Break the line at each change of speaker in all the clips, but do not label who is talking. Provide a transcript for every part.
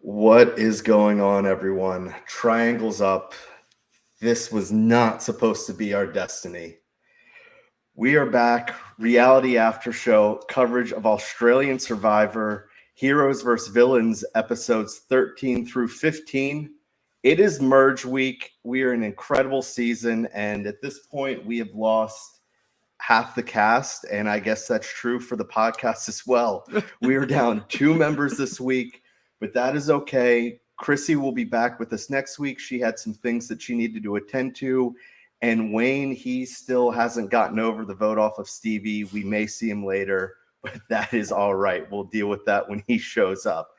What is going on, everyone? Triangles up. This was not supposed to be our destiny. We are back. Reality After Show coverage of Australian Survivor, Heroes vs. Villains, episodes 13 through 15. It is merge week. We are an incredible season, and at this point, we have lost half the cast, and I guess that's true for the podcast as well. We are down 2 members this week, but that is okay. Chrissy will be back with us next week. She had some things that she needed to attend to. And Wayne, he still hasn't gotten over the vote off of Stevie. We may see him later, but that is all right. We'll deal with that when he shows up.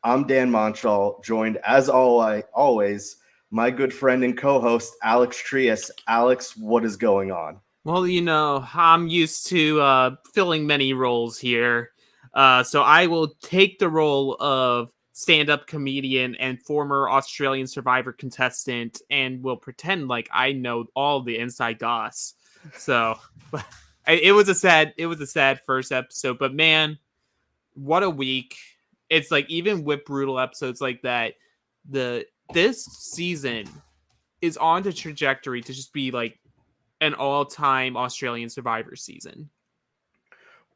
I'm Dan Montchal, joined as always, my good friend and co-host, Alex Trias. Alex, what is going on?
Well, I'm used to filling many roles here. So I will take the role of stand-up comedian and former Australian Survivor contestant and will pretend like I know all the inside goss. So it was a sad first episode, but man, what a week. It's like even with brutal episodes like that, this season is on the trajectory to just be like an all-time Australian Survivor season.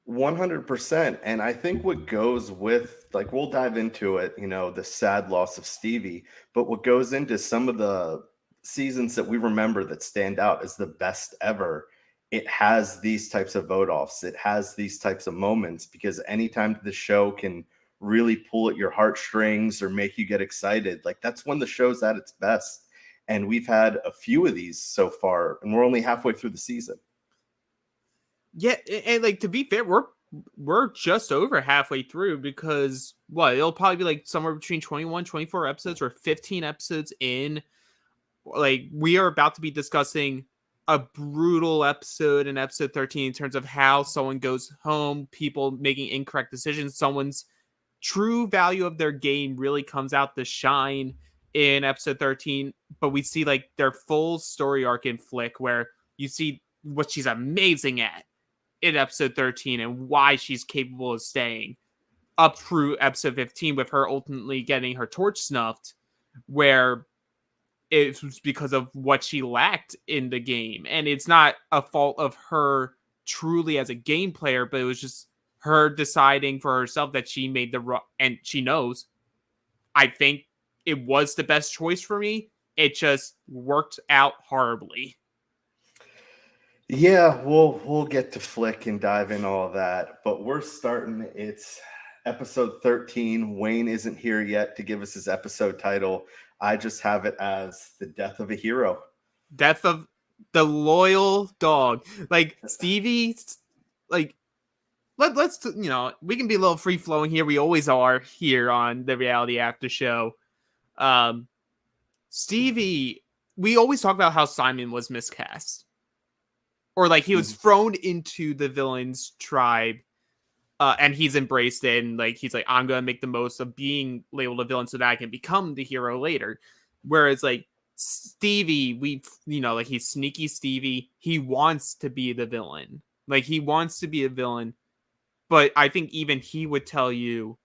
100%. And I think what goes with, like, we'll dive into it, the sad loss of Stevie, but what goes into some of the seasons that we remember that stand out as the best ever, it has these types of vote offs. It has these types of moments, because anytime the show can really pull at your heartstrings or make you get excited, like, that's when the show's at its best. And we've had a few of these so far, and we're only halfway through the season.
Yeah, and like, to be fair, we're just over halfway through, because it'll probably be like somewhere between 21, 24 episodes or 15 episodes in. Like, we are about to be discussing a brutal episode in episode 13 in terms of how someone goes home, people making incorrect decisions, someone's true value of their game really comes out to shine in episode 13, but we see like their full story arc in Flick, where you see what she's amazing at in episode 13 and why she's capable of staying up through episode 15, with her ultimately getting her torch snuffed, where it was because of what she lacked in the game. And it's not a fault of her truly as a game player, but it was just her deciding for herself that she made and she knows, I think it was the best choice for me. It just worked out horribly.
Yeah, we'll get to Flick and dive in all of that, but we're starting. It's episode 13. Wayne isn't here yet to give us his episode title. I just have it as The Death of a Hero.
Death of the Loyal Dog. Like, Stevie, like, let's we can be a little free flowing here. We always are here on the Reality After Show. Stevie, we always talk about how Simon was miscast, or like he was thrown into the villain's tribe, and he's embraced it, and like he's like, I'm gonna make the most of being labeled a villain so that I can become the hero later. Whereas like Stevie, like, he's sneaky Stevie. He wants to be the villain. Like, he wants to be a villain. But I think even he would tell you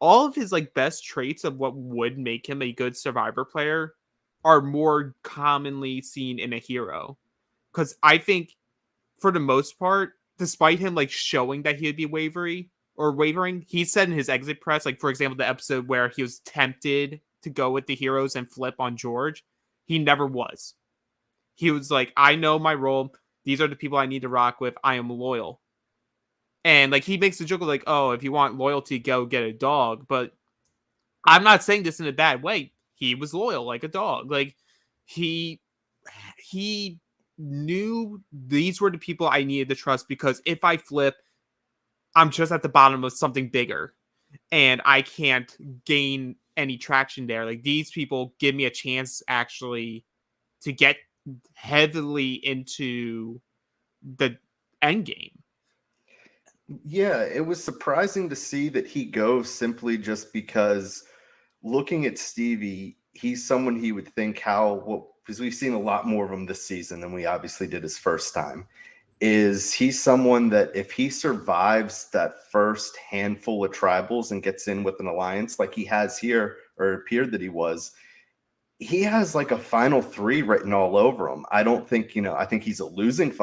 all of his like best traits of what would make him a good Survivor player are more commonly seen in a hero. Because I think for the most part, despite him like showing that he'd be wavering, he said in his exit press, like, for example, the episode where he was tempted to go with the heroes and flip on George, he never was. He was like, I know my role. These are the people I need to rock with. I am loyal. And like, he makes the joke of like, oh, if you want loyalty, go get a dog. But I'm not saying this in a bad way. He was loyal like a dog. Like, he knew these were the people I needed to trust, because if I flip, I'm just at the bottom of something bigger and I can't gain any traction there. Like, these people give me a chance actually to get heavily into the end game.
Yeah, it was surprising to see that he goes simply just because, looking at Stevie, he's someone he would think because we've seen a lot more of him this season than we obviously did his first time. is he's someone that if he survives that first handful of tribals and gets in with an alliance like he has here, or appeared that he has like a final three written all over him. I don't think, I think he's a losing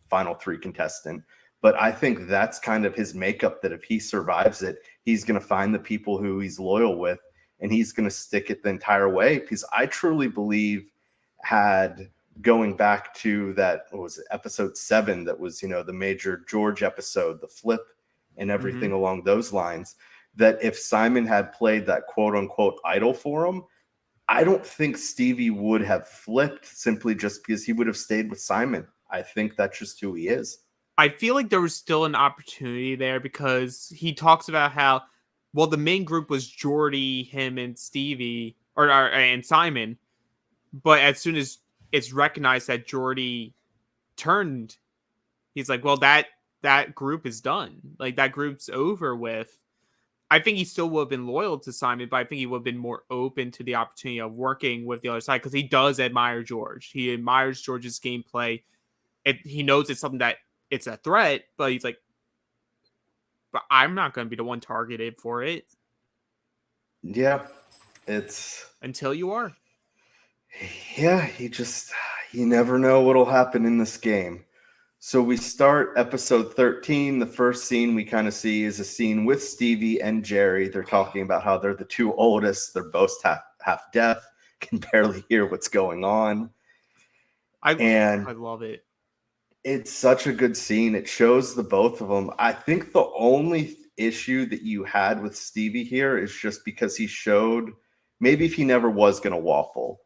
final three contestant, but I think that's kind of his makeup, that if he survives it, he's going to find the people who he's loyal with and he's going to stick it the entire way. Because I truly believe, had going back to that, what was it, episode 7, that was, the Major George episode, the flip and everything along those lines, that if Simon had played that quote unquote idol for him, I don't think Stevie would have flipped simply just because he would have stayed with Simon. I think that's just who he is.
I feel like there was still an opportunity there because he talks about how, well, the main group was Jordy, him, and Stevie, and Simon. But as soon as it's recognized that Jordy turned, he's like, well, that group is done. Like, that group's over with. I think he still would have been loyal to Simon, but I think he would have been more open to the opportunity of working with the other side because he does admire George. He admires George's gameplay. He knows it's something that it's a threat, but he's like, but I'm not going to be the one targeted for it.
Yeah,
until you are.
Yeah, you never know what'll happen in this game. So we start episode 13. The first scene we kind of see is a scene with Stevie and Jerry. They're talking about how they're the two oldest. They're both half deaf, can barely hear what's going on.
I love it.
It's such a good scene. It shows the both of them. I think the only issue that you had with Stevie here is just because he showed, maybe if he never was going to waffle,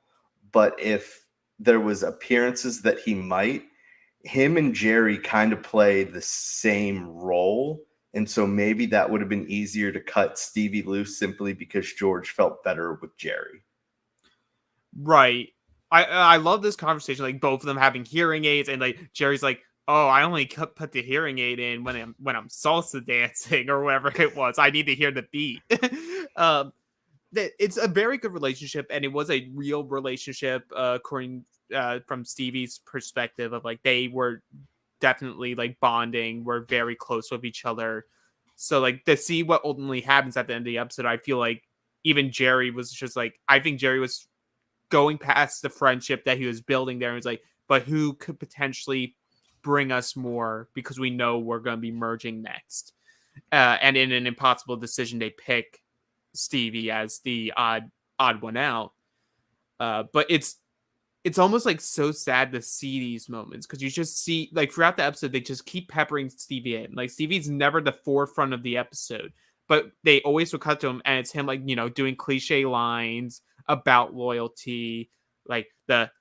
but if there was appearances that he might, him and Jerry kind of play the same role. And so maybe that would have been easier to cut Stevie loose simply because George felt better with Jerry.
Right. I love this conversation, like both of them having hearing aids, and like Jerry's like, oh, I only put the hearing aid in when I'm salsa dancing or whatever it was. I need to hear the beat. It's a very good relationship, and it was a real relationship, according from Stevie's perspective of like they were definitely like bonding, were very close with each other. So like to see what ultimately happens at the end of the episode, I feel like even Jerry was just like, I think Jerry was going past the friendship that he was building there and was like, but who could potentially bring us more, because we know we're going to be merging next. And in an impossible decision, they pick Stevie as the odd one out. But it's almost like so sad to see these moments, because you just see like throughout the episode they just keep peppering Stevie in. Like Stevie's never the forefront of the episode, but they always will cut to him and it's him like, doing cliche lines about loyalty, like the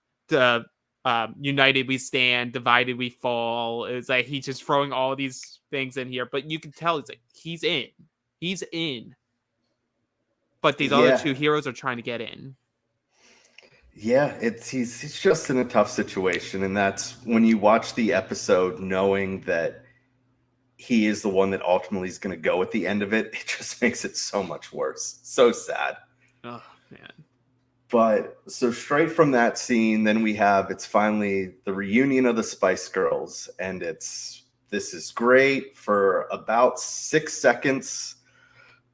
united we stand, divided we fall. It's like he's just throwing all these things in here, but you can tell it's like he's in. But these other two heroes are trying to get in.
Yeah, he's just in a tough situation, and that's when you watch the episode knowing that he is the one that ultimately is going to go at the end of it. It just makes it so much worse. So sad.
Oh, man.
But so straight from that scene, then it's finally the reunion of the Spice Girls, and this is great for about 6 seconds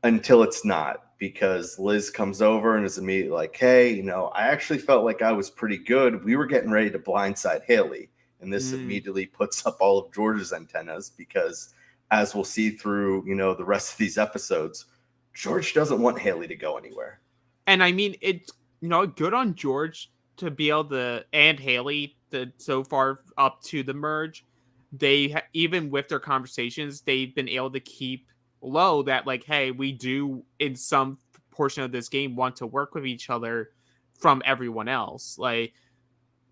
until it's not, because Liz comes over and is immediately like, hey, I actually felt like I was pretty good. We were getting ready to blindside Haley. And this immediately puts up all of George's antennas, because as we'll see through, the rest of these episodes, George doesn't want Haley to go anywhere.
And I mean, it's, good on George to be able to, and Haley, to so far up to the merge. They, even with their conversations, they've been able to keep low that like, hey, we do in some portion of this game want to work with each other from everyone else. Like,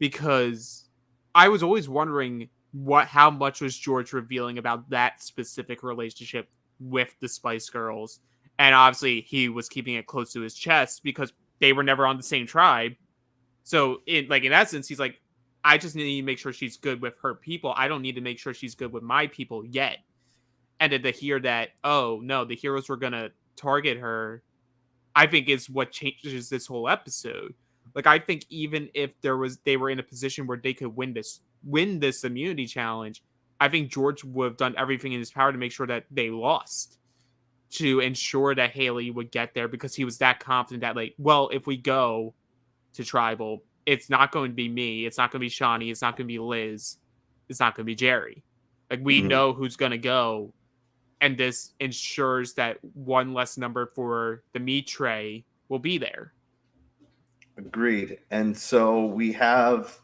because I was always wondering how much was George revealing about that specific relationship with the Spice Girls. And obviously he was keeping it close to his chest because they were never on the same tribe. So in essence, he's like, I just need to make sure she's good with her people. I don't need to make sure she's good with my people yet. And then to hear that, oh no, the heroes were gonna target her, I think is what changes this whole episode. Like, I think even if they were in a position where they could win this immunity challenge, I think George would have done everything in his power to make sure that they lost, to ensure that Haley would get there, because he was that confident that, like, well, if we go to Tribal, it's not going to be me, it's not going to be Shawnee, it's not going to be Liz, it's not going to be Jerry. Like, we
Mhm.
know who's going to go, and this ensures that one less number for the meat tray will be there.
Agreed. And so we have,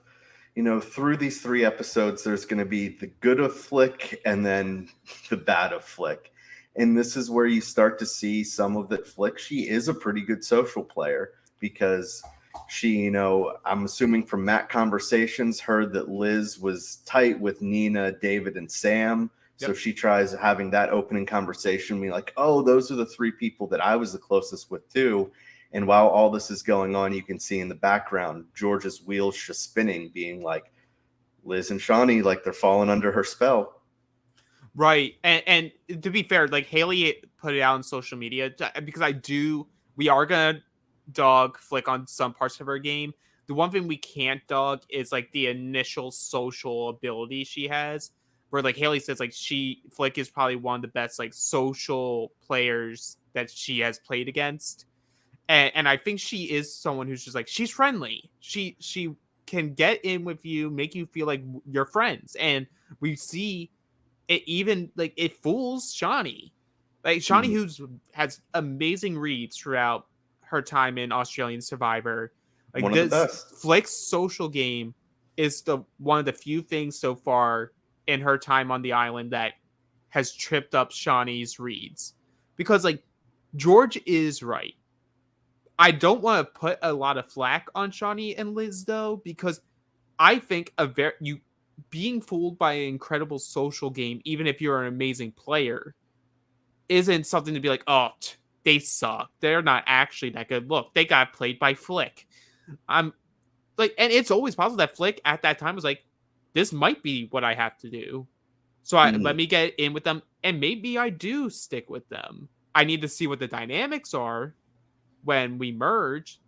through these 3 episodes, there's going to be the good of Flick and then the bad of Flick. And this is where you start to see some of that Flick. She is a pretty good social player, because she, I'm assuming from Matt conversations, heard that Liz was tight with Nina, David, and Sam. So
Yep.
she tries having that opening conversation, being like, oh, those are the 3 people that I was the closest with too. And while all this is going on, you can see in the background George's wheels just spinning, being like, Liz and Shawnee, like, they're falling under her spell.
Right. And to be fair, like, Haley put it out on social media, because we are going to dog Flick on some parts of her game. The one thing we can't dog is, like, the initial social ability she has, where, like, Haley says, like, Flick is probably one of the best, like, social players that she has played against. And I think she is someone who's just, like, she's friendly. She can get in with you, make you feel like you're friends. And we see it, even, like, it fools Shawnee. Like, Shawnee, has amazing reads throughout her time in Australian Survivor. Like,
One of the
this
best.
Flick's social game is the one of the few things so far in her time on the island that has tripped up Shawnee's reads. Because, like, George is right. I don't want to put a lot of flack on Shawnee and Liz, though, because I think you being fooled by an incredible social game, even if you're an amazing player, isn't something to be like, oh, they suck. They're not actually that good. Look, they got played by Flick. I'm like, and it's always possible that Flick at that time was like, this might be what I have to do. So let me get in with them, and maybe I do stick with them. I need to see what the dynamics are when we merge,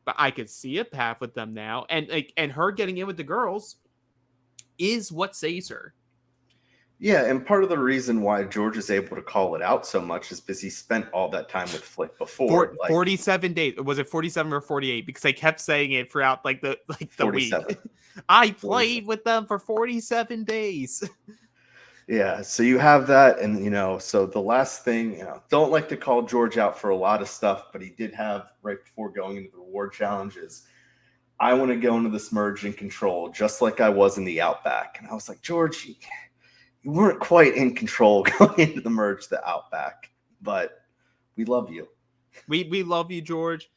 but I could see a path with them now. And, like, and her getting in with the girls is what saves her.
Yeah, and part of the reason why George is able to call it out so much is because he spent all that time with Flick before.
47 days. Was it 47 or 48? Because they kept saying it throughout, like, the week.
47.
I played with them for 47 days.
Yeah, so you have that, and so the last thing, don't like to call George out for a lot of stuff, but he did have right before going into the reward challenges, I want to go into this merge in control, just like I was in the Outback. And I was like, George, you weren't quite in control going into the merge, the Outback, but we love you.
We love you, George.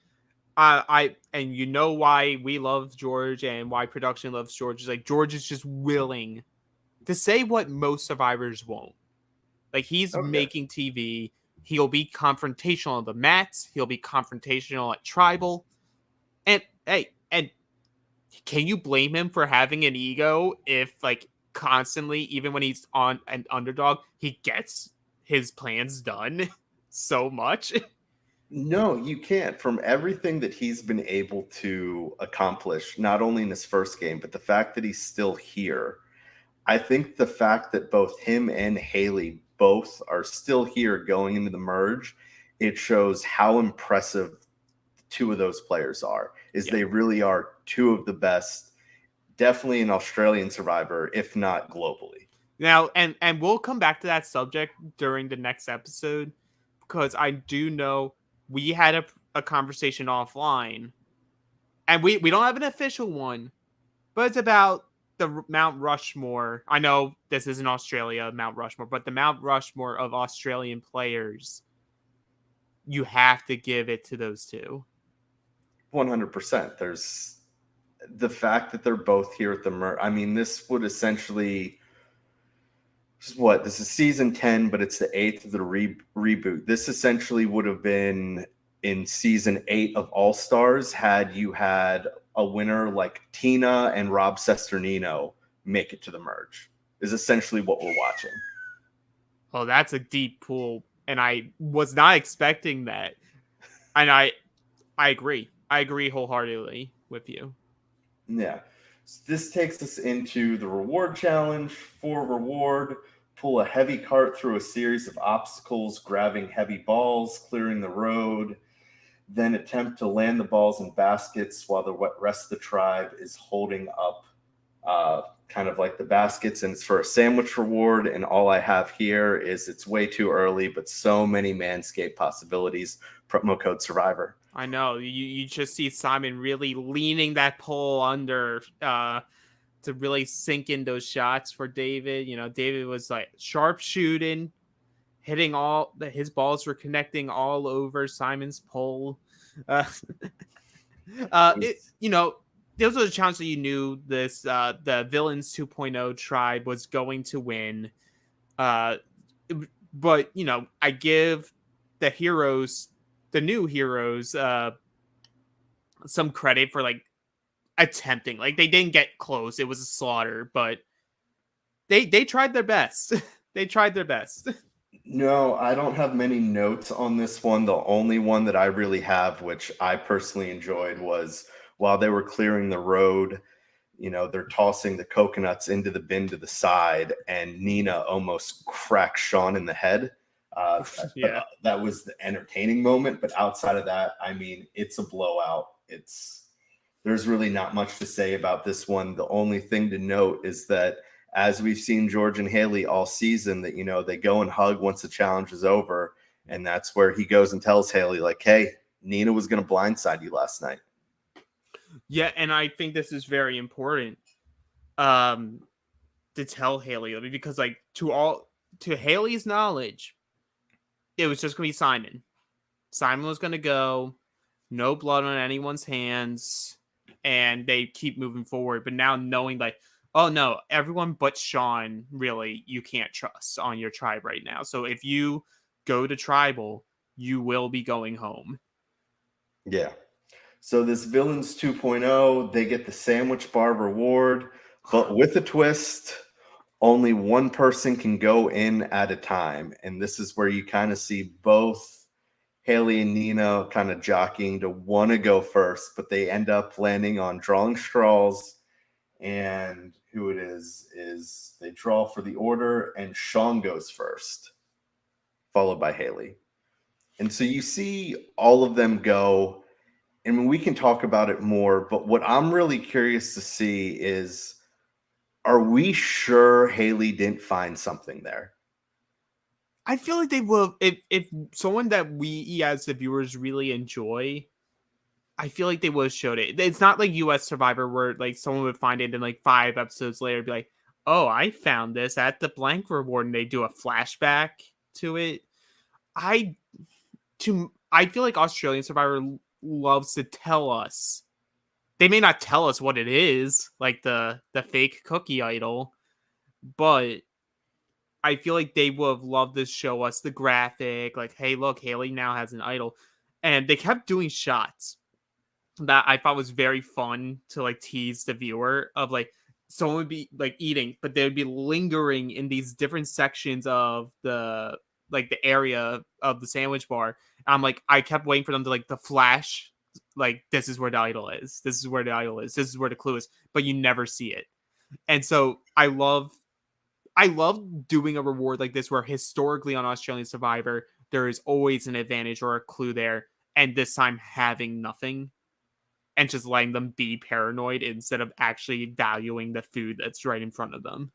And you know why we love George and why production loves George is, like, George is just willing to say what most survivors won't. Like, he's making TV. He'll be confrontational on the mats. He'll be confrontational at Tribal. And hey, and can you blame him for having an ego if, like, constantly, even when he's on an underdog, he gets his plans done so much?
No, you can't. From everything that he's been able to accomplish, not only in his first game, but the fact that he's still here. I think the fact that both him and Haley both are still here going into the merge, it shows how impressive 2 of those players are. They really are 2 of the best, definitely an Australian Survivor, if not globally.
Now, and we'll come back to that subject during the next episode, because I do know we had a conversation offline, and we don't have an official one, but it's about the Mount Rushmore. I know this isn't Australia, Mount Rushmore, but the Mount Rushmore of Australian players. You have to give it to those 2.
100%. There's the fact that they're both here at the merge. I mean, this would essentially, this is season 10, but it's the 8th of the reboot. This essentially would have been in season 8 of All Stars had you had a winner like Tina and Rob Sesternino make it to the merge, is essentially what we're watching.
Oh, that's a deep pool, and I was not expecting that. And I agree. I agree wholeheartedly with you.
Yeah. So this takes us into the reward challenge. For reward, pull a heavy cart through a series of obstacles, grabbing heavy balls, clearing the road, then attempt to land the balls in baskets while the rest of the tribe is holding up kind of like the baskets, and it's for a sandwich reward. And all I have here is it's way too early, but so many Manscaped possibilities. Promo code Survivor.
I know you just see Simon really leaning that pole under to really sink in those shots for David. You know, David was like sharp shooting, hitting his balls were connecting all over Simon's pole. Uh, you know, those are the challenges that you knew this the villains 2.0 tribe was going to win. But you know, I give the heroes, the new heroes, some credit for like attempting. Like they didn't get close; it was a slaughter, but they tried their best. They tried their best.
No, I don't have many notes on this one. The only one that I really have, which I personally enjoyed, was while they were clearing the road, you know, they're tossing the coconuts into the bin to the side, and Nina almost cracks Sean in the head.
Yeah.
That was the entertaining moment. But outside of that, I mean, it's a blowout. There's really not much to say about this one. The only thing to note is that, as we've seen George and Haley all season, that, you know, they go and hug once the challenge is over. And that's where he goes and tells Haley, like, hey, Nina was going to blindside you last night.
Yeah, and I think this is very important to tell Haley, because like to Haley's knowledge, it was just gonna be Simon. Simon was gonna go, no blood on anyone's hands, and they keep moving forward. But now knowing like, oh no, everyone but Sean, really, you can't trust on your tribe right now. So if you go to tribal, you will be going home.
Yeah. So this Villains 2.0, they get the sandwich bar reward, but with a twist, only one person can go in at a time. And this is where you kind of see both Haley and Nina kind of jockeying to want to go first, but they end up landing on drawing straws. And who it is they draw for the order, and Sean goes first, followed by Haley. And so you see all of them go. And we can talk about it more, but what I'm really curious to see is, are we sure Haley didn't find something there?
I feel like they will, if someone that we as the viewers really enjoy, I feel like they would have showed it. It's not like US Survivor where like someone would find it and like 5 episodes later be like, oh, I found this at the blank reward, and they do a flashback to it. I feel like Australian Survivor loves to tell us. They may not tell us what it is, like the fake cookie idol, but I feel like they would have loved to show us the graphic, like, hey, look, Haley now has an idol. And they kept doing shots that I thought was very fun to like tease the viewer of like someone would be like eating, but they would be lingering in these different sections of the like the area of the sandwich bar. I'm like, I kept waiting for them to like the flash, like this is where the idol is, this is where the idol is, this is where the clue is, but you never see it. And so I love doing a reward like this where historically on Australian Survivor there is always an advantage or a clue there, and this time having nothing and just letting them be paranoid instead of actually valuing the food that's right in front of them.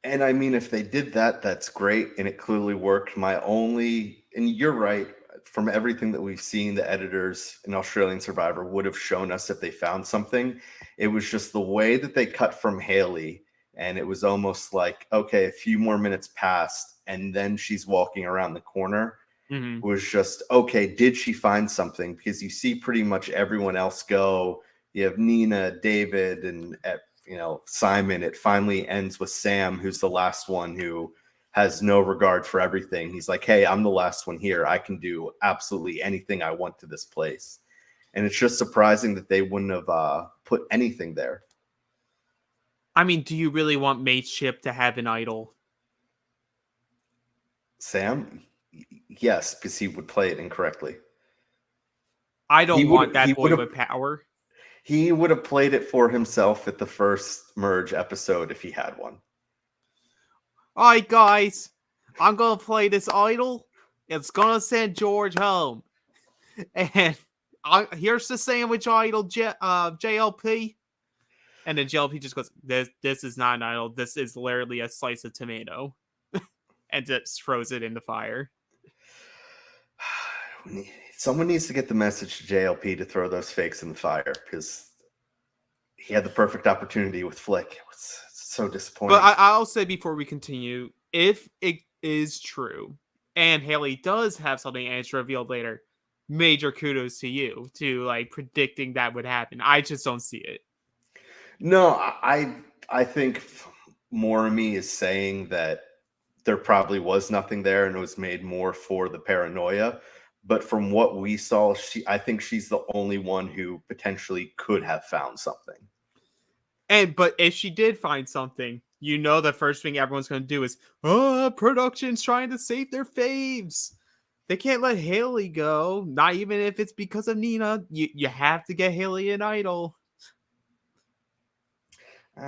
And I mean, if they did that, that's great. And it clearly worked. And you're right, from everything that we've seen, the editors in Australian Survivor would have shown us if they found something. It was just the way that they cut from Haley. And it was almost like, okay, a few more minutes passed, and then she's walking around the corner.
Mm-hmm.
Was just, okay, did she find something? Because you see pretty much everyone else go. You have Nina, David, and Simon. It finally ends with Sam, who's the last one, who has no regard for everything. He's like, hey, I'm the last one here. I can do absolutely anything I want to this place. And it's just surprising that they wouldn't have put anything there.
I mean, do you really want Mateship to have an idol?
Sam? Yes, because he would play it incorrectly.
I don't want
He
that boy
would have
with power.
He would have played it for himself at the first merge episode if he had one.
Alright, guys, I'm gonna play this idol. It's gonna send George home. And here's the sandwich idol, JLP. And then JLP just goes, this is not an idol. This is literally a slice of tomato. And just throws it in the fire.
Someone needs to get the message to JLP to throw those fakes in the fire, because he had the perfect opportunity with Flick. It's so disappointing.
But I'll say before we continue, if it is true and Haley does have something and it's revealed later, major kudos to you to like predicting that would happen. I just don't see it.
No, I think more of me is saying that there probably was nothing there and it was made more for the paranoia. But from what we saw, I think she's the only one who potentially could have found something.
But if she did find something, you know the first thing everyone's going to do is, production's trying to save their faves. They can't let Haley go, not even if it's because of Nina. You have to get Haley an idol.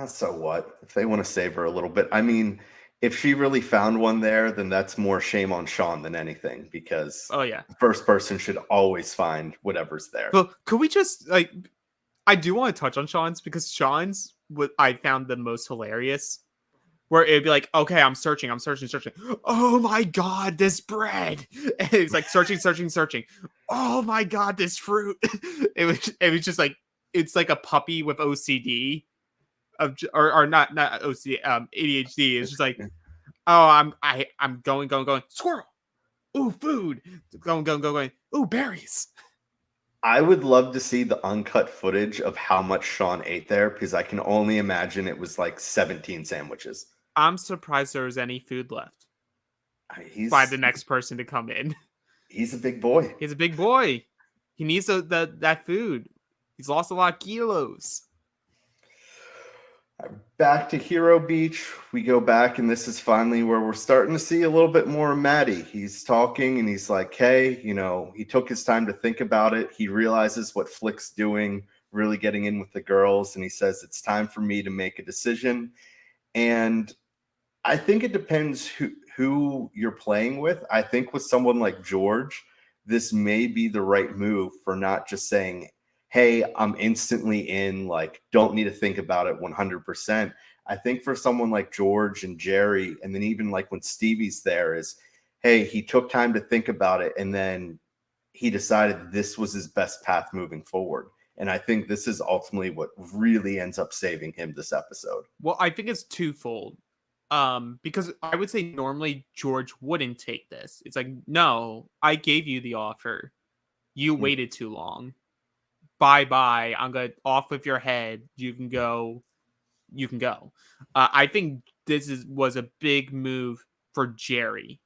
So what? If they want to save her a little bit. I mean, if she really found one there, then that's more shame on Sean than anything, because the first person should always find whatever's there.
But could we just, like, I do want to touch on Sean's, because Sean's what I found the most hilarious, where it'd be like, okay, I'm searching. Oh my God, this bread. And it's like searching. Oh my God, this fruit. It was just like, it's like a puppy with OCD or not OCD, ADHD. It's just like, oh, I'm going. Squirrel. Ooh, food. Going. Ooh, berries.
I would love to see the uncut footage of how much Sean ate there, because I can only imagine it was like 17 sandwiches.
I'm surprised there was any food left by the next person to come in.
He's a big boy.
He's a big boy. He needs that food. He's lost a lot of kilos.
Back to Hero Beach. We go back, and this is finally where we're starting to see a little bit more of Maddie. He's talking, and he's like, hey, he took his time to think about it. He realizes what Flick's doing, really getting in with the girls, and he says, it's time for me to make a decision. And I think it depends who you're playing with. I think with someone like George, this may be the right move for not just saying, hey, I'm instantly in, like, don't need to think about it 100%. I think for someone like George and Jerry, and then even like when Stevie's there, is, hey, he took time to think about it, and then he decided this was his best path moving forward. And I think this is ultimately what really ends up saving him this episode.
Well, I think it's twofold. Because I would say normally George wouldn't take this. It's like, no, I gave you the offer. You waited too long. Bye. I'm going to off with your head. You can go. I think this was a big move for Jerry.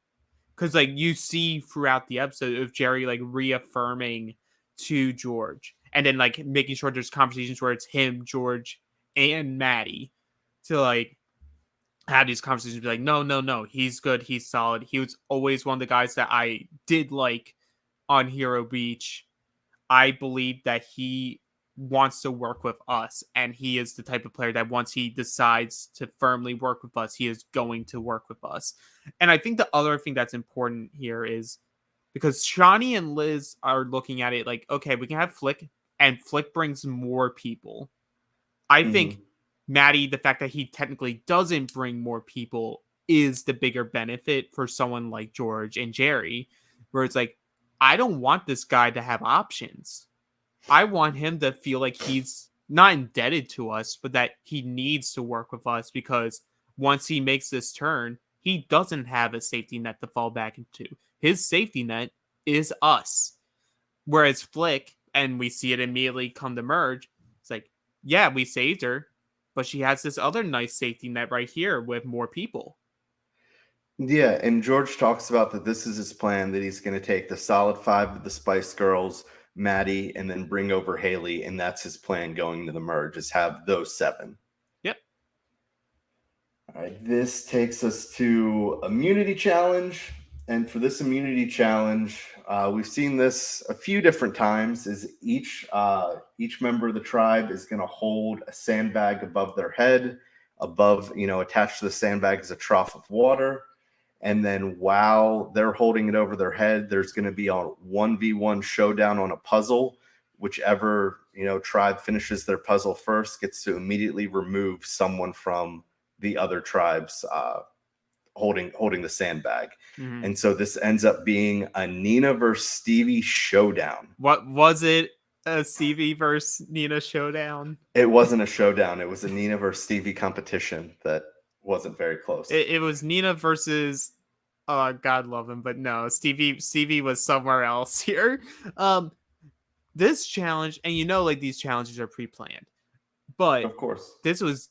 Because, like, you see throughout the episode of Jerry, like, reaffirming to George. And then, like, making sure there's conversations where it's him, George, and Maddie to, like, have these conversations. Be like, no. He's good. He's solid. He was always one of the guys that I did like on Hero Beach. I believe that he wants to work with us, and he is the type of player that once he decides to firmly work with us, he is going to work with us. And I think the other thing that's important here is because Shawnee and Liz are looking at it like, okay, we can have Flick, and Flick brings more people. I think Maddie, the fact that he technically doesn't bring more people is the bigger benefit for someone like George and Jerry, where it's like, I don't want this guy to have options. I want him to feel like he's not indebted to us, but that he needs to work with us, because once he makes this turn, he doesn't have a safety net to fall back into. His safety net is us. Whereas Flick, and we see it immediately come to merge, it's like, yeah, we saved her, but she has this other nice safety net right here with more people.
Yeah, and George talks about that this is his plan, that he's going to take the solid 5 of the Spice Girls, Maddie, and then bring over Haley, and that's his plan going to the merge, is have those 7.
Yep.
All right, this takes us to Immunity Challenge. And for this immunity challenge, we've seen this a few different times. Is each member of the tribe is going to hold a sandbag above their head. Above, attached to the sandbag is a trough of water. And then while they're holding it over their head, there's going to be a 1v1 showdown on a puzzle. Whichever, tribe finishes their puzzle first gets to immediately remove someone from the other tribe's holding the sandbag.
Mm-hmm.
And so this ends up being a Nina versus Stevie showdown.
What was it? A Stevie versus Nina showdown?
It wasn't a showdown. It was a Nina versus Stevie competition that wasn't very close.
It was Nina versus God love him, but no, Stevie was somewhere else here. This challenge, and like these challenges are pre-planned, but
of course,
this was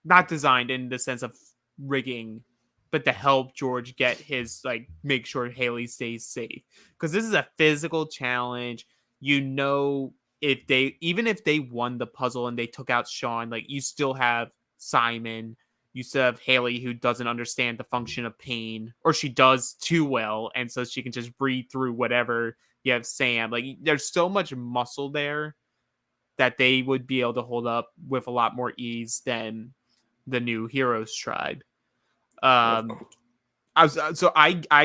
not designed in the sense of rigging, but to help George get his, make sure Haley stays safe. Because this is a physical challenge. If they won the puzzle and they took out Sean, you still have Simon, you still have Haley, who doesn't understand the function of pain, or she does too well, and so she can just breathe through whatever. You have Sam. There's so much muscle there that they would be able to hold up with a lot more ease than the new Heroes tribe. I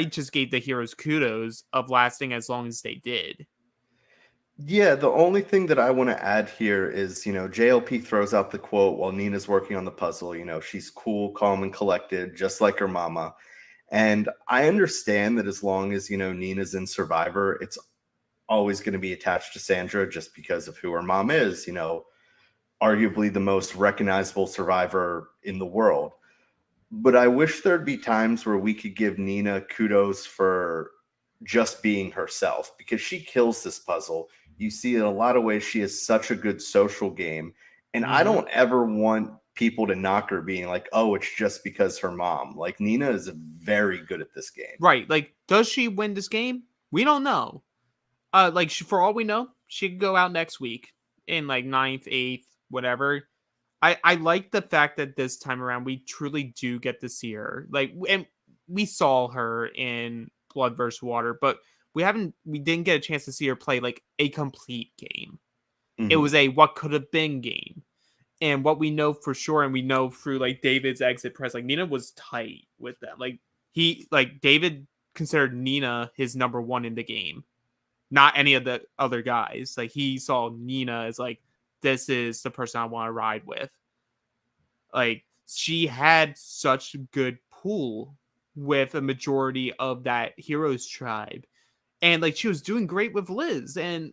just gave the Heroes kudos of lasting as long as they did.
Yeah, the only thing that I want to add here is, JLP throws out the quote while Nina's working on the puzzle. She's cool, calm, and collected, just like her mama. And I understand that as long as, Nina's in Survivor, it's always going to be attached to Sandra just because of who her mom is, arguably the most recognizable survivor in the world. But I wish there'd be times where we could give Nina kudos for just being herself, because she kills this puzzle. You see, in a lot of ways, she has such a good social game. And I don't ever want people to knock her being like, oh, it's just because her mom. Nina is very good at this game.
Right. Does she win this game? We don't know. For all we know, she could go out next week in 9th, 8th, whatever. I like the fact that this time around we truly do get to see her. And we saw her in Blood vs. Water, but we didn't get a chance to see her play a complete game. Mm-hmm. It was a what could have been game. And what we know for sure, and we know through David's exit press, Nina was tight with them. David considered Nina his number one in the game, not any of the other guys. He saw Nina as this is the person I want to ride with. She had such good pull with a majority of that Heroes tribe. And she was doing great with Liz. And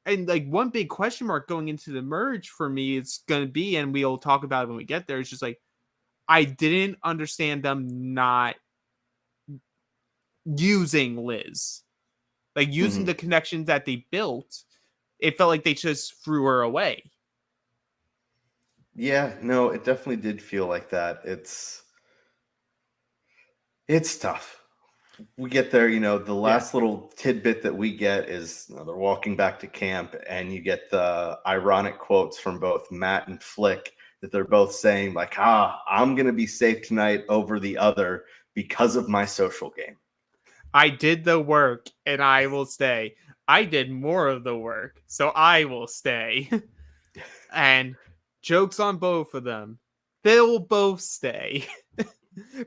one big question mark going into the merge for me is going to be, and we'll talk about it when we get there, it's just I didn't understand them not using Liz. Using the connections that they built, it felt like they just threw her away.
Yeah, no, it definitely did feel like that. It's tough. We get there, the last little tidbit that we get is they're walking back to camp, and you get the ironic quotes from both Matt and Flick that they're both saying I'm going to be safe tonight over the other because of my social game.
I did the work and I will stay. I did more of the work, so I will stay. And jokes on both of them. They'll both stay.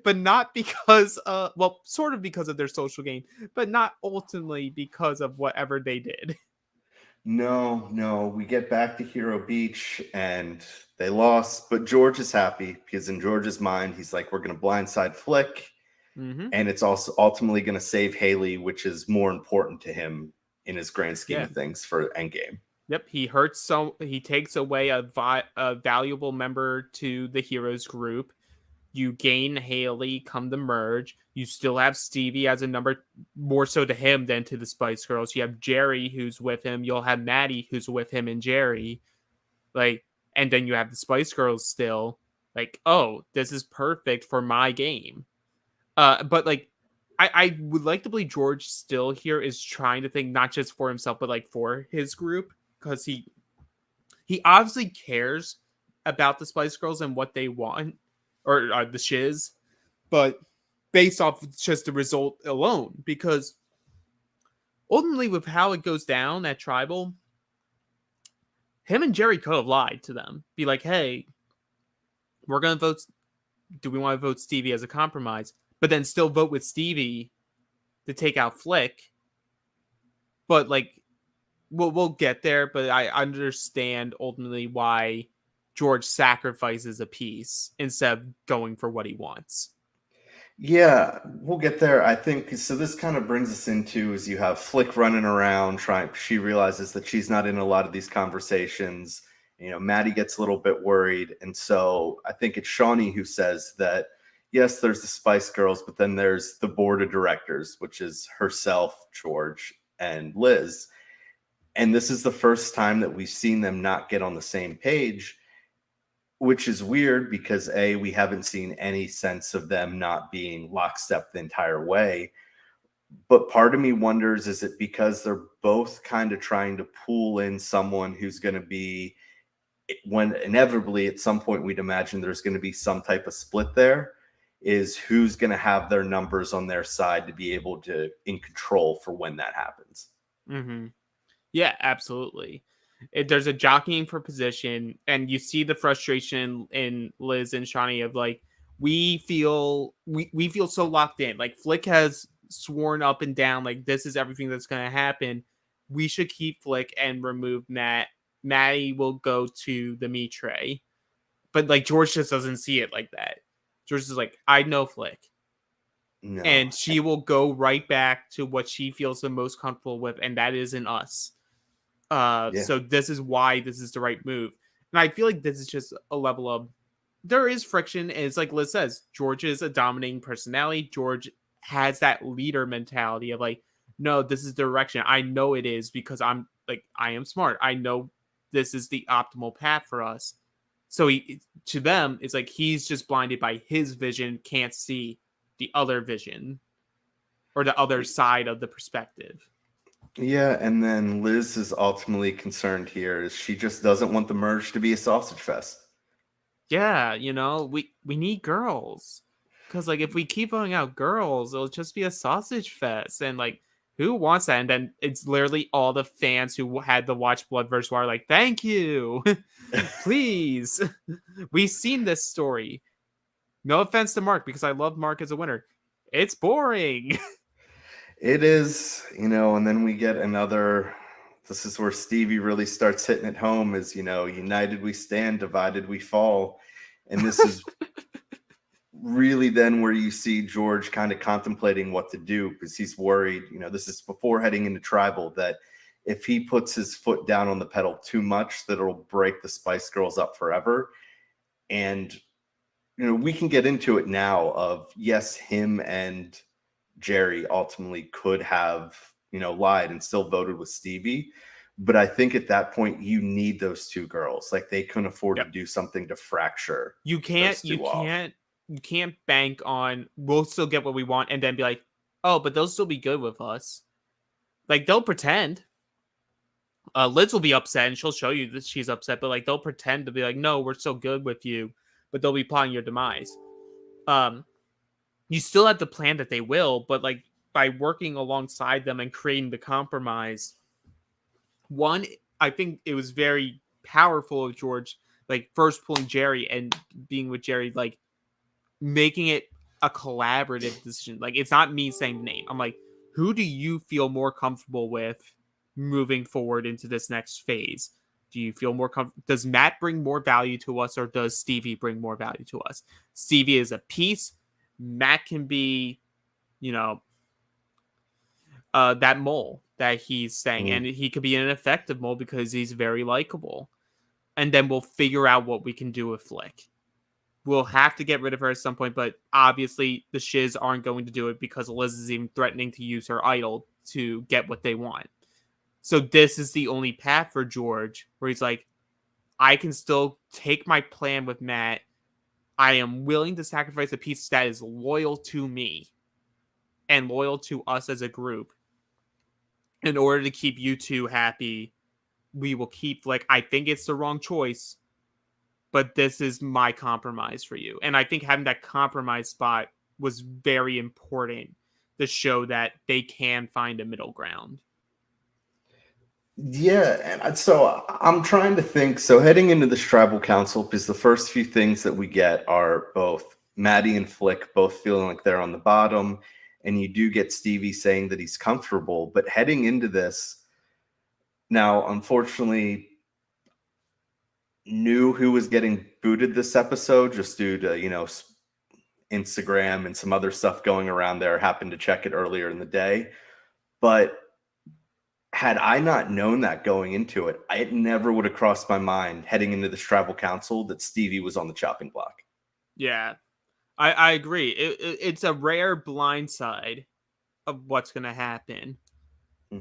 But not because sort of because of their social game, but not ultimately because of whatever they did.
No. We get back to Hero Beach and they lost, but George is happy because in George's mind, he's like, we're going to blindside Flick. Mm-hmm. And it's also ultimately going to save Haley, which is more important to him in his grand scheme of things for Endgame.
Yep, he takes away a valuable member to the Heroes group. You gain Haley, come the merge. You still have Stevie as a number, more so to him than to the Spice Girls. You have Jerry, who's with him. You'll have Maddie, who's with him, and Jerry. And then you have the Spice Girls still. Oh, this is perfect for my game. But I would like to believe George still here is trying to think not just for himself, but for his group, because he obviously cares about the Spice Girls and what they want, or the shiz, but based off just the result alone, because ultimately with how it goes down at Tribal, him and Jerry could have lied to them. Be like, hey, we're going to vote. Do we want to vote Stevie as a compromise? But then still vote with Stevie to take out Flick. But like, we'll get there. But I understand ultimately why George sacrifices a piece instead of going for what he wants.
Yeah, we'll get there. I think so. This kind of brings us into is you have Flick running around trying. She realizes that she's not in a lot of these conversations. Maddie gets a little bit worried, and so I think it's Shawnee who says that yes, there's the Spice Girls, but then there's the board of directors, which is herself, George, and Liz. And this is the first time that we've seen them not get on the same page, which is weird because we haven't seen any sense of them not being lockstep the entire way. But part of me wonders, is it because they're both kind of trying to pull in someone who's going to be, when inevitably at some point we'd imagine there's going to be some type of split there, is who's going to have their numbers on their side to be able to in control for when that happens.
Mm-hmm. Yeah, absolutely. There's a jockeying for position, and you see the frustration in Liz and Shawnee of like, we feel so locked in. Like Flick has sworn up and down like this is everything that's going to happen. We should keep Flick and remove Matt. Maddie will go to the meat tray, but like George just doesn't see it like that. George is like, I know Flick.
No.
And she will go right back to what she feels the most comfortable with, and that is in us. So this is why this is the right move. And I feel like this is just a level of, there is friction. And it's like Liz says, George is a dominating personality. George has that leader mentality of like, no, this is the direction. I know it is because I am smart. I know this is the optimal path for us. So to them, it's like he's just blinded by his vision, can't see the other vision or the other side of the perspective.
Yeah, and then Liz is ultimately concerned here is she just doesn't want the merge to be a sausage fest.
Yeah, we need girls. Because, like, if we keep voting out girls, it'll just be a sausage fest. And, like, who wants that? And then it's literally all the fans who had to watch Blood vs. Water like, thank you. Please. We've seen this story. No offense to Mark, because I love Mark as a winner. It's boring.
It is, and then we get another. This is where Stevie really starts hitting it home is, united we stand, divided we fall. And this is really then where you see George kind of contemplating what to do because he's worried, this is before heading into Tribal, that if he puts his foot down on the pedal too much, that it'll break the Spice Girls up forever. And, we can get into it now of, yes, him and Jerry ultimately could have, lied and still voted with Stevie. But I think at that point, you need those two girls. Like they couldn't afford to do something to fracture. You can't
bank on we'll still get what we want and then be like, oh, but they'll still be good with us. Like they'll pretend. Liz will be upset and she'll show you that she's upset, but like they'll pretend to be like, no, we're still good with you, but they'll be plotting your demise. You still have to plan that they will, but like by working alongside them and creating the compromise, one, I think it was very powerful of George, like first pulling Jerry and being with Jerry, like making it a collaborative decision. Like it's not me saying the name. I'm like, who do you feel more comfortable with moving forward into this next phase? Do you feel more comfortable? Does Matt bring more value to us or does Stevie bring more value to us? Stevie is a piece. Matt can be, that mole that he's saying, and he could be an effective mole because he's very likable. And then we'll figure out what we can do with Flick. We'll have to get rid of her at some point, but obviously the shiz aren't going to do it because Liz is even threatening to use her idol to get what they want. So this is the only path for George where he's like, I can still take my plan with Matt. I am willing to sacrifice a piece that is loyal to me and loyal to us as a group. In order to keep you two happy, we will keep, like, I think it's the wrong choice, but this is my compromise for you. And I think having that compromise spot was very important to show that they can find a middle ground.
Yeah, and so I'm trying to think. So heading into this tribal council, because the first few things that we get are both Maddie and Flick both feeling like they're on the bottom, and you do get Stevie saying that he's comfortable. But heading into this, now unfortunately, knew who was getting booted this episode just due to Instagram and some other stuff going around there. Happened to check it earlier in the day, but had I not known that going into it, it never would have crossed my mind heading into this tribal council that Stevie was on the chopping block.
Yeah, I agree. It's a rare blindside of what's going to happen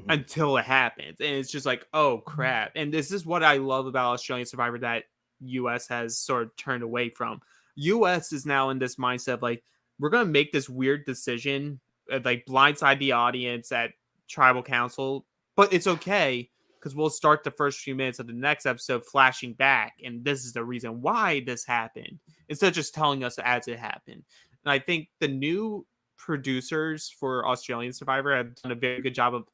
until it happens. And it's just like, oh, crap. And this is what I love about Australian Survivor that US has sort of turned away from. US is now in this mindset of like, we're going to make this weird decision, like blindside the audience at tribal council, but it's okay because we'll start the first few minutes of the next episode flashing back. And this is the reason why this happened instead of just telling us as it happened. And I think the new producers for Australian Survivor have done a very good job of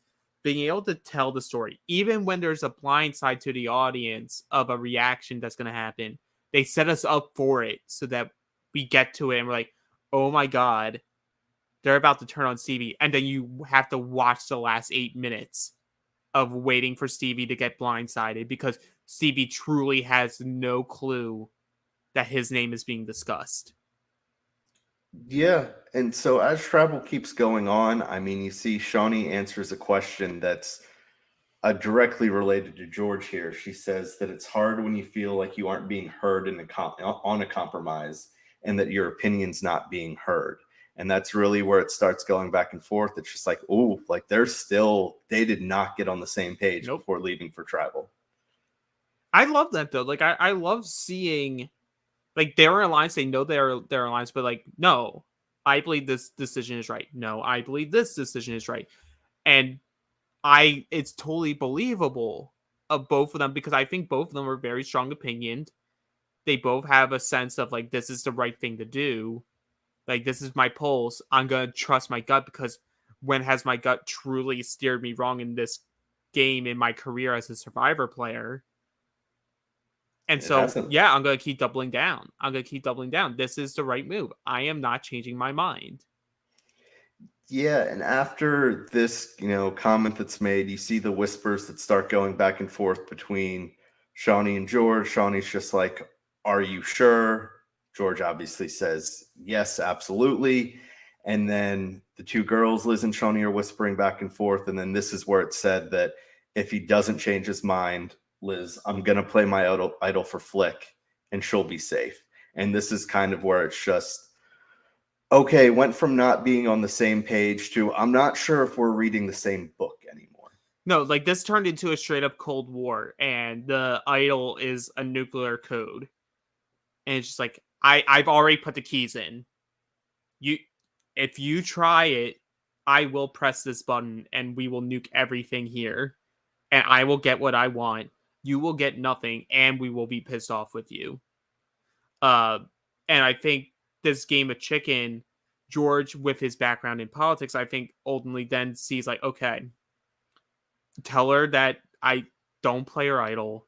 being able to tell the story, even when there's a blind side to the audience of a reaction that's going to happen. They set us up for it so that we get to it and we're like, oh my God, they're about to turn on Stevie. And then you have to watch the last 8 minutes of waiting for Stevie to get blindsided because Stevie truly has no clue that his name is being discussed.
Yeah, and so as travel keeps going on, I mean, you see Shawnee answers a question that's directly related to George here. She says that it's hard when you feel like you aren't being heard on a compromise and that your opinion's not being heard. And that's really where it starts going back and forth. It's just like, oh, like they did not get on the same page before leaving for tribal.
I love that though. Like I love seeing like they're in alliance, they know they're alliance, but like, no, I believe this decision is right. No, I believe this decision is right. And it's totally believable of both of them because I think both of them are very strong opinioned. They both have a sense of like, this is the right thing to do. Like, this is my pulse. I'm going to trust my gut because when has my gut truly steered me wrong in this game in my career as a Survivor player? And so, yeah, I'm going to keep doubling down. This is the right move. I am not changing my mind.
Yeah, and after this, comment that's made, you see the whispers that start going back and forth between Shawnee and George. Shawnee's just like, "Are you sure?" George obviously says, "Yes, absolutely." And then the two girls, Liz and Shawnee, are whispering back and forth. And then this is where it's said that if he doesn't change his mind, Liz, I'm going to play my idol for Flick and she'll be safe. And this is kind of where it's just, okay, went from not being on the same page to I'm not sure if we're reading the same book anymore.
No, like this turned into a straight up Cold War and the idol is a nuclear code. And it's just like, I've already put the keys in. If you try it, I will press this button and we will nuke everything here. And I will get what I want. You will get nothing and we will be pissed off with you. And I think this game of chicken, George, with his background in politics, I think ultimately then sees like, okay, tell her that I don't play her idol.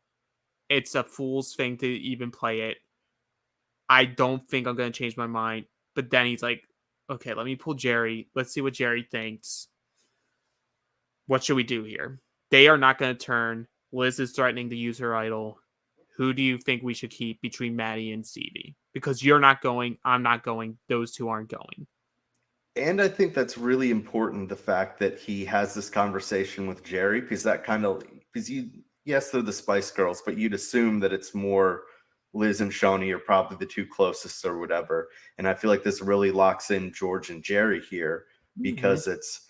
It's a fool's thing to even play it. I don't think I'm going to change my mind. But then he's like, okay, let me pull Jerry. Let's see what Jerry thinks. What should we do here? They are not going to turn. Liz is threatening to use her idol. Who do you think we should keep between Maddie and Stevie? Because you're not going, I'm not going, those two aren't going.
And I think that's really important, the fact that he has this conversation with Jerry, because yes, they're the Spice Girls, but you'd assume that it's more Liz and Shawnee are probably the two closest or whatever. And I feel like this really locks in George and Jerry here because it's,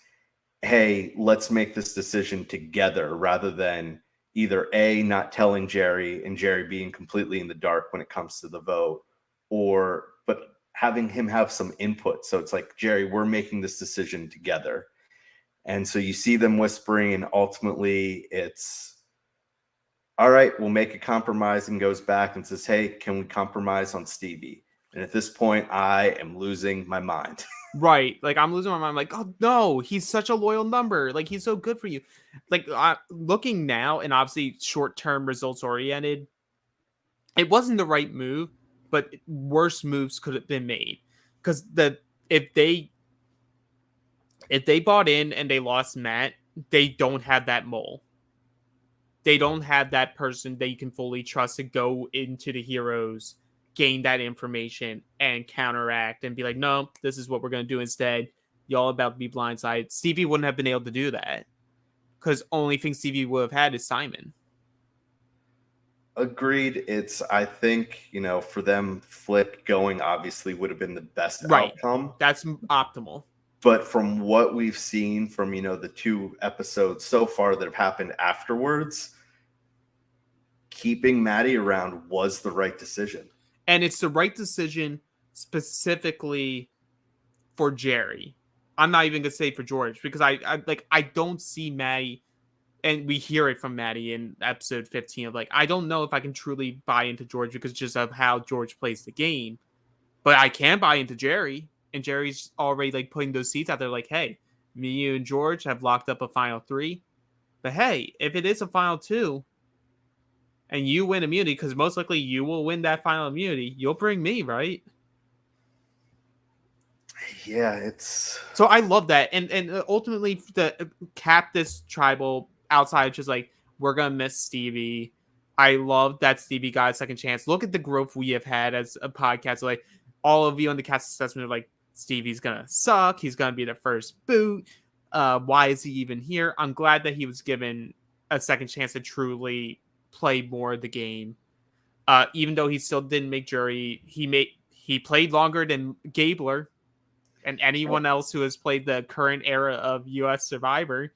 hey, let's make this decision together rather than either A, not telling Jerry and Jerry being completely in the dark when it comes to the vote, but having him have some input. So it's like, Jerry, we're making this decision together. And so you see them whispering, and ultimately it's, all right, we'll make a compromise, and goes back and says, hey, can we compromise on Stevie? And at this point, I am losing my mind.
Right. Like, I'm losing my mind. I'm like, oh no, he's such a loyal number. Like, he's so good for you. Like, looking now, and obviously short-term results oriented, it wasn't the right move, but worse moves could have been made. Because if they bought in and they lost Matt, they don't have that mole. They don't have that person that you can fully trust to go into the heroes, gain that information, and counteract and be like, no, this is what we're going to do instead. Y'all about to be blindsided. Stevie wouldn't have been able to do that because only thing Stevie would have had is Simon.
Agreed. I think, for them, Flick going obviously would have been the best outcome.
That's optimal.
But from what we've seen from, the 2 episodes so far that have happened afterwards, keeping Maddie around was the right decision.
And it's the right decision specifically for Jerry. I'm not even going to say for George because I don't see Maddie, and we hear it from Maddie in episode 15 of like, I don't know if I can truly buy into George because just of how George plays the game, but I can buy into Jerry. And Jerry's already like putting those seats out there like, hey, me, you, and George have locked up a final 3. But hey, if it is a final 2 and you win immunity, because most likely you will win that final immunity, you'll bring me, right?
Yeah, it's...
So I love that. And ultimately, the cap this tribal outside, just like, we're going to miss Stevie. I love that Stevie got a second chance. Look at the growth we have had as a podcast. Like, all of you on the cast assessment are like, Stevie's gonna suck. He's gonna be the first boot. Why is he even here? I'm glad that he was given a second chance to truly play more of the game. Even though he still didn't make jury, he played longer than Gabler and anyone else who has played the current era of US Survivor.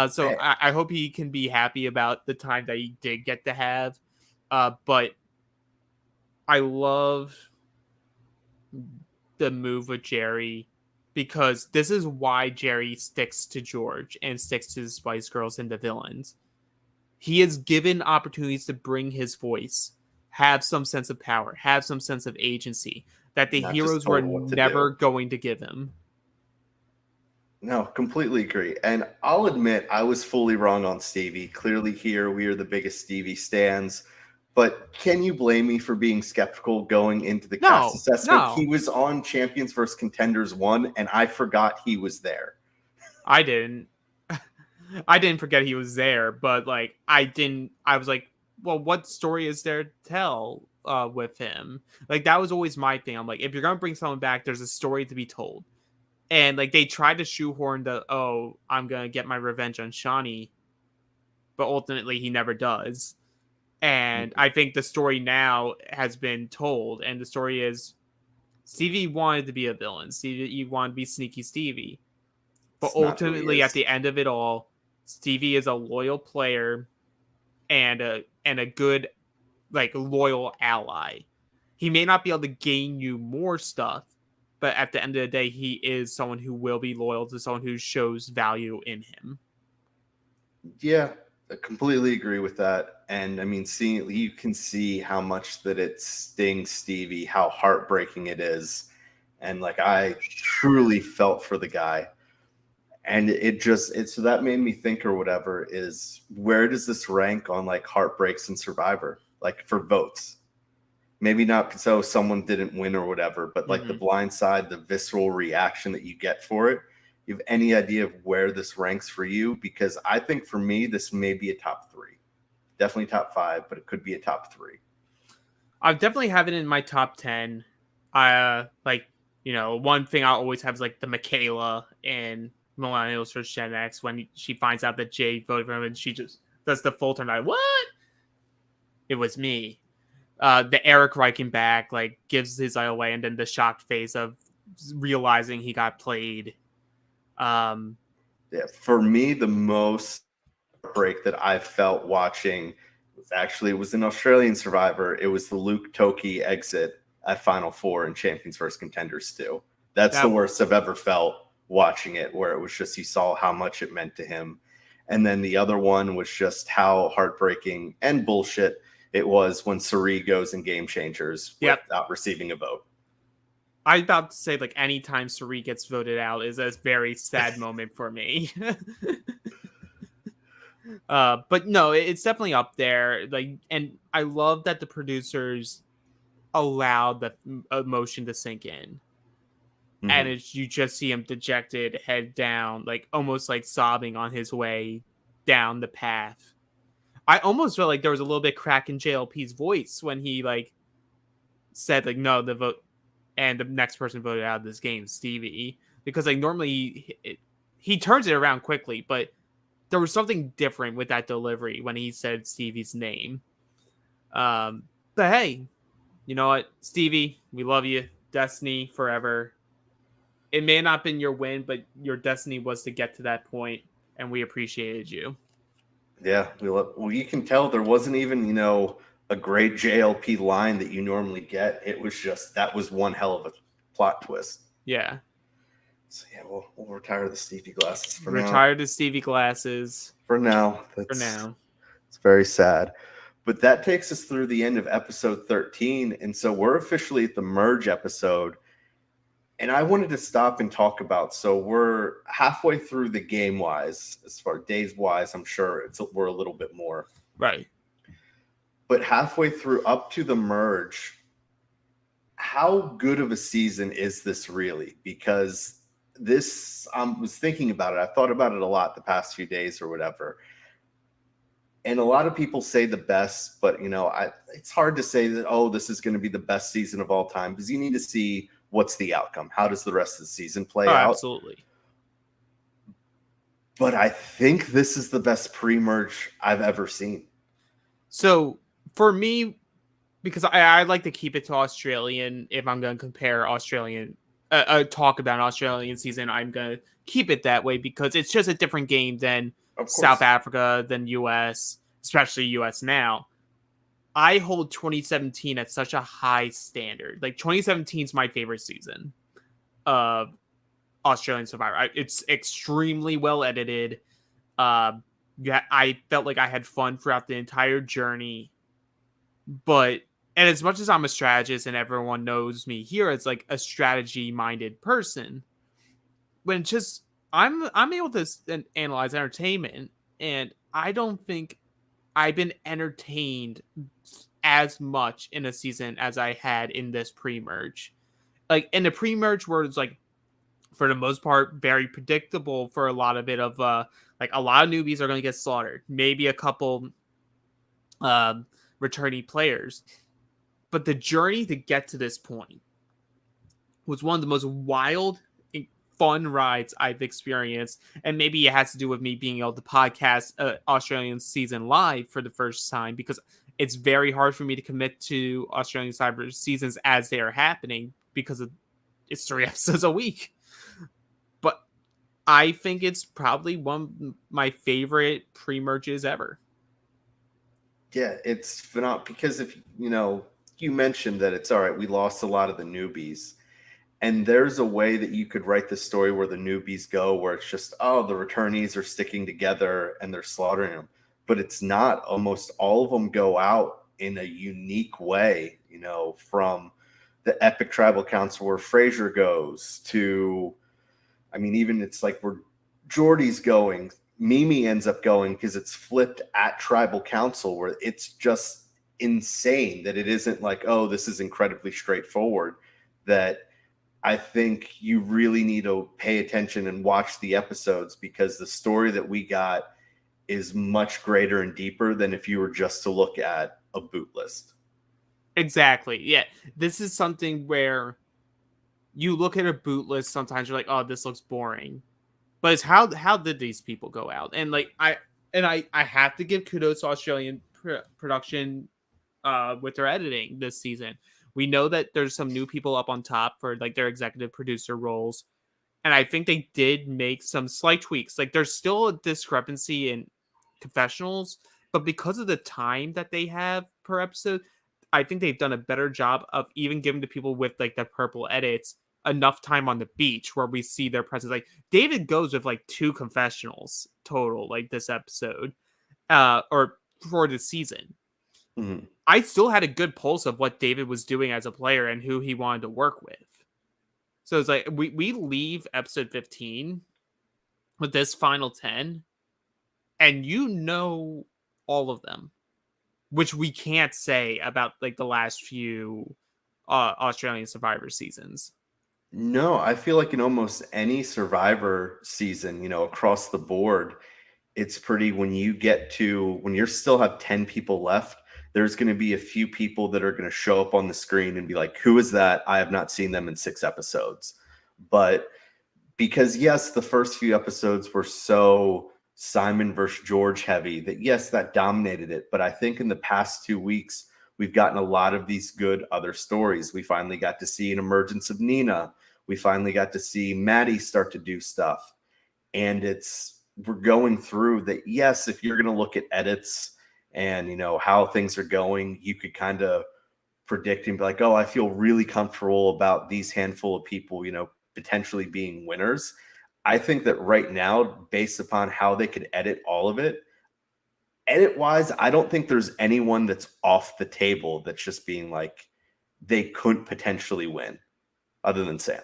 So I hope he can be happy about the time that he did get to have. But I love the move with Jerry because this is why Jerry sticks to George and sticks to the Spice Girls and the villains. He is given opportunities to bring his voice, have some sense of power, have some sense of agency that the heroes were never going to give him.
No, completely agree. And I'll admit I was fully wrong on Stevie. Clearly here we are the biggest Stevie stans. But can you blame me for being skeptical going into the cast assessment?
No.
He was on Champions vs. Contenders 1, and I forgot he was there.
I didn't. I didn't forget he was there, but like I was like, well, what story is there to tell with him? Like that was always my thing. I'm like, if you're gonna bring someone back, there's a story to be told. And like they tried to shoehorn I'm gonna get my revenge on Shawnee, but ultimately he never does. And I think the story now has been told, and the story is Stevie wanted to be a villain. Stevie wanted to be sneaky Stevie. But ultimately, at the end of it all, Stevie is a loyal player and a good, like, loyal ally. He may not be able to gain you more stuff, but at the end of the day, he is someone who will be loyal to someone who shows value in him.
Yeah, I completely agree with that. And I mean, you can see how much that it stings Stevie, how heartbreaking it is. And like, I truly felt for the guy. And so that made me think or whatever is where does this rank on like heartbreaks in Survivor? Like for votes, maybe not so someone didn't win or whatever, but like the blind side, the visceral reaction that you get for it. You have any idea of where this ranks for you? Because I think for me, this may be a top 3, definitely top 5, but it could be a top 3.
I definitely have it in my top 10. One thing I always have is like the Michaela and Millennials for Gen X when she finds out that Jay voted for him and she just does the full turn like, what? It was me. The Eric Reichenbach like gives his eye away and then the shocked face of realizing he got played.
Yeah, for me, the most break that I felt watching was an Australian Survivor. It was the Luke Toki exit at Final 4 in Champions vs. Contenders 2. That's the worst I've ever felt watching it, where it was just you saw how much it meant to him. And then the other one was just how heartbreaking and bullshit it was when Suri goes in Game Changers without receiving a vote.
I'm about to say, like, anytime Sari gets voted out is a very sad moment for me. But no, it's definitely up there. Like, and I love that the producers allowed the emotion to sink in. And
Mhm.
it's, you just see him dejected, head down, like almost like sobbing on his way down the path. I almost felt like there was a little bit crack in JLP's voice when he like said like no the vote and the next person voted out of this game, Stevie, because like normally he turns it around quickly, but there was something different with that delivery when he said Stevie's name. Um, but hey, you know what, Stevie, we love you, Destiny forever. It may not have been your win, but your destiny was to get to that point, and we appreciated you.
Yeah, well, you can tell there wasn't even, a great JLP line that you normally get. It was just that was one hell of a plot twist.
Yeah.
So yeah, we'll retire the Stevie glasses for now.
Retire the Stevie glasses.
For now,
For now.
It's very sad. But that takes us through the end of episode 13, and so we're officially at the merge episode. And I wanted to stop and talk about. So we're halfway through the game wise, as far days wise. I'm sure we're a little bit more.
Right.
But halfway through, up to the merge, how good of a season is this really? Because this, I was thinking about it. I've thought about it a lot the past few days or whatever. And a lot of people say the best, but it's hard to say that, oh, this is going to be the best season of all time, because you need to see what's the outcome. How does the rest of the season play out?
Absolutely.
But I think this is the best pre-merge I've ever seen.
So for me, because I like to keep it to Australian, if I'm going to compare Australian, talk about an Australian season, I'm going to keep it that way because it's just a different game than South Africa, than US, especially US now. I hold 2017 at such a high standard. Like 2017 is my favorite season of Australian Survivor. It's extremely well edited. Yeah, I felt like I had fun throughout the entire journey. But and as much as I'm a strategist and everyone knows me here as like a strategy minded person, when just I'm able to analyze entertainment, and I don't think I've been entertained as much in a season as I had in this pre-merge. Like in the pre-merge where it's like for the most part very predictable for a lot of it of like a lot of newbies are going to get slaughtered, maybe a couple returning players, but the journey to get to this point was one of the most wild fun rides I've experienced, and maybe it has to do with me being able to podcast Australian season live for the first time, because it's very hard for me to commit to Australian Cyber seasons as they are happening because it's 3 episodes a week. But I think it's probably one of my favorite pre-merges ever.
Yeah, it's phenomenal because if you mentioned that it's all right, we lost a lot of the newbies. And there's a way that you could write the story where the newbies go, where it's just, oh, the returnees are sticking together and they're slaughtering them. But it's not. Almost all of them go out in a unique way, from the Epic Tribal Council where Fraser goes to, even it's like where Jordy's going, Mimi ends up going, because it's flipped at Tribal Council, where it's just insane that it isn't like, oh, this is incredibly straightforward, that I think you really need to pay attention and watch the episodes, because the story that we got is much greater and deeper than if you were just to look at a boot list.
Exactly. Yeah. This is something where you look at a boot list, sometimes you're like, oh, this looks boring. But it's how did these people go out? And like I have to give kudos to Australian production with their editing this season. We know that there's some new people up on top for like their executive producer roles, and I think they did make some slight tweaks. Like there's still a discrepancy in confessionals, but because of the time that they have per episode, I think they've done a better job of even giving the people with like the purple edits enough time on the beach where we see their presence. Like David goes with like 2 confessionals total, like this episode, or for the season.
Mm-hmm.
I still had a good pulse of what David was doing as a player and who he wanted to work with. So it's like we leave episode 15 with this final 10, and you know all of them, which we can't say about like the last few Australian Survivor seasons.
No, I feel like in almost any Survivor season, across the board, it's pretty when you get to when you still have 10 people left, there's going to be a few people that are going to show up on the screen and be like, who is that? I have not seen them in 6 episodes. But because yes, the first few episodes were so Simon versus George heavy that yes, that dominated it. But I think in the past 2 weeks, we've gotten a lot of these good other stories. We finally got to see an emergence of Nina. We finally got to see Maddie start to do stuff. And we're going through that. Yes, if you're going to look at edits and how things are going, you could kind of predict and be like, oh, I feel really comfortable about these handful of people, potentially being winners. I think that right now, based upon how they could edit all of it, edit wise, I don't think there's anyone that's off the table that's just being like they couldn't potentially win other than Sam.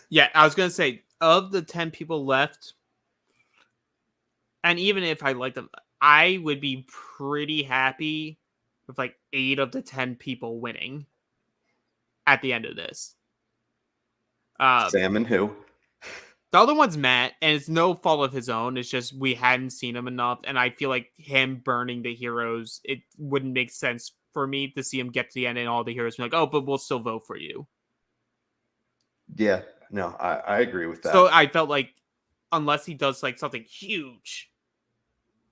Yeah, I was going to say, of the 10 people left, and even if I like them, I would be pretty happy with like 8 of the 10 people winning at the end of this.
Sam and who?
The other one's Matt, and it's no fault of his own. It's just we hadn't seen him enough, and I feel like him burning the heroes, it wouldn't make sense for me to see him get to the end and all the heroes be like, oh, but we'll still vote for you.
Yeah, no, I agree with that.
So I felt like unless he does like something huge,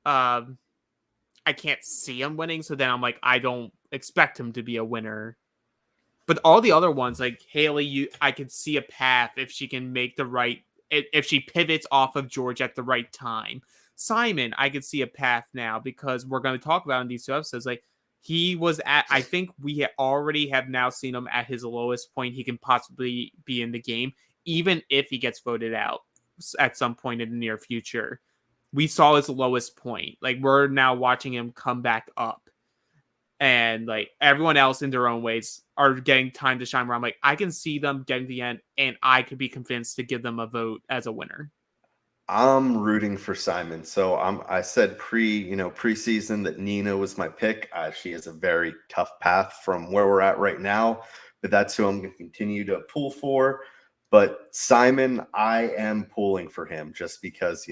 I can't see him winning. So then I'm like, I don't expect him to be a winner. But all the other ones, like Haley, I could see a path if she can make the right, if she pivots off of George at the right time. Simon, I could see a path now because we're going to talk about in these 2 episodes. Like he was at, I think we already have now seen him at his lowest point he can possibly be in the game, even if he gets voted out at some point in the near future. We saw his lowest point. Like we're now watching him come back up. And like everyone else in their own ways are getting time to shine where I'm like, I can see them getting to the end and I could be convinced to give them a vote as a winner.
I'm rooting for Simon. So I said preseason that Nina was my pick. She has a very tough path from where we're at right now, but that's who I'm going to continue to pull for. But Simon, I am pulling for him just because,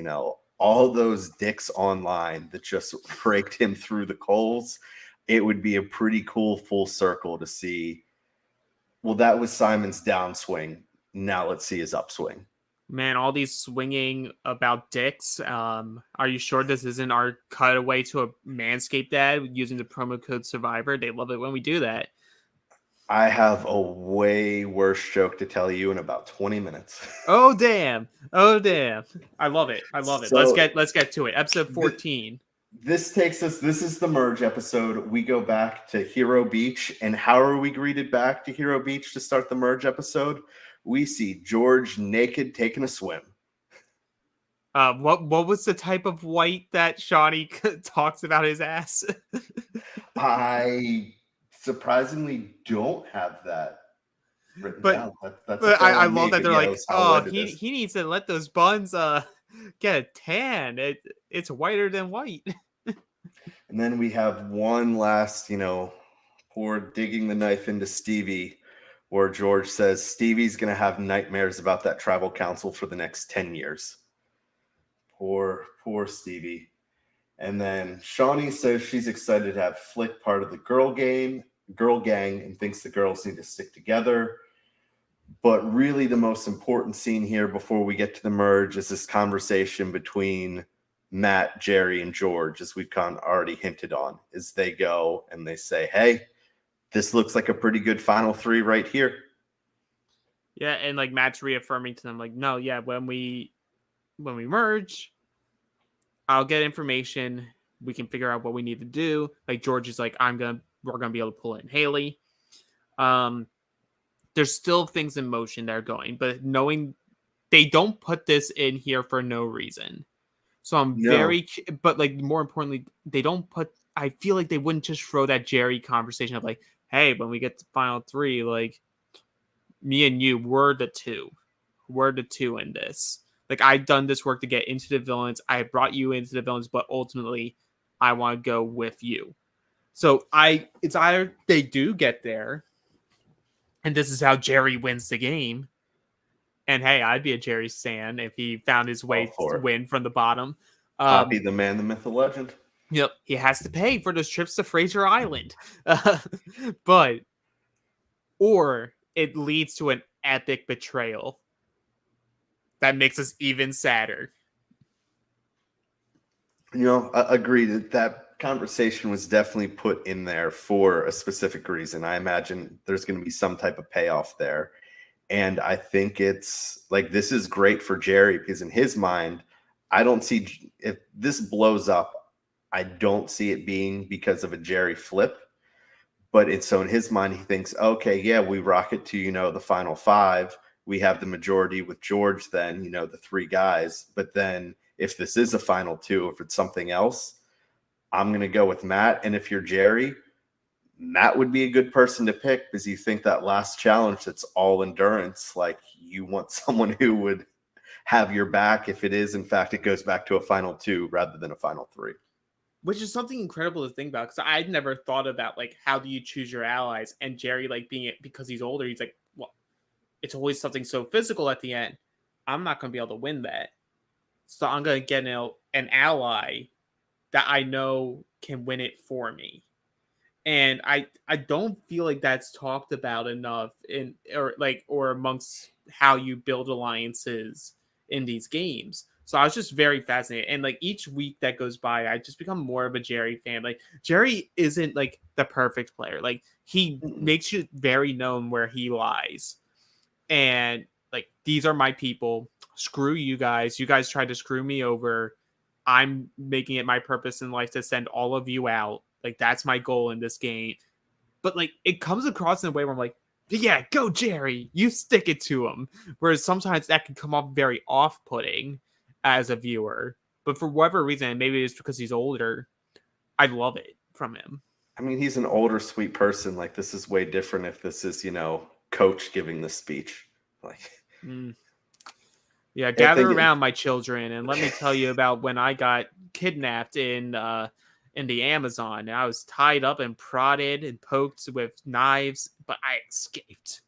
all those dicks online that just raked him through the coals. It would be a pretty cool full circle to see. Well, that was Simon's downswing. Now let's see his upswing.
Man, all these swinging about dicks. Are you sure this isn't our cutaway to a Manscaped ad using the promo code Survivor? They love it when we do that.
I have a way worse joke to tell you in about 20 minutes.
Oh damn! Oh damn! I love it. I love it.
So,
let's get to it. Episode 14.
This is the merge episode. We go back to Hero Beach, and how are we greeted back to Hero Beach to start the merge episode? We see George naked taking a swim.
What was the type of white that Shawnee talks about his ass?
I surprisingly don't have that written down. That's
I love that they're like, oh, he needs to let those buns get a tan. It's whiter than white.
And then we have one last, poor digging the knife into Stevie, where George says Stevie's going to have nightmares about that tribal council for the next 10 years. Poor Stevie. And then Shawnee says she's excited to have Flick part of the girl gang, and thinks the girls need to stick together. But really the most important scene here before we get to the merge is this conversation between Matt, Jerry, and George, as we've already hinted on, is they go and they say, hey, this looks like a pretty good final 3 right here.
Yeah, and like Matt's reaffirming to them, like, no, yeah, when we merge, I'll get information. We can figure out what we need to do. Like George is like, we're gonna be able to pull in Haley. There's still things in motion that are going, but knowing they don't put this in here for no reason. So I'm but like more importantly, they don't put. I feel like they wouldn't just throw that Jerry conversation of like, hey, when we get to final 3, like me and you were the two. We're the two in this. Like, I've done this work to get into the villains. I brought you into the villains, but ultimately, I want to go with you. So it's either they do get there, and this is how Jerry wins the game. And hey, I'd be a Jerry stan if he found his way to win from the bottom.
Poppy, the man, the myth, the legend.
Yep, he has to pay for those trips to Fraser Island. Or it leads to an epic betrayal that makes us even sadder.
Agreed that conversation was definitely put in there for a specific reason. I imagine there's going to be some type of payoff there. And I think it's like, this is great for Jerry because in his mind, I don't see, if this blows up, I don't see it being because of a Jerry flip. But so in his mind, he thinks, okay, yeah, we rocket to, the final 5. We have the majority with George then, the 3 guys. But then if this is a final 2, if it's something else, I'm going to go with Matt. And if you're Jerry, Matt would be a good person to pick because you think that last challenge that's all endurance, like you want someone who would have your back if it is, in fact, it goes back to a final 2 rather than a final 3.
Which is something incredible to think about because I'd never thought about, like, how do you choose your allies? And Jerry, like, being it because he's older, he's like, well, it's always something so physical at the end. I'm not going to be able to win that. So I'm going to get an ally that I know can win it for me. And I don't feel like that's talked about enough or amongst how you build alliances in these games. So I was just very fascinated. And like each week that goes by, I just become more of a Jerry fan. Like Jerry isn't like the perfect player. Like he makes it very known where he lies. And like, these are my people. Screw you guys. You guys tried to screw me over. I'm making it my purpose in life to send all of you out. Like, that's my goal in this game. But, like, it comes across in a way where I'm like, yeah, go, Jerry. You stick it to him. Whereas sometimes that can come off very off-putting as a viewer. But for whatever reason, maybe it's because he's older, I love it from him.
I mean, he's an older, sweet person. Like, this is way different if this is, Coach giving the speech. Like,
yeah, gather around, my children, and let me tell you about when I got kidnapped in the Amazon. I was tied up and prodded and poked with knives, but I escaped.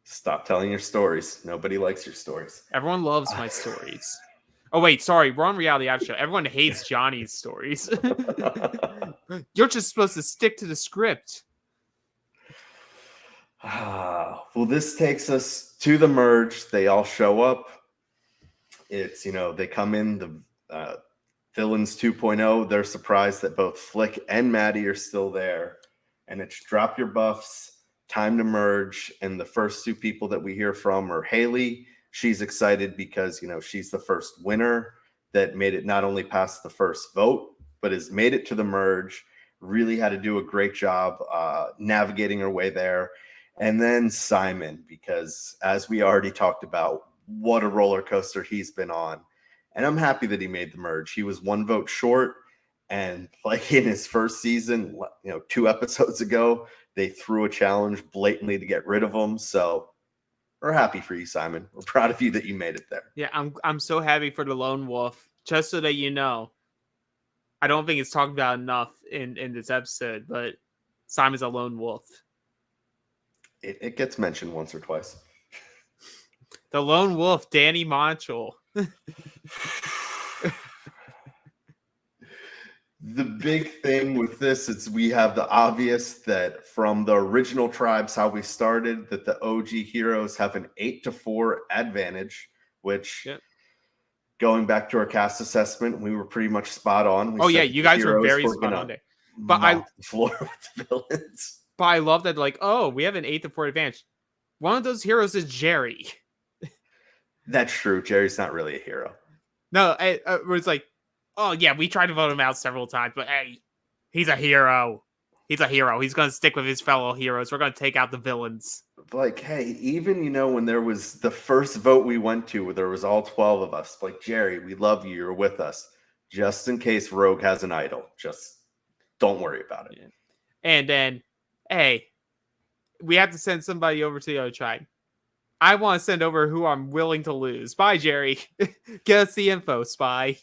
Stop telling your stories. Nobody likes your stories.
Everyone loves my stories. Oh, wait, sorry. We're on Reality After Show. Everyone hates Johnny's stories. You're just supposed to stick to the script.
Well, this takes us to the merge. They all show up. It's, they come in, the Villains 2.0. They're surprised that both Flick and Maddie are still there. And it's drop your buffs, time to merge. And the first 2 people that we hear from are Haley. She's excited because, she's the first winner that made it not only past the first vote, but has made it to the merge. Really had to do a great job navigating her way there. And then Simon, because as we already talked about, what a roller coaster he's been on. And I'm happy that he made the merge. He was 1 vote short. And like in his first season, 2 episodes ago, they threw a challenge blatantly to get rid of him. So we're happy for you, Simon. We're proud of you that you made it there.
Yeah, I'm so happy for the lone wolf. Just so that you know, I don't think it's talked about enough in this episode, but Simon's a lone wolf.
It gets mentioned once or twice.
The lone wolf, Danny Montchal.
The big thing with this is we have the obvious that from the original tribes, how we started, that the OG heroes have an 8-4 advantage, which going back to our cast assessment, we were pretty much spot on.
You guys were very spot on there. But
I floor with the villains.
But I love that, like, we have an 8-4 advantage. One of those heroes is Jerry.
That's true. Jerry's not really a hero.
No, it's like, we tried to vote him out several times, but hey, he's a hero. He's a hero. He's going to stick with his fellow heroes. We're going to take out the villains.
Like, hey, even, when there was the first vote we went to where there was all 12 of us, like, Jerry, we love you. You're with us. Just in case Rogue has an idol. Just don't worry about it.
And then, hey, we have to send somebody over to the other tribe. I want to send over who I'm willing to lose. Bye, Jerry. Get us the info, spy.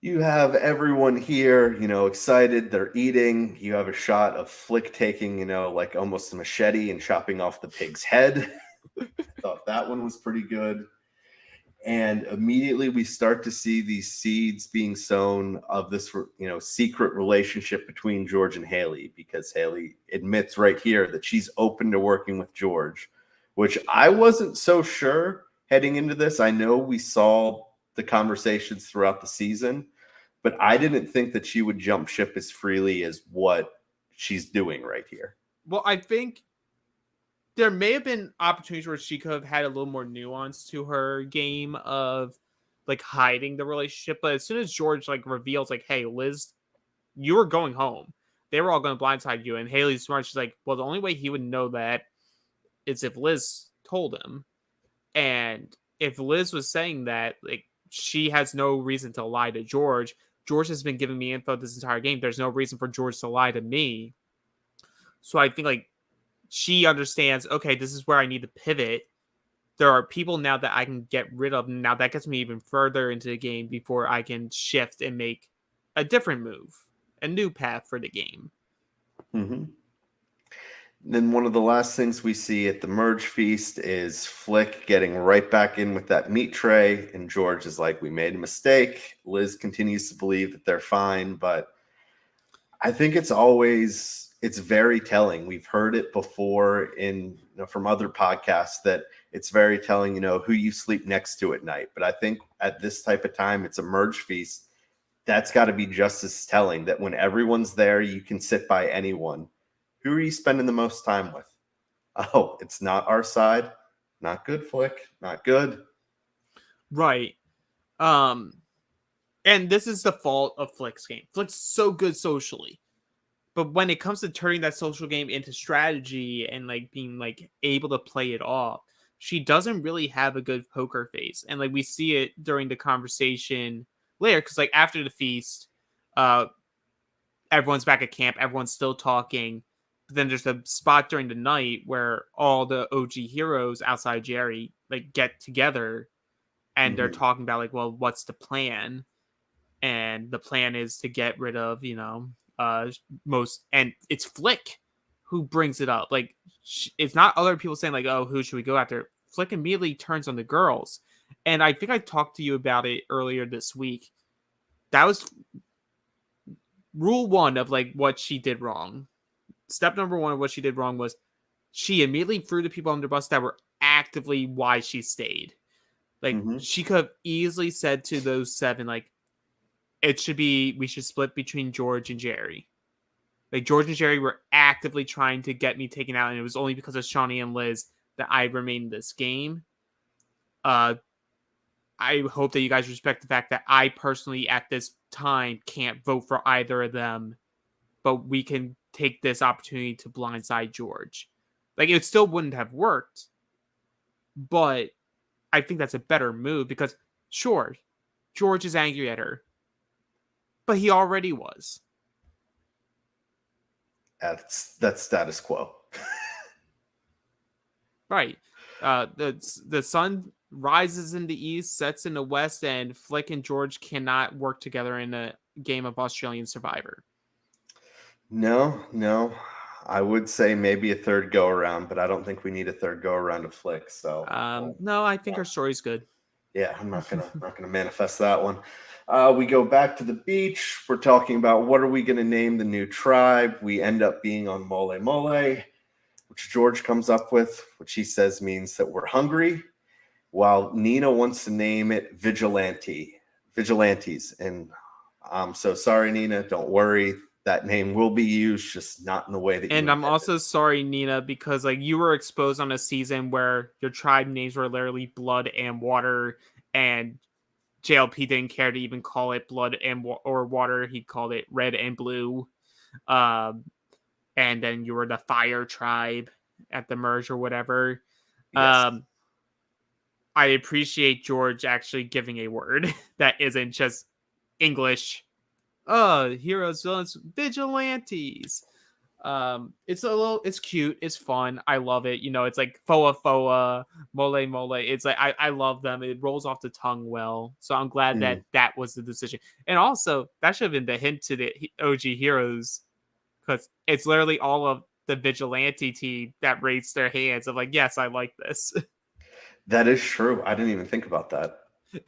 You have everyone here, excited. They're eating. You have a shot of Flick taking, like almost a machete and chopping off the pig's head. I thought that one was pretty good. And immediately we start to see these seeds being sown of this, secret relationship between George and Haley, because Haley admits right here that she's open to working with George, which I wasn't so sure heading into this. I know we saw the conversations throughout the season, but I didn't think that she would jump ship as freely as what she's doing right here.
Well, I think there may have been opportunities where she could have had a little more nuance to her game of like hiding the relationship. But as soon as George like reveals like, hey, Liz, you were going home. They were all going to blindside you. And Haley's smart. She's like, well, the only way he would know that is if Liz told him. And if Liz was saying that, like, she has no reason to lie to George. George has been giving me info this entire game. There's no reason for George to lie to me. So I think like she understands, okay, this is where I need to pivot. There are people now that I can get rid of. Now that gets me even further into the game before I can shift and make a different move, a new path for the game.
Mm-hmm. Then one of the last things we see at the merge feast is Flick getting right back in with that meat tray. And George is like, we made a mistake. Liz continues to believe that they're fine. But I think it's very telling. We've heard it before from other podcasts that it's very telling, who you sleep next to at night. But I think at this type of time, it's a merge feast. That's got to be just as telling, that when everyone's there, you can sit by anyone. Who are you spending the most time with? Oh, it's not our side. Not good, Flick. Not good.
Right. And this is the fault of Flick's game. Flick's so good socially. But when it comes to turning that social game into strategy and like being like able to play it off, she doesn't really have a good poker face. And like we see it during the conversation later, because like after the feast, everyone's back at camp, everyone's still talking. But then there's a spot during the night where all the OG heroes outside Jerry like get together and they're talking about like, well, what's the plan? And the plan is to get rid of, and it's Flick who brings it up. Like, it's not other people saying like, oh, who should we go after? Flick immediately turns on the girls. And I think I talked to you about it earlier this week. That was rule one of like what she did wrong. Step number one of what she did wrong was she immediately threw the people under the bus that were actively why she stayed. Like, she could have easily said to those 7, like, we should split between George and Jerry. Like, George and Jerry were actively trying to get me taken out, and it was only because of Shawnee and Liz that I remained in this game. I hope that you guys respect the fact that I personally, at this time, can't vote for either of them, but we can take this opportunity to blindside George. Like, it still wouldn't have worked, but I think that's a better move because, sure, George is angry at her, but he already was.
That's status quo.
Right. The sun rises in the east, sets in the west, and Flick and George cannot work together in a game of Australian Survivor.
No. I would say maybe a third go around, but I don't think we need a third go around of Flick. So
no, I think her story's good.
Yeah, I'm not gonna manifest that one. We go back to the beach. We're talking about what are we gonna name the new tribe. We end up being on Mole Mole, which George comes up with, which he says means that we're hungry, while Nina wants to name it Vigilantes. And I'm so sorry, Nina. Don't worry. That name will be used, just not in the way that you
And I'm
intended.
also sorry, Nina, because like you were exposed on a season where your tribe names were literally blood and water, and JLP didn't care to even call it blood and or water. He called it red and blue. And then you were the fire tribe at the merge or whatever.
Yes.
I appreciate George actually giving a word that isn't just English. Oh, heroes, villains, vigilantes. It's cute, it's fun, I love it. It's like foa foa, mole mole. It's like I love them. It rolls off the tongue well, so I'm glad that
Mm.
that was the decision. And also that should have been the hint to the OG heroes, because it's literally all of the vigilante team that raised their hands of like, yes, I like this.
That is true. I didn't even think about that.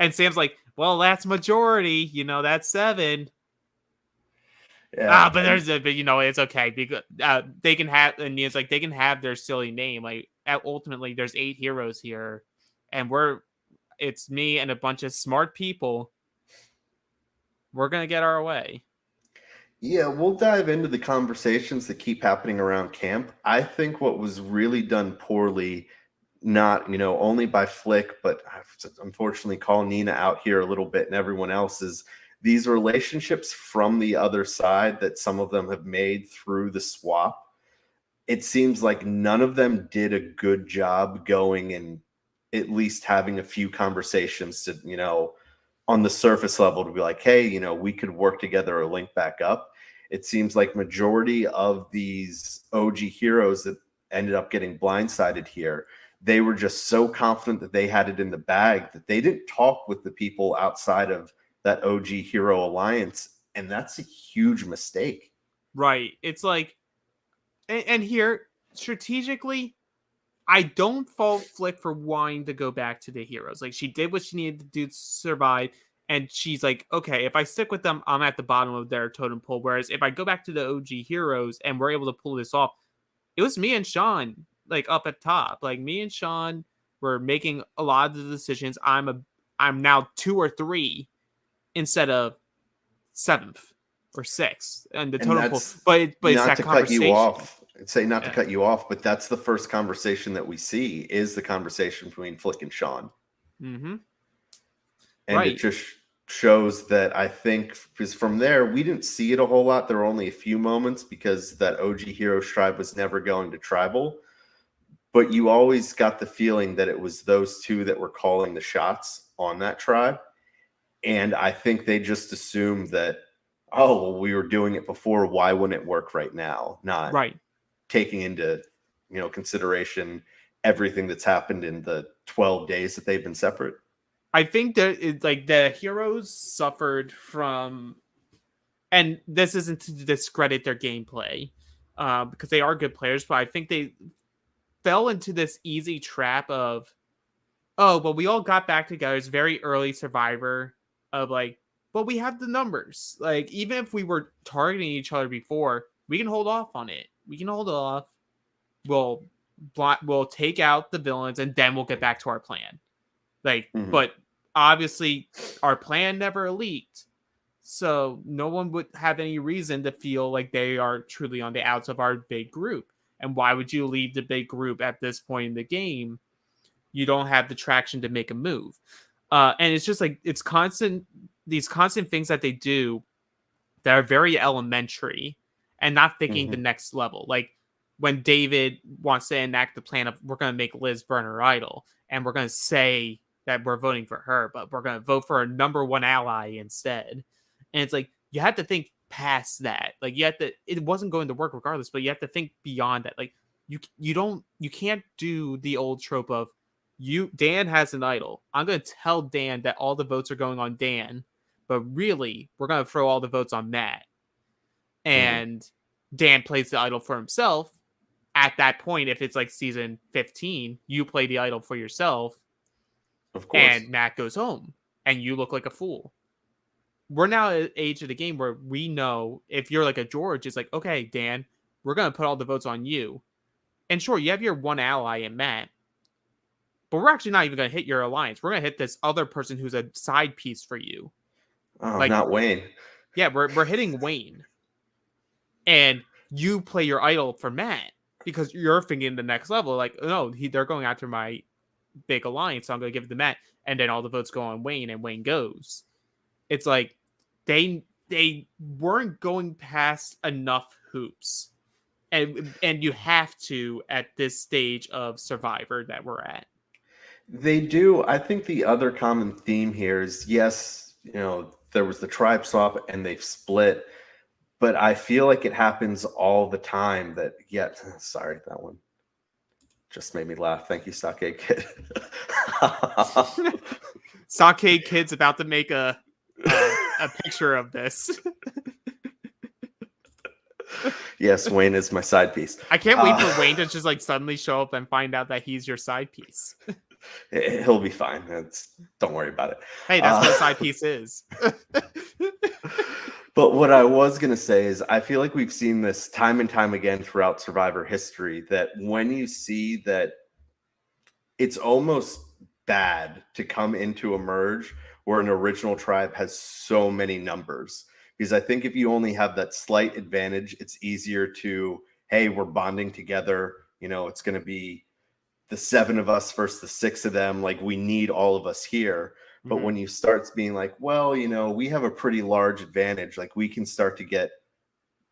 And Sam's like, well, that's majority, that's 7.
Yeah.
But it's okay because they can have, and it's like they can have their silly name. Like ultimately, there's 8 heroes here, and it's me and a bunch of smart people. We're gonna get our way.
Yeah, we'll dive into the conversations that keep happening around camp. I think what was really done poorly, not, only by Flick, but I have to unfortunately call Nina out here a little bit and everyone else, is these relationships from the other side that some of them have made through the swap. It seems like none of them did a good job going and at least having a few conversations to, on the surface level to be like, hey, we could work together or link back up. It seems like majority of these OG heroes that ended up getting blindsided here, they were just so confident that they had it in the bag that they didn't talk with the people outside of that OG hero alliance. And that's a huge mistake.
Right. It's like, and here strategically, I don't fault Flick for wanting to go back to the heroes. Like she did what she needed to do to survive, and she's like, okay, if I stick with them, I'm at the bottom of their totem pole. Whereas if I go back to the OG heroes and we're able to pull this off, it was me and Sean like up at top. Like me and Sean were making a lot of the decisions. I'm now 2 or 3 instead of 7th or 6th and the
And
totem pole.
that's
But it's
not
that
to cut you
conversation.
off. I'd say not to
Yeah.
cut you off, but that's the first conversation that we see is the conversation between Flick and Sean.
Mm-hmm.
And it
Right.
just shows that I think because from there, we didn't see it a whole lot. There were only a few moments because that OG Hero tribe was never going to tribal. But you always got the feeling that it was those two that were calling the shots on that tribe. And I think they just assumed that, oh, well, we were doing it before. Why wouldn't it work right now? Not
Right.
taking into consideration everything that's happened in the 12 days that they've been separate.
I think that it's like the heroes suffered from, and this isn't to discredit their gameplay, because they are good players, but I think they fell into this easy trap of, oh, well, we all got back together. It's very early Survivor of like, well, we have the numbers. Like, even if we were targeting each other before, we can hold off on it. We can hold off. We'll we'll take out the villains and then we'll get back to our plan. Like,
Mhm.
but obviously our plan never leaked. So no one would have any reason to feel like they are truly on the outs of our big group. And why would you leave the big group at this point in the game? You don't have the traction to make a move. And it's just like these constant things that they do that are very elementary and not thinking the
Mhm.
next level. Like when David wants to enact the plan of we're going to make Liz burn her idol and we're going to say that we're voting for her, but we're going to vote for a number 1 ally instead. And it's like you have to think past that. Like it wasn't going to work regardless, but you have to think beyond that. Like you can't do the old trope of Dan has an idol. I'm going to tell Dan that all the votes are going on Dan, but really we're going to throw all the votes on Matt.
Mhm.
And Dan plays the idol for himself. At that point, if it's like season 15, you play the idol for yourself
Of course.
and Matt goes home and you look like a fool. We're now at an age of the game where we know if you're like a George, it's like, okay, Dan, we're going to put all the votes on you. And sure, you have your one ally in Matt, but we're actually not even going to hit your alliance. We're going to hit this other person who's a side piece for you.
Oh,
Like,
not Wayne.
yeah, we're hitting Wayne. And you play your idol for Matt because you're thinking the next level. Like, no, they're going after my big alliance, so I'm going to give it to Matt. And then all the votes go on Wayne, and Wayne goes. It's like they weren't going past enough hoops, and you have to at this stage of Survivor that we're at.
They do. I think the other common theme here is yes, there was the tribe swap and they've split, But I feel like it happens all the time that, sorry, that one just made me laugh. Thank you, Sake Kid.
Sake Kid's about to make a picture of this.
Yes, Wayne is my side piece.
I can't wait for Wayne to just like suddenly show up and find out that he's your side piece.
He'll be fine. Don't worry about it.
Hey, that's what a side piece is.
But what I was going to say is I feel like we've seen this time and time again throughout Survivor history, that when you see that it's almost bad to come into a merge where an original tribe has so many numbers. Because I think if you only have that slight advantage, it's easier to, hey, we're bonding together. You know, it's going to be the 7 of us versus the 6 of them. Like, we need all of us here. But when you start being like, well, you know, we have a pretty large advantage, like we can start to get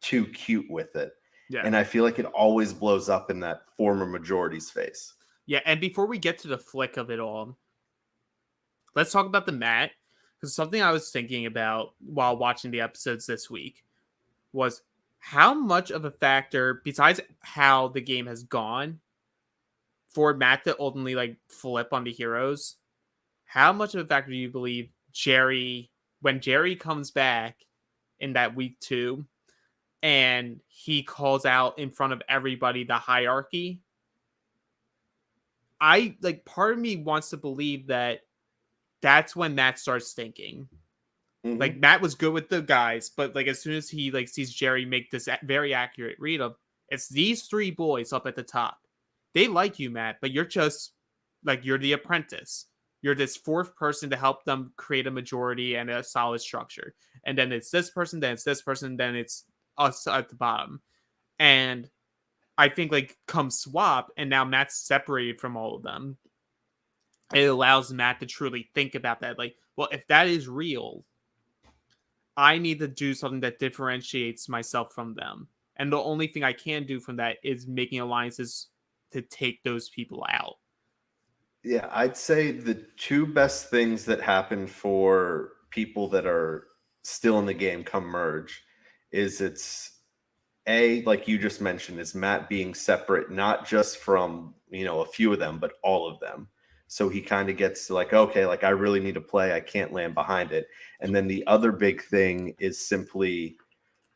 too cute with it. Yeah. And I feel like it always blows up in that former majority's face.
Yeah. And before we get to the flick of it all, let's talk about the mat. Because something I was thinking about while watching the episodes this week was how much of a factor, besides how the game has gone, for Matt to ultimately like flip on the heroes, how much of a factor do you believe when Jerry comes back in that week 2 and he calls out in front of everybody the hierarchy? Part of me wants to believe that that's when Matt starts thinking. Mm-hmm. Like, Matt was good with the guys, but like as soon as he like sees Jerry make this very accurate read of, it's these 3 boys up at the top. They like you, Matt, but you're just like, you're the apprentice. You're this 4th person to help them create a majority and a solid structure. And then it's this person, then it's this person, then it's us at the bottom. And I think like come swap, and now Matt's separated from all of them. It allows Matt to truly think about that. Like, well, if that is real, I need to do something that differentiates myself from them. And the only thing I can do from that is making alliances to take those people out.
Yeah, I'd say the 2 best things that happen for people that are still in the game come merge is it's like you just mentioned, is Matt being separate, not just from, you know, a few of them, but all of them. So he kind of gets to like, okay, like I really need to play. I can't land behind it. And then the other big thing is simply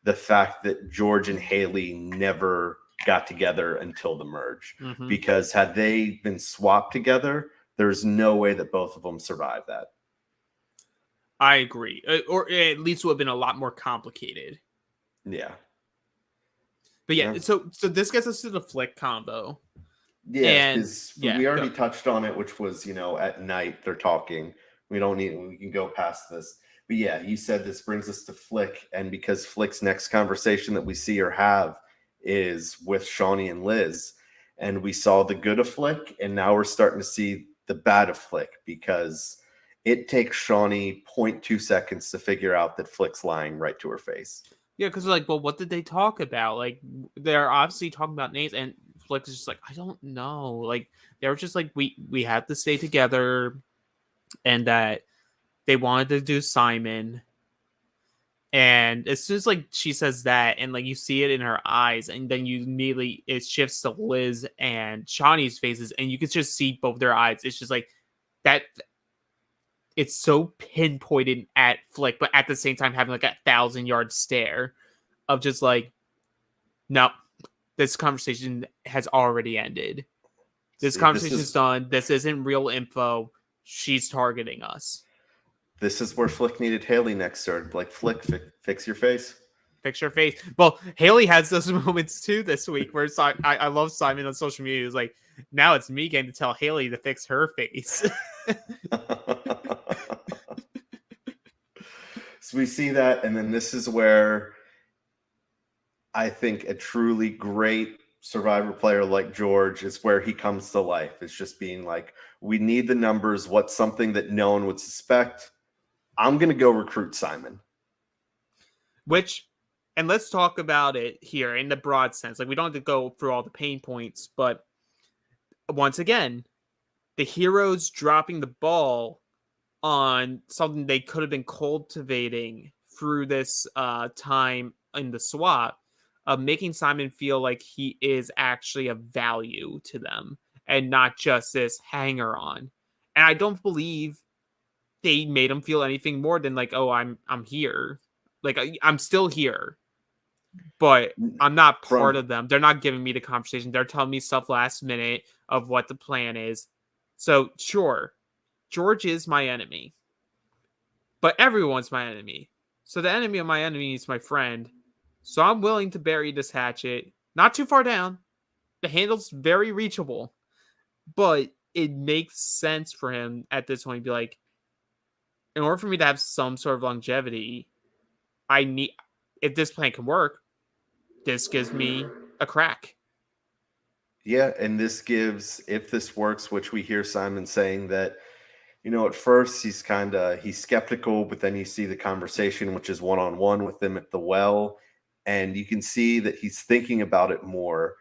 the fact that George and Haley never got together until the merge, because had they been swapped together, there's no way that both of them survived that.
I agree. Or at least it would have been a lot more complicated.
Yeah.
But yeah. So this gets us to the flick combo.
Yeah, because we already touched on it, which was, you know, at night they're talking. We can go past this. But yeah, you said this brings us to Flick, and because Flick's next conversation that we see her have is with Shawnee and Liz, and we saw the good of Flick, and now we're starting to see the bad of Flick, because it takes Shawnee 0.2 seconds to figure out that Flick's lying right to her face.
Yeah, because like, well, what did they talk about? Like, they're obviously talking about names, and Flick is just like, I don't know. Like, they were just like, we have to stay together, and that they wanted to do Simon. And as soon as like she says that, and like you see it in her eyes, and then you immediately it shifts to Liz and Shawnee's faces, and you can just see both their eyes. It's just like that. It's so pinpointed at Flick, but at the same time having like a 1,000-yard stare of just like, no, this conversation has already ended. This conversation is done. This isn't real info. She's targeting us.
This is where Flick needed Haley next to her. Like, Flick, fix your face.
Fix your face. Well, Haley has those moments too this week where I love Simon on social media. He's like, now it's me getting to tell Haley to fix her face.
So we see that, and then this is where I think a truly great Survivor player like George is where he comes to life. It's just being like, we need the numbers. What's something that no one would suspect? I'm going to go recruit Simon.
And let's talk about it here in the broad sense. Like, we don't have to go through all the pain points, but once again, the heroes dropping the ball on something they could have been cultivating through this time in the swap of making Simon feel like he is actually of value to them and not just this hanger on. And I don't believe they made him feel anything more than like, oh, I'm here. Like I'm still here, but I'm not part of them. They're not giving me the conversation. They're telling me stuff last minute of what the plan is. So sure, George is my enemy, but everyone's my enemy. So the enemy of my enemy is my friend. So I'm willing to bury this hatchet. Not too far down. The handle's very reachable, but it makes sense for him at this point to be like, in order for me to have some sort of longevity, I need, if this plan can work, this gives me a crack.
Yeah, and this gives, if this works, which we hear Simon saying that, at first he's skeptical, but then you see the conversation, which is one-on-one with them at the well, and you can see that he's thinking about it more.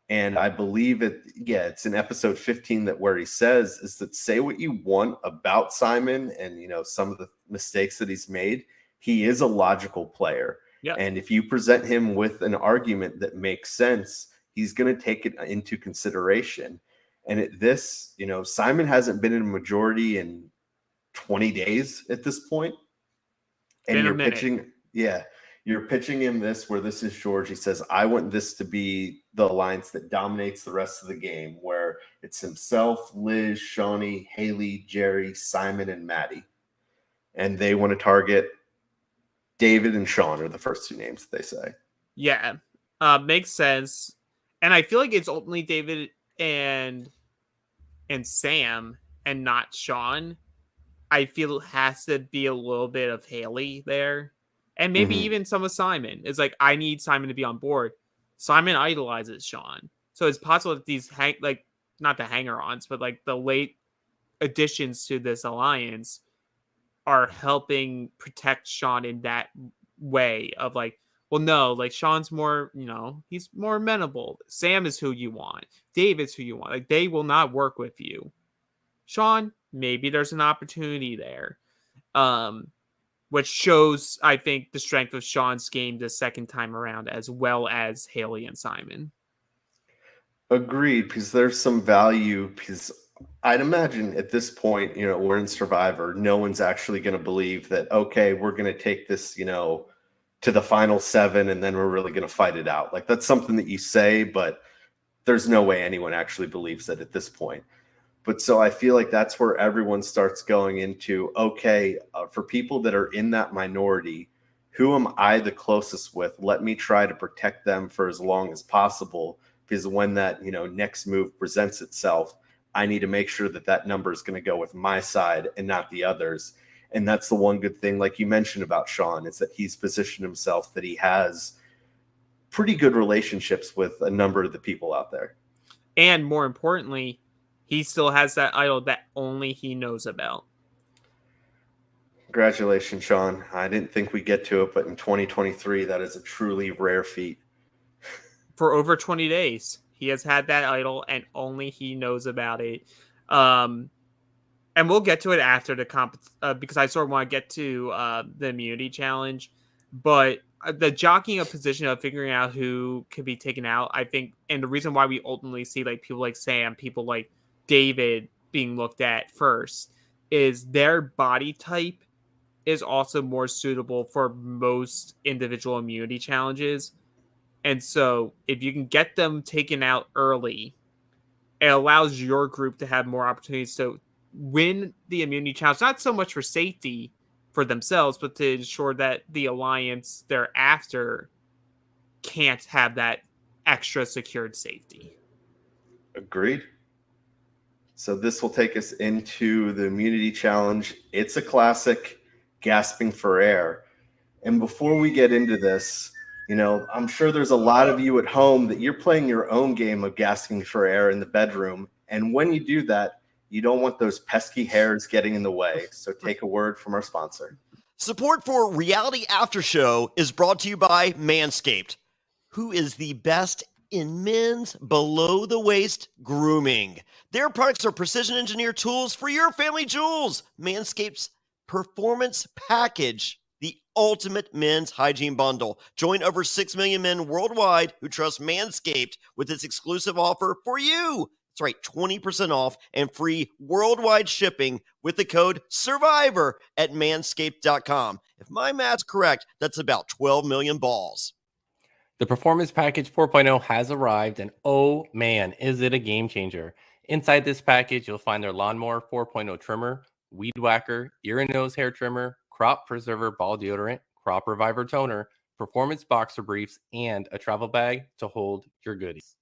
And I believe it's in episode 15 that where he says is that say what you want about Simon and, some of the mistakes that he's made. He is a logical player.
Yeah.
And if you present him with an argument that makes sense, he's going to take it into consideration. And Simon hasn't been in a majority in 20 days at this point. And you're pitching, you're pitching him this where this is George. He says, I want this to be the alliance that dominates the rest of the game, where it's himself, Liz, Shawnee, Haley, Jerry, Simon, and Maddie. And they want to target David and Sean are the first two names that they say.
Yeah. Makes sense. And I feel like it's only David and Sam and not Sean. I feel it has to be a little bit of Haley there. And maybe even some of Simon. It's like, I need Simon to be on board. Simon idolizes Sean. So it's possible that these not the hanger-ons, but like the late additions to this alliance are helping protect Sean in that way of like, well, no, like Sean's more, he's more amenable. Sam is who you want. David's who you want. Like they will not work with you. Sean, maybe there's an opportunity there. Which shows, I think, the strength of Sean's game the second time around, as well as Haley and Simon.
Agreed, because there's some value, because I'd imagine at this point, we're in Survivor. No one's actually going to believe that, okay, we're going to take this, to the final 7, and then we're really going to fight it out. Like, that's something that you say, but there's no way anyone actually believes it at this point. But so I feel like that's where everyone starts going into, okay, for people that are in that minority, who am I the closest with? Let me try to protect them for as long as possible, because when that, next move presents itself, I need to make sure that that number is going to go with my side and not the others. And that's the one good thing, like you mentioned about Sean, is that he's positioned himself that he has pretty good relationships with a number of the people out there.
And more importantly, he still has that idol that only he knows about.
Congratulations, Sean. I didn't think we'd get to it, but in 2023, that is a truly rare feat.
For over 20 days, he has had that idol and only he knows about it. And we'll get to it after the comp, because I sort of want to get to the immunity challenge. But the jockeying of position of figuring out who could be taken out, I think, and the reason why we ultimately see like people like Sam, people like David being looked at first, is their body type is also more suitable for most individual immunity challenges. And so if you can get them taken out early, it allows your group to have more opportunities to win the immunity challenge, not so much for safety for themselves, but to ensure that the alliance thereafter can't have that extra secured safety.
Agreed. So this will take us into the immunity challenge. It's a classic, gasping for air. And before we get into this, I'm sure there's a lot of you at home that you're playing your own game of gasping for air in the bedroom. And when you do that, you don't want those pesky hairs getting in the way. So take a word from our sponsor.
Support for Reality After Show is brought to you by Manscaped, who is the best in men's below-the-waist grooming. Their products are precision-engineered tools for your family jewels. Manscaped's Performance Package the ultimate men's hygiene bundle. Join over 6 million men worldwide who trust Manscaped with this exclusive offer for you. That's right, 20% off and free worldwide shipping with the code SURVIVOR at manscaped.com. If my math's correct, that's about 12 million balls.
The Performance Package 4.0 has arrived, and oh man, is it a game changer. Inside this package, you'll find their Lawnmower 4.0 trimmer, Weed Whacker, ear and nose hair trimmer, Crop Preserver ball deodorant, Crop Reviver toner, performance boxer briefs, and a travel bag to hold your goodies.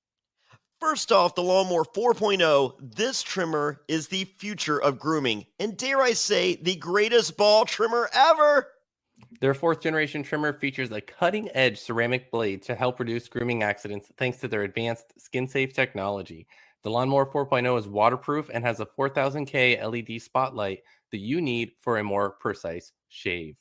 First off, the Lawnmower 4.0, this trimmer is the future of grooming, and dare I say, the greatest ball trimmer ever.
Their 4th generation trimmer features a cutting-edge ceramic blade to help reduce grooming accidents thanks to their advanced skin-safe technology. The Lawnmower 4.0 is waterproof and has a 4000K LED spotlight that you need for a more precise shave.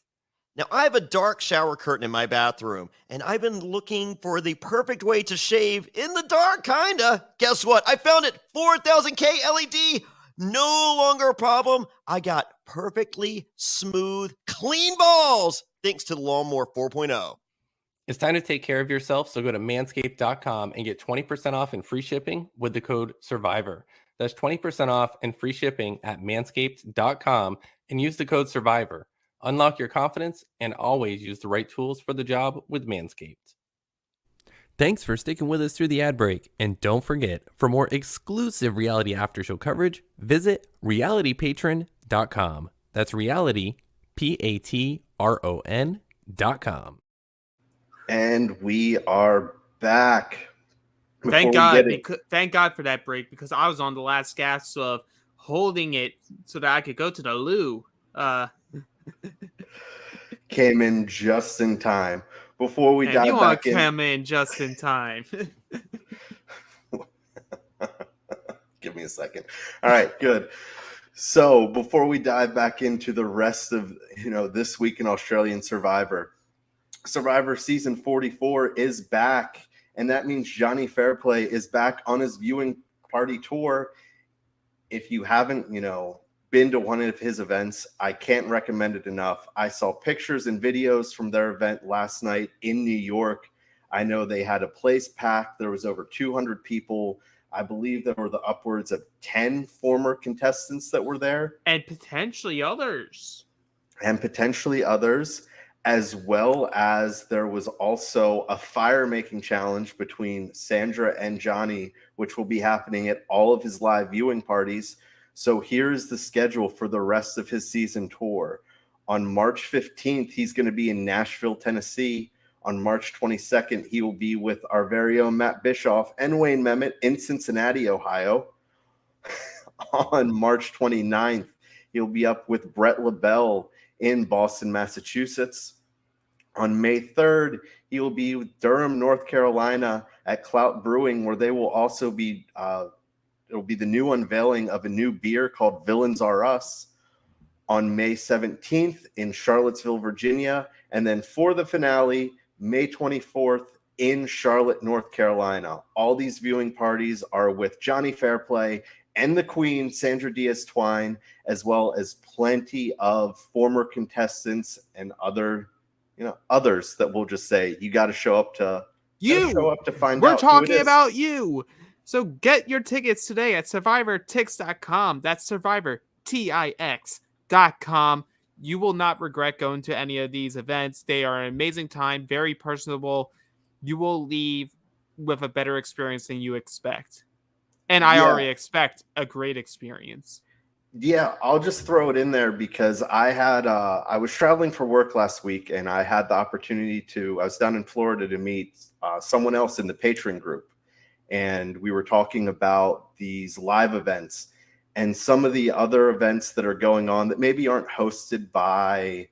Now, I have a dark shower curtain in my bathroom, and I've been looking for the perfect way to shave in the dark, kinda. Guess what? I found it! 4000K LED! No longer a problem. I got perfectly smooth, clean balls thanks to the Lawnmower 4.0.
It's time to take care of yourself, so go to manscaped.com and get 20% off and free shipping with the code SURVIVOR. That's 20% off and free shipping at manscaped.com and use the code SURVIVOR. Unlock your confidence and always use the right tools for the job with Manscaped. Thanks for sticking with us through the ad break. And don't forget, for more exclusive Reality After Show coverage, visit realitypatron.com. That's reality, Patron.com.
And we are back.
Thank God for that break, because I was on the last gasp of holding it so that I could go to the loo.
Came in just in time. Before we dive
you want
back
to
in,
come in just in time.
give me a second. All right, good. So before we dive back into the rest of this week in Australian Survivor season 44 is back, and that means Johnny Fairplay is back on his viewing party tour. If you haven't, been to one of his events, I can't recommend it enough. I saw pictures and videos from their event last night in New York. I know they had a place packed. There was over 200 people. I believe there were the upwards of 10 former contestants that were there.
And potentially others.
As well as there was also a fire-making challenge between Sandra and Johnny, which will be happening at all of his live viewing parties. So here's the schedule for the rest of his season tour. On March 15th, he's going to be in Nashville, Tennessee. On March 22nd, he will be with our very own Matt Bischoff and Wayne Memmott in Cincinnati, Ohio. On March 29th, he'll be up with Brett LaBelle in Boston, Massachusetts. On May 3rd, he will be with Durham, North Carolina at Clout Brewing, where they will also be it'll be the new unveiling of a new beer called Villains Are Us. On May 17th in Charlottesville, Virginia. And then for the finale, May 24th in Charlotte, North Carolina. All these viewing parties are with Johnny Fairplay and the Queen, Sandra Diaz-Twine, as well as plenty of former contestants and others that we'll just say you got to show up to find
We're
out.
talking about you. So get your tickets today at survivortix.com. That's survivortix.com. You will not regret going to any of these events. They are an amazing time, very personable. You will leave with a better experience than you expect. And I already expect a great experience.
Yeah, I'll just throw it in there because I was traveling for work last week, and I had the opportunity I was down in Florida to meet someone else in the Patreon group. And we were talking about these live events and some of the other events that are going on that maybe aren't hosted by,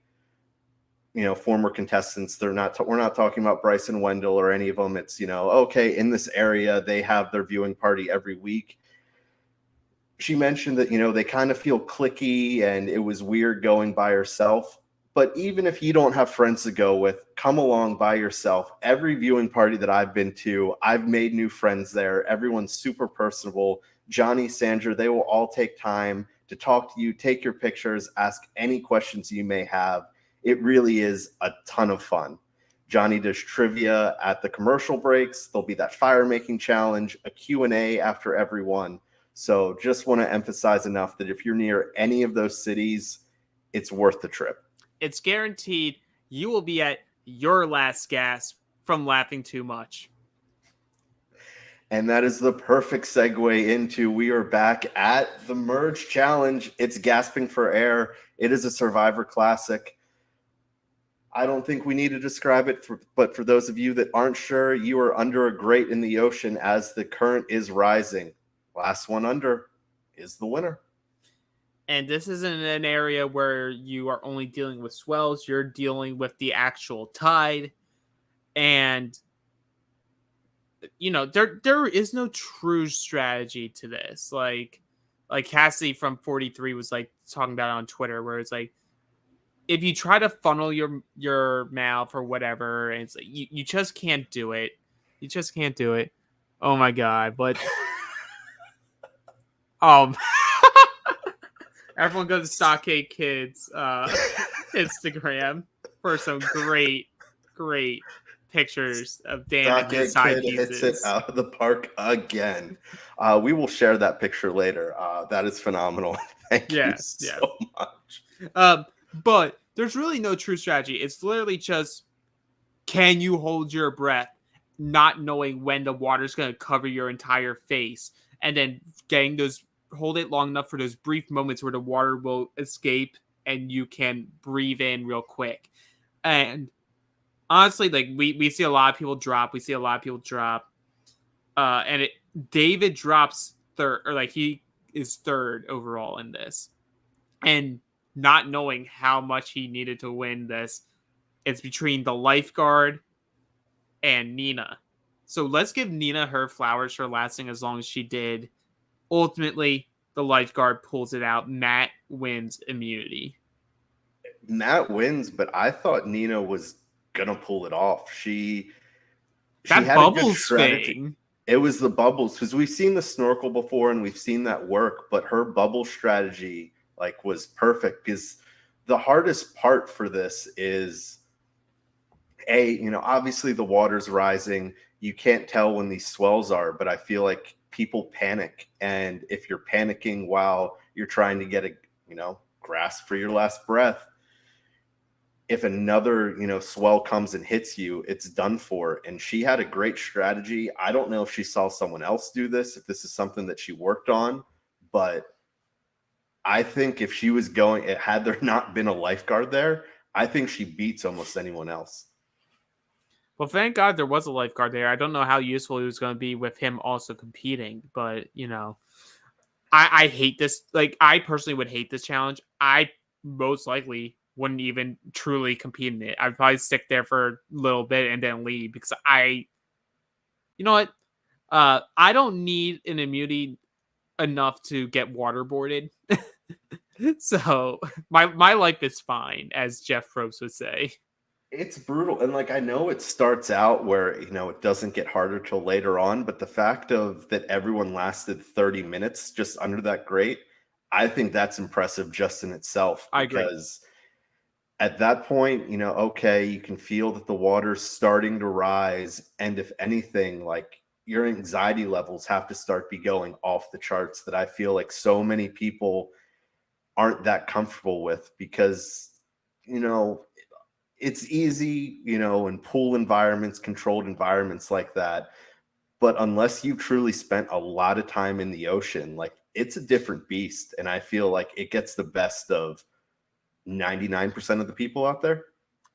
former contestants. We're not talking about Bryson Wendell or any of them. It's, okay, in this area, they have their viewing party every week. She mentioned that, they kind of feel cliquey and it was weird going by herself. But even if you don't have friends to go with, come along by yourself. Every viewing party that I've been to, I've made new friends there. Everyone's super personable. Johnny, Sandra, they will all take time to talk to you, take your pictures, ask any questions you may have. It really is a ton of fun. Johnny does trivia at the commercial breaks. There'll be that fire making challenge, a Q&A after every one. So just want to emphasize enough that if you're near any of those cities, it's worth the trip.
It's guaranteed you will be at your last gasp from laughing too much.
And that is the perfect segue into we are back at the Merge Challenge. It's gasping for air. It is a Survivor Classic. I don't think we need to describe it, but for those of you that aren't sure, you are under a grate in the ocean as the current is rising. Last one under is the winner.
And this isn't an area where you are only dealing with swells. You're dealing with the actual tide. And, you know, there is no true strategy to this. Like Cassie from 43 was like talking about it on Twitter, where it's like, if you try to funnel your mouth or whatever, and it's like, you just can't do it. You just can't do it. Oh my God. But, everyone go to Stockade Kids Instagram for some great pictures of Dan and his side pieces.
Hits it out of the park again. We will share that picture later. That is phenomenal. Thank you so much.
But there's really no true strategy. It's literally just, can you hold your breath, not knowing when the water's going to cover your entire face, and then getting hold it long enough for those brief moments where the water will escape and you can breathe in real quick. And honestly, like we see a lot of people drop. And David drops third, or like he is third overall in this. And not knowing how much he needed to win this, it's between the lifeguard and Nina. So let's give Nina her flowers for lasting as long as she did. Ultimately, the lifeguard pulls it out. Matt wins immunity.
Matt wins, but I thought Nina was gonna pull it off. She
had bubbles thing.
It was the bubbles, because we've seen the snorkel before and we've seen that work, but her bubble strategy like was perfect, because the hardest part for this is obviously the water's rising. You can't tell when these swells are, but I feel like people panic. And if you're panicking while you're trying to get a, grasp for your last breath, if another, swell comes and hits you, it's done for. And she had a great strategy. I don't know if she saw someone else do this, if this is something that she worked on, but I think if she was had there not been a lifeguard there, I think she beats almost anyone else.
Well, thank God there was a lifeguard there. I don't know how useful it was going to be with him also competing, but I hate this. Like, I personally would hate this challenge. I most likely wouldn't even truly compete in it. I'd probably stick there for a little bit and then leave, because I don't need an immunity enough to get waterboarded. So my life is fine, as Jeff Probst would say.
It's brutal. And I know it starts out where, it doesn't get harder till later on, but the fact of that everyone lasted 30 minutes just under that grate, I think that's impressive just in itself.
I agree.
Because at that point, okay, you can feel that the water's starting to rise. And if anything, your anxiety levels have to start be going off the charts, that I feel like so many people aren't that comfortable with, because, it's easy, in pool environments, controlled environments like that. But unless you truly spent a lot of time in the ocean, it's a different beast. And I feel like it gets the best of 99% of the people out there.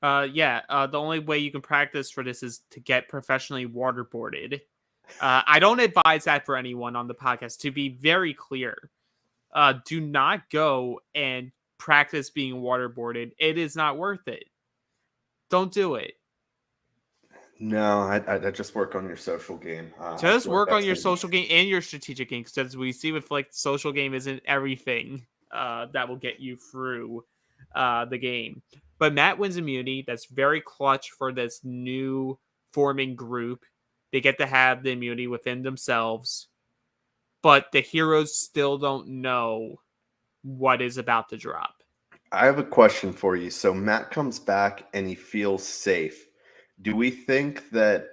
The only way you can practice for this is to get professionally waterboarded. I don't advise that for anyone on the podcast. To be very clear, do not go and practice being waterboarded. It is not worth it. Don't do it.
No, I just work on your social game.
Just work on your social game and your strategic game, because as we see with social game isn't everything that will get you through the game. But Matt wins immunity. That's very clutch for this new forming group. They get to have the immunity within themselves, but the heroes still don't know what is about to drop.
I have a question for you. So Matt comes back and he feels safe. Do we think that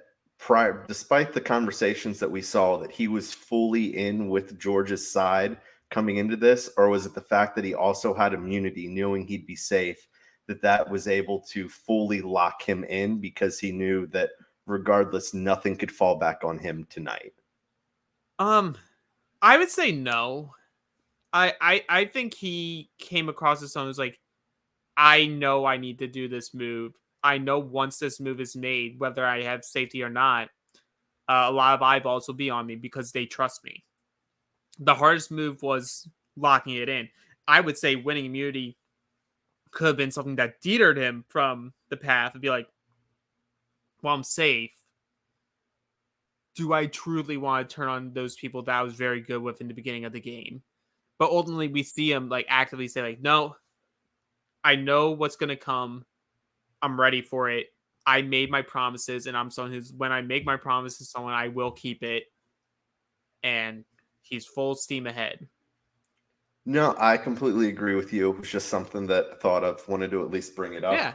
despite the conversations that we saw, that he was fully in with George's side coming into this, or was it the fact that he also had immunity, knowing he'd be safe, that was able to fully lock him in because he knew that regardless, nothing could fall back on him tonight?
I would say no. I think he came across as someone who's like, I know I need to do this move. I know once this move is made, whether I have safety or not, a lot of eyeballs will be on me because they trust me. The hardest move was locking it in. I would say winning immunity could have been something that deterred him from the path and be like, well, I'm safe. Do I truly want to turn on those people that I was very good with in the beginning of the game? But ultimately, we see him like actively say, like, no, I know what's going to come. I'm ready for it. I made my promises, and I'm someone who's, when I make my promise to someone, I will keep it. And he's full steam ahead.
No, I completely agree with you. It was just something that I thought of, wanted to at least bring it up.
Yeah.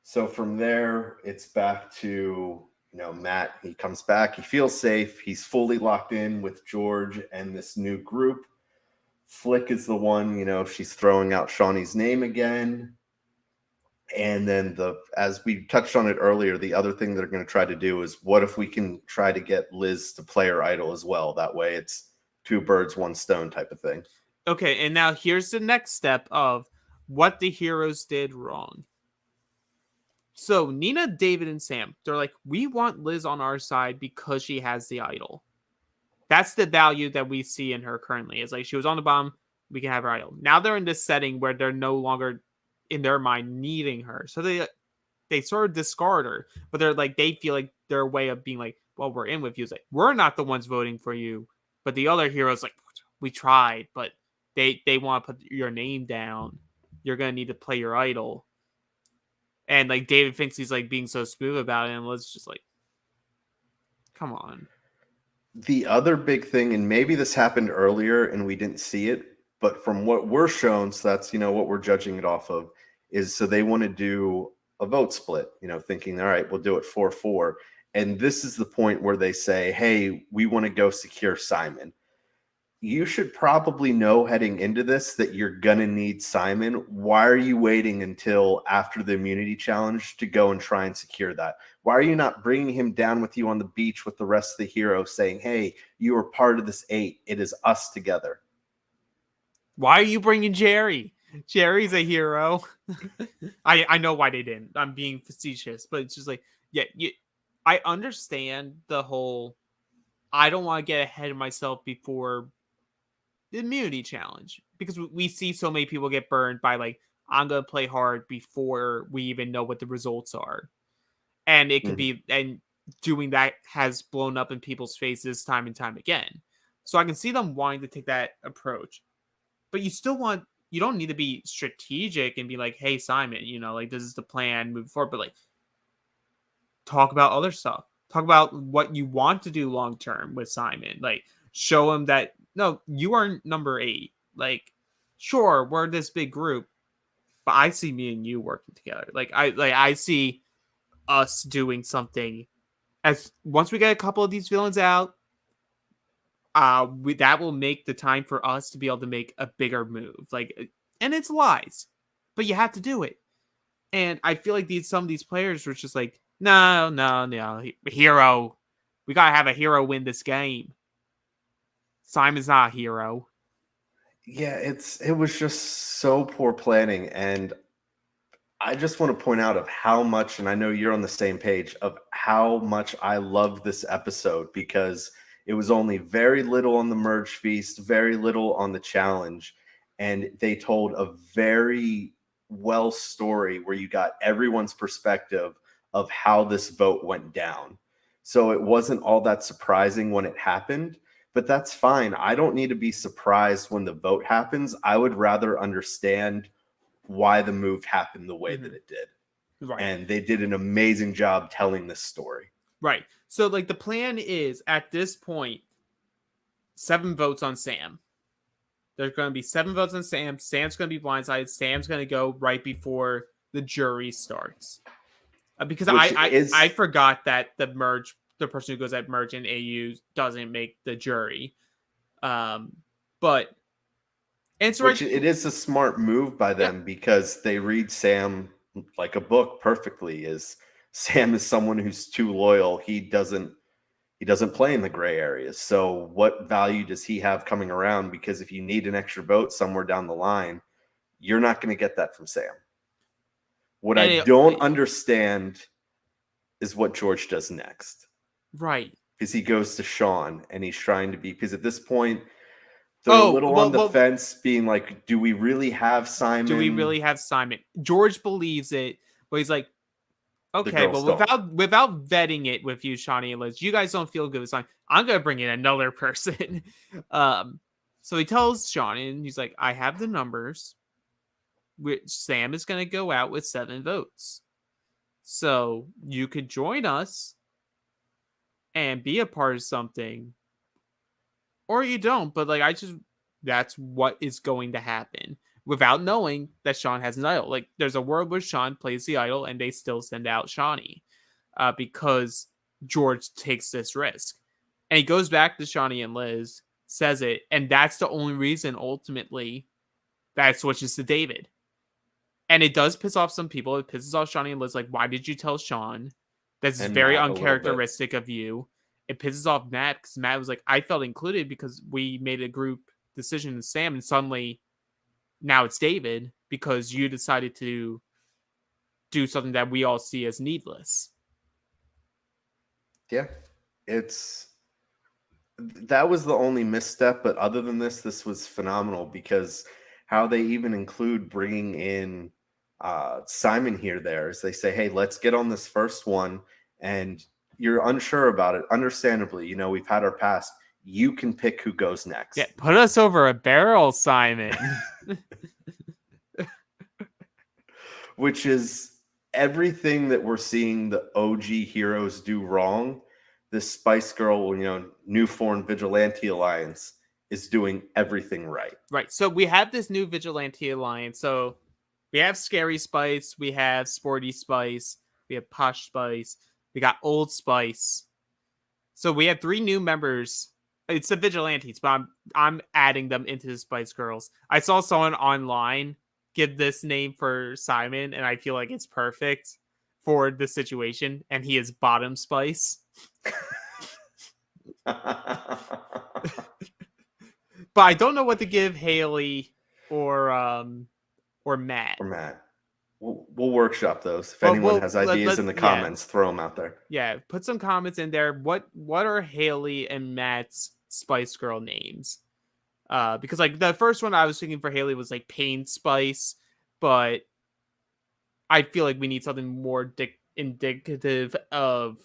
So from there, it's back to, Matt. He comes back. He feels safe. He's fully locked in with George and this new group. Flick is the one, she's throwing out Shawnee's name again. And then as we touched on it earlier, the other thing they're going to try to do is, what if we can try to get Liz to play her idol as well? That way it's two birds, one stone type of thing.
Okay, and now here's the next step of what the heroes did wrong. So Nina, David, and Sam, they're like, we want Liz on our side because she has the idol. That's the value that we see in her currently. It's like, she was on the bottom, we can have her idol. Now they're in this setting where they're no longer, in their mind, needing her. So they sort of discard her, but they're like, they feel like their way of being like, well, we're in with you. It's like, we're not the ones voting for you, but the other heroes, like, we tried, but they want to put your name down. You're gonna need to play your idol. And like David thinks he's like being so smooth about it, and Liz just like, come on.
The other big thing, and maybe this happened earlier and we didn't see it, but from what we're shown, so that's what we're judging it off of, is so they want to do a vote split, thinking, all right, we'll do it 4-4. And this is the point where they say, hey, we want to go secure Simon. You should probably know heading into this that you're going to need Simon. Why are you waiting until after the immunity challenge to go and try and secure that? Why are you not bringing him down with you on the beach with the rest of the heroes saying, hey, you are part of this 8. It is us together.
Why are you bringing Jerry? Jerry's a hero. I know why they didn't. I'm being facetious, but it's just like, yeah, I understand the whole, I don't want to get ahead of myself before the immunity challenge, because we see so many people get burned by like, I'm gonna play hard before we even know what the results are, and it could be, and doing that has blown up in people's faces time and time again. So I can see them wanting to take that approach, but you don't need to be strategic and be like, hey Simon, like, this is the plan moving forward, but like, talk about other stuff. Talk about what you want to do long term with Simon. Like, show him that, no, you are number 8. Like, sure, we're this big group, but I see me and you working together. I see us doing something. As once we get a couple of these villains out, that will make the time for us to be able to make a bigger move. Like, and it's lies, but you have to do it. And I feel like some of these players were just like, no, hero. We gotta have a hero win this game. Simon's not a hero.
Yeah, it was just so poor planning, and I just want to point out of how much, and I know you're on the same page, of how much I love this episode, because it was only very little on the merge feast, very little on the challenge, and they told a very well story where you got everyone's perspective of how this vote went down. So it wasn't all that surprising when it happened. But that's fine. I don't need to be surprised when the vote happens. I would rather understand why the move happened the way that it did.
Right.
And they did an amazing job telling this story.
Right. So, like, the plan is, at this point, 7 votes on Sam. There's going to be 7 votes on Sam. Sam's going to be blindsided. Sam's going to go right before the jury starts. Because I forgot that the person who goes at merge in AU doesn't make the jury. But it's
Which it is a smart move by them because they read Sam like a book perfectly. Sam is someone who's too loyal. He doesn't play in the gray areas. So what value does he have coming around? Because if you need an extra vote somewhere down the line, you're not going to get that from Sam. What I don't understand is what George does next.
Right.
Because he goes to Sean and he's trying to be, because at this point, they're a little on the fence, being like, do we really have Simon?
George believes it, but he's like, okay, but without vetting it with you, Shawnee and Liz, you guys don't feel good with Simon. I'm going to bring in another person. So he tells Shawnee, and he's like, I have the numbers. Sam is going to go out with 7 votes. So you could join us and be a part of something, or you don't. But that's what is going to happen without knowing that Sean has an idol. Like, there's a world where Sean plays the idol and they still send out Shawnee because George takes this risk. And he goes back to Shawnee and Liz, says it, and that's the only reason ultimately that switches to David. And it does piss off some people. It pisses off Shawnee and Liz. Like, why did you tell Sean? This is very uncharacteristic of you. It pisses off Matt because Matt was like, I felt included because we made a group decision with Sam, and suddenly now it's David because you decided to do something that we all see as needless.
Yeah, that was the only misstep. But other than this was phenomenal because how they even include bringing in Simon there is they say, hey, let's get on this first one. And you're unsure about it. Understandably, we've had our past. You can pick who goes next.
Yeah, put us over a barrel, Simon.
Which is everything that we're seeing the OG heroes do wrong. This Spice Girl, new formed Vigilante Alliance is doing everything right.
Right. So we have this new Vigilante Alliance. So we have Scary Spice, we have Sporty Spice, we have Posh Spice, we got Old Spice. So we have 3 new members. It's the Vigilantes, but I'm adding them into the Spice Girls. I saw someone online give this name for Simon, and I feel like it's perfect for the situation. And he is Bottom Spice. But I don't know what to give Haley or Matt.
We'll workshop those. If anyone has ideas in the comments, throw them out there.
Yeah, put some comments in there. What are Haley and Matt's Spice Girl names? Because the first one I was thinking for Haley was Pain Spice, but I feel like we need something more indicative of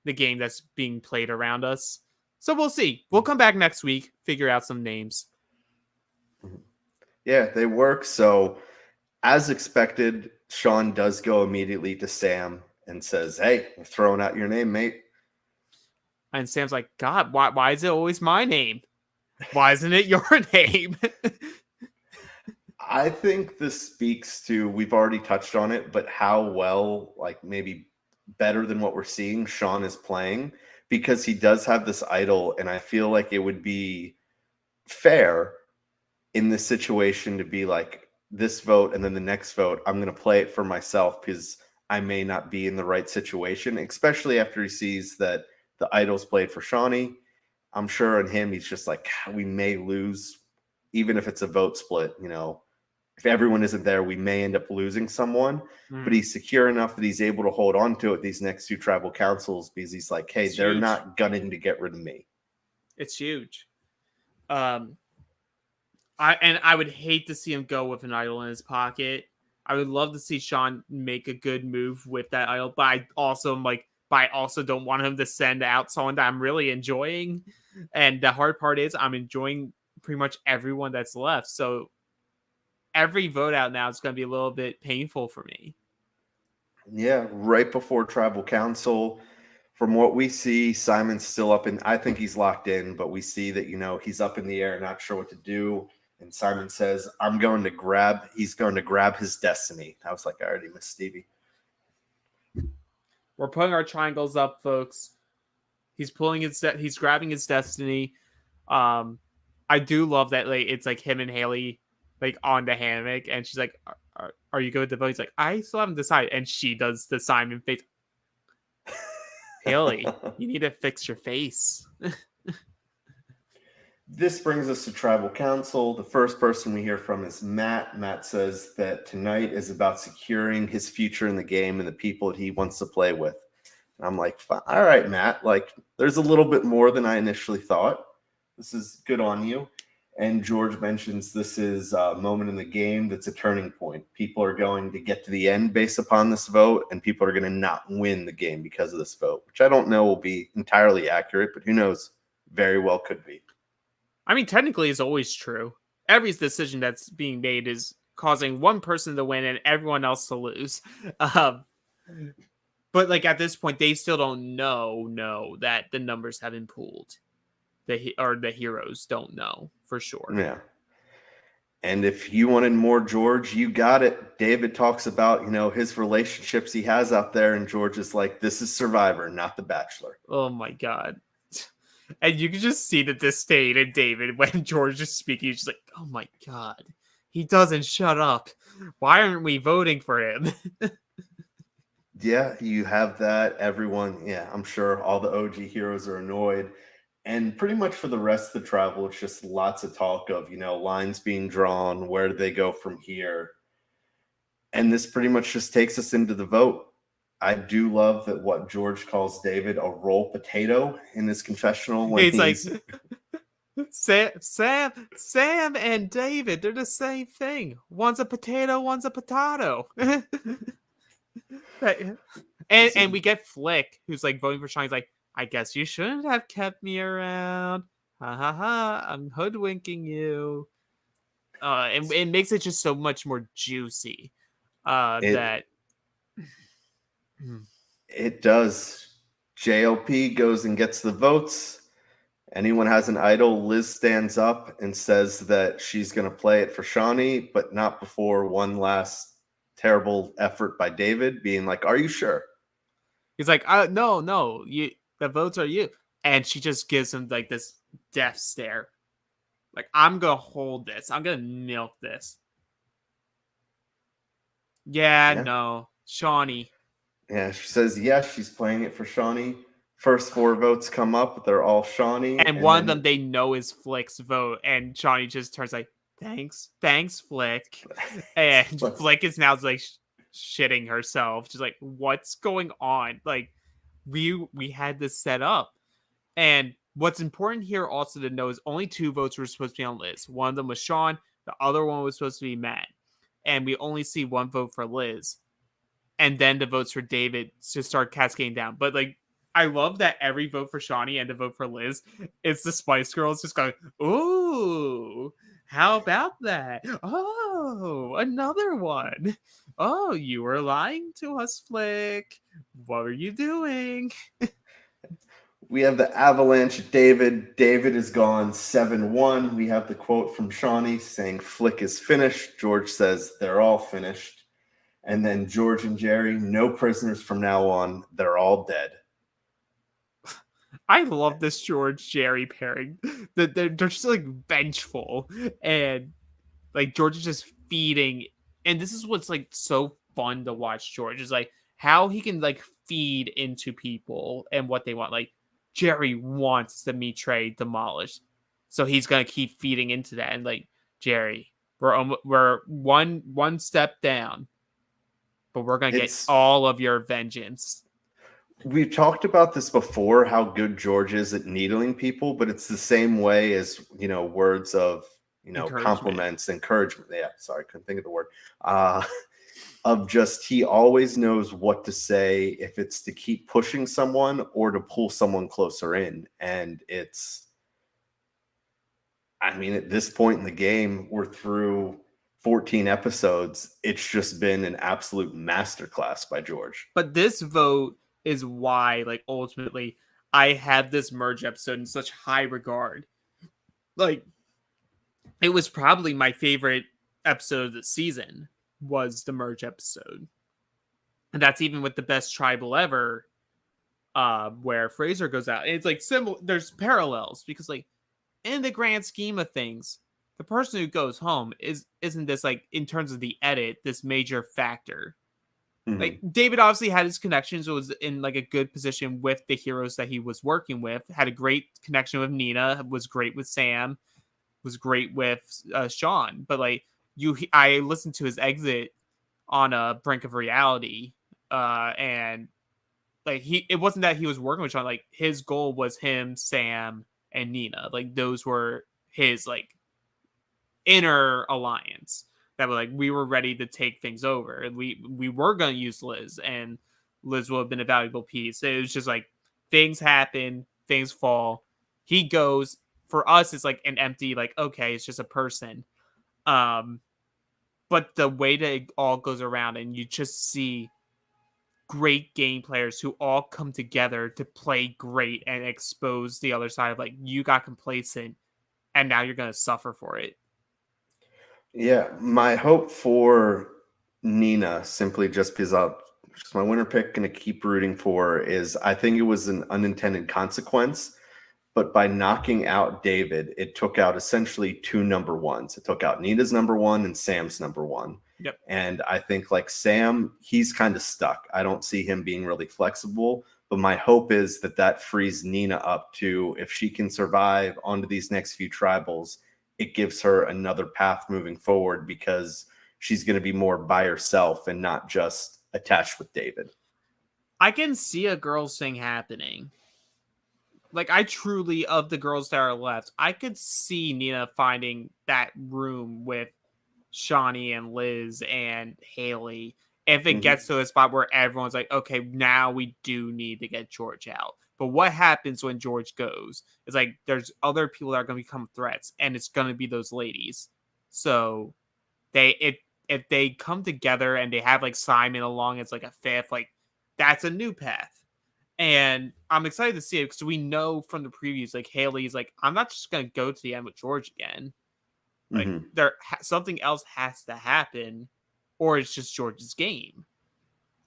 the game that's being played around us. So we'll see. We'll come back next week, figure out some names.
Yeah, they work. So as expected, Sean does go immediately to Sam and says, hey, I'm throwing out your name, mate.
And Sam's like, God, why is it always my name? Why isn't it your name?
I think this speaks to, we've already touched on it, but how well, maybe better than what we're seeing, Sean is playing, because he does have this idol. And I feel like it would be fair in this situation to be like, this vote and then the next vote, I'm going to play it for myself because I may not be in the right situation, especially after he sees that the idol's played for Shawnee. I'm sure in him, he's just like, we may lose, even if it's a vote split. If everyone isn't there, we may end up losing someone. But he's secure enough that he's able to hold on to it these next 2 tribal councils because he's like, hey, they're not gunning to get rid of me.
It's huge. I would hate to see him go with an idol in his pocket. I would love to see Sean make a good move with that idol, but I also don't want him to send out someone that I'm really enjoying. And the hard part is I'm enjoying pretty much everyone that's left. So every vote out now is going to be a little bit painful for me.
Yeah, right before tribal council. From what we see, Simon's still up I think he's locked in, but we see that, he's up in the air, not sure what to do. And Simon says, he's going to grab his destiny. I was like, I already missed Stevie.
We're putting our triangles up, folks. He's grabbing his destiny. I do love that, like, it's like him and Haley, like, on the hammock, and she's like, are you good with the vote? He's like, I still haven't decided. And she does the Simon face. Haley, you need to fix your face.
This brings us to Tribal Council. The first person we hear from is Matt. Matt says that tonight is about securing his future in the game and the people that he wants to play with. And I'm like, all right, Matt, like, there's a little bit more than I initially thought. This is good on you. And George mentions this is a moment in the game that's a turning point. People are going to get to the end based upon this vote, and people are going to not win the game because of this vote, which I don't know will be entirely accurate, but who knows? Very well could be.
I mean, technically, it's always true. Every decision that's being made is causing one person to win and everyone else to lose. But, like, at this point, they still don't know that the numbers have been pooled. The heroes don't know for sure.
Yeah. And if you wanted more George, you got it. David talks about, his relationships he has out there, and George is like, this is Survivor, not The Bachelor.
Oh my God. And you can just see the disdain in David when George is speaking. He's just like, oh my God, he doesn't shut up. Why aren't we voting for him?
Yeah, you have that. Everyone, I'm sure all the OG heroes are annoyed. And pretty much for the rest of the travel, it's just lots of talk of, lines being drawn. Where do they go from here? And this pretty much just takes us into the vote. I do love that what George calls David a roll potato in his confessional. When
he's like, Sam and David, they're the same thing. One's a potato, one's a potato. and we get Flick, who's like voting for Sean. He's like, I guess you shouldn't have kept me around. Ha ha ha, I'm hoodwinking you. And it makes it just so much more juicy.
It does. JLP goes and gets the votes. Anyone has an idol, Liz stands up and says that she's going to play it for Shawnee, but not before one last terrible effort by David, being like, are you sure?
He's like, no, the votes are you. And she just gives him like this death stare. Like, I'm going to hold this. I'm going to milk this. Yeah, no. Shawnee.
Yeah, she says, yes, she's playing it for Shawnee. First 4 votes come up. They're all Shawnee.
And one of them they know is Flick's vote. And Shawnee just turns like, thanks, Flick. And Flick is now like shitting herself. She's like, what's going on? Like, we had this set up. And what's important here also to know is only 2 votes were supposed to be on Liz. One of them was Sean. The other one was supposed to be Matt. And we only see 1 vote for Liz. And then the votes for David to start cascading down. But, like, I love that every vote for Shawnee and the vote for Liz, it's the Spice Girls just going, ooh, how about that? Oh, another one. Oh, you were lying to us, Flick. What were you doing?
We have the avalanche. David is gone 7-1. We have the quote from Shawnee saying Flick is finished. George says they're all finished. And then George and Jerry, no prisoners from now on. They're all dead.
I love this George Jerry pairing. They're just like vengeful, and like George is just feeding. And this is what's like so fun to watch. George is like how he can like feed into people and what they want. Like Jerry wants the meat tray demolished, so he's gonna keep feeding into that. And like Jerry, we're one step down, but we're gonna get all of your vengeance.
We've talked about this before, how good George is at needling people, but it's the same way as, words of, compliments, encouragement. Yeah, sorry, couldn't think of the word. Of just, he always knows what to say, if it's to keep pushing someone or to pull someone closer in. And at this point in the game, we're through 14 episodes. It's just been an absolute masterclass by George.
But this vote is why, like, ultimately I have this merge episode in such high regard. Like, it was probably my favorite episode of the season was the merge episode. And that's even with the best tribal ever, where Fraser goes out. And it's like similar, there's parallels because like in the grand scheme of things, the person who goes home isn't this like in terms of the edit, this major factor. Like David obviously had his connections, was in like a good position with the heroes that he was working with, had a great connection with Nina, was great with Sam, was great with Sean. But like I listened to his exit on a Brink of Reality, and like it wasn't that he was working with Sean, like his goal was him, Sam, and Nina. Like those were his like inner alliance that were like we were ready to take things over, and we were going to use Liz, and Liz would have been a valuable piece. It was just like things happen, things fall. He goes. For us, it's like an empty, like, okay, it's just a person. But the way that it all goes around, and you just see great game players who all come together to play great and expose the other side of like, you got complacent and now you're going to suffer for it.
Yeah, my hope for Nina, simply just because just my winner pick, going to keep rooting for, is I think it was an unintended consequence. But by knocking out David, it took out essentially two number ones. It took out Nina's number one and Sam's number one.
Yep.
And I think like Sam, he's kind of stuck. I don't see him being really flexible. But my hope is that frees Nina up to, if she can survive onto these next few tribals, it gives her another path moving forward because she's going to be more by herself and not just attached with David.
I can see a girls thing happening. Like, I truly, of the girls that are left, I could see Nina finding that room with Shawnee and Liz and Haley if it gets to a spot where everyone's like, okay, now we do need to get George out. But what happens when George goes? It's like there's other people that are going to become threats, and it's going to be those ladies. So if they come together and they have like Simon along as like a fifth, like that's a new path. And I'm excited to see it because we know from the previews, like Haley's like, I'm not just going to go to the end with George again. Like something else has to happen, or it's just George's game.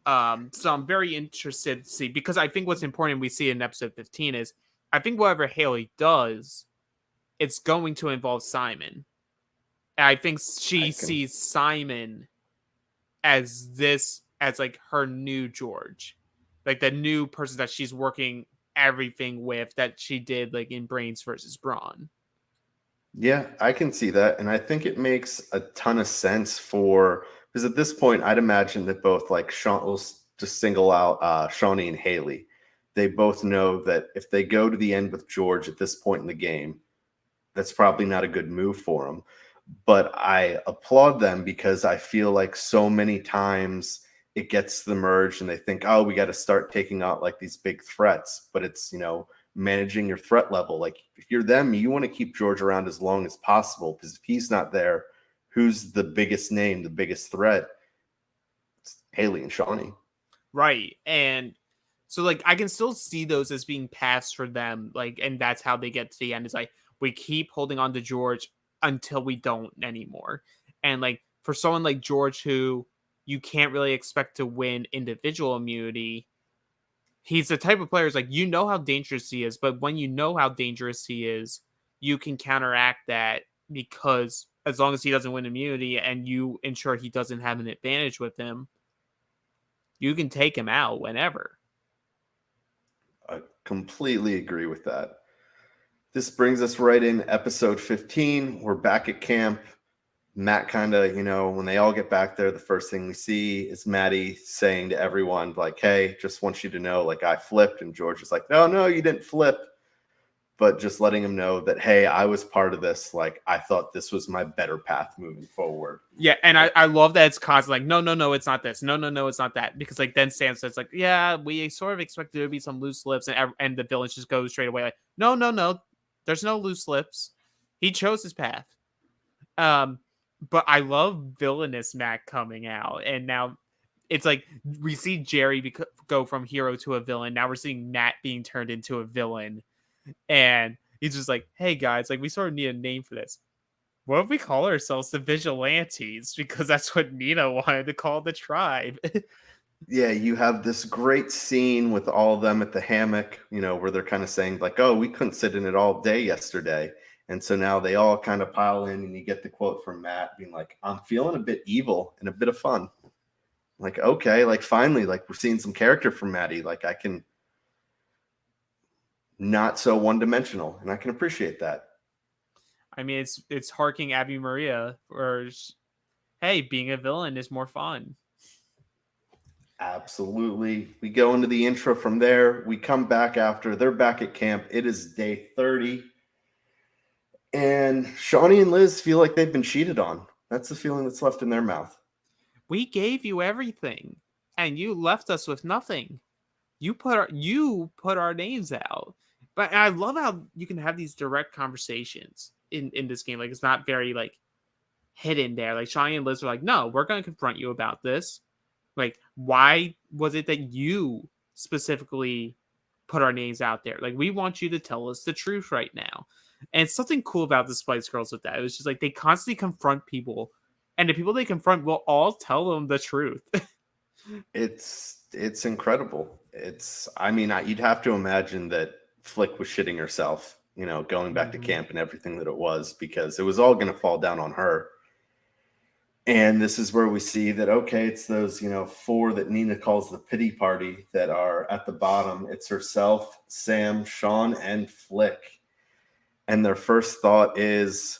So I'm very interested to see, because I think what's important we see in episode 15 is I think whatever Haley does, it's going to involve Simon. And I think she sees Simon as like her new George. Like the new person that she's working everything with that she did like in Brains versus Brawn.
Yeah, I can see that. And I think it makes a ton of sense because at this point, I'd imagine that both like Sean, will just single out Shawnee and Haley. They both know that if they go to the end with George at this point in the game, that's probably not a good move for them. But I applaud them because I feel like so many times it gets to the merge and they think, oh, we got to start taking out like these big threats. But it's, managing your threat level. Like if you're them, you want to keep George around as long as possible, because if he's not there, who's the biggest name, the biggest threat? It's Haley and Shawnee.
Right. And so like I can still see those as being paths for them. Like, and that's how they get to the end. Is like we keep holding on to George until we don't anymore. And like for someone like George, who you can't really expect to win individual immunity, he's the type of player is like, how dangerous he is, but when you know how dangerous he is, you can counteract that, because as long as he doesn't win immunity and you ensure he doesn't have an advantage with him, you can take him out whenever.
I completely agree with that. This brings us right in episode 15. We're back at camp. Matt kind of, when they all get back there, the first thing we see is Maddie saying to everyone, like, hey, just want you to know, like, I flipped. And George is like, no, you didn't flip. But just letting him know that, hey, I was part of this. Like, I thought this was my better path moving forward.
Yeah, and I love that it's constantly like, no, it's not this. No, it's not that. Because, like, then Sam says, like, yeah, we sort of expected there to be some loose lips. And the villains just go straight away, like, no, there's no loose lips. He chose his path. But I love villainous Matt coming out, and now it's like we see Jerry go from hero to a villain. Now we're seeing Matt being turned into a villain, and he's just like, "Hey guys, like we sort of need a name for this." what if we call ourselves the Vigilantes? Because that's what Nina wanted to call the tribe.
Yeah, you have this great scene with all of them at the hammock, where they're kind of saying like, "Oh, we couldn't sit in it all day yesterday." And so now they all kind of pile in, and you get the quote from Matt being like, "I'm feeling a bit evil and a bit of fun." Like, okay, like finally, like we're seeing some character from Maddie. Like I can not so one-dimensional, and I can appreciate that.
I mean, it's harking Abby Maria, or hey, being a villain is more fun.
Absolutely. We go into the intro from there. We come back after. They're back at camp. It is day 30. And Shawnee and Liz feel like they've been cheated on. That's the feeling that's left in their mouth.
We gave you everything, and you left us with nothing. You put our names out. But I love how you can have these direct conversations in this game. Like, it's not very like hidden there. Like, Shawnee and Liz are like, no, we're going to confront you about this. Like, why was it that you specifically put our names out there? Like, we want you to tell us the truth right now. And it's something cool about the Spice Girls with that. It was just like they constantly confront people, and the people they confront will all tell them the truth.
It's incredible. You'd have to imagine that Flick was shitting herself, going back to camp and everything that it was, because it was all going to fall down on her. And this is where we see that, okay, it's those, 4 that Nina calls the pity party that are at the bottom. It's herself, Sam, Sean, and Flick. And their first thought is,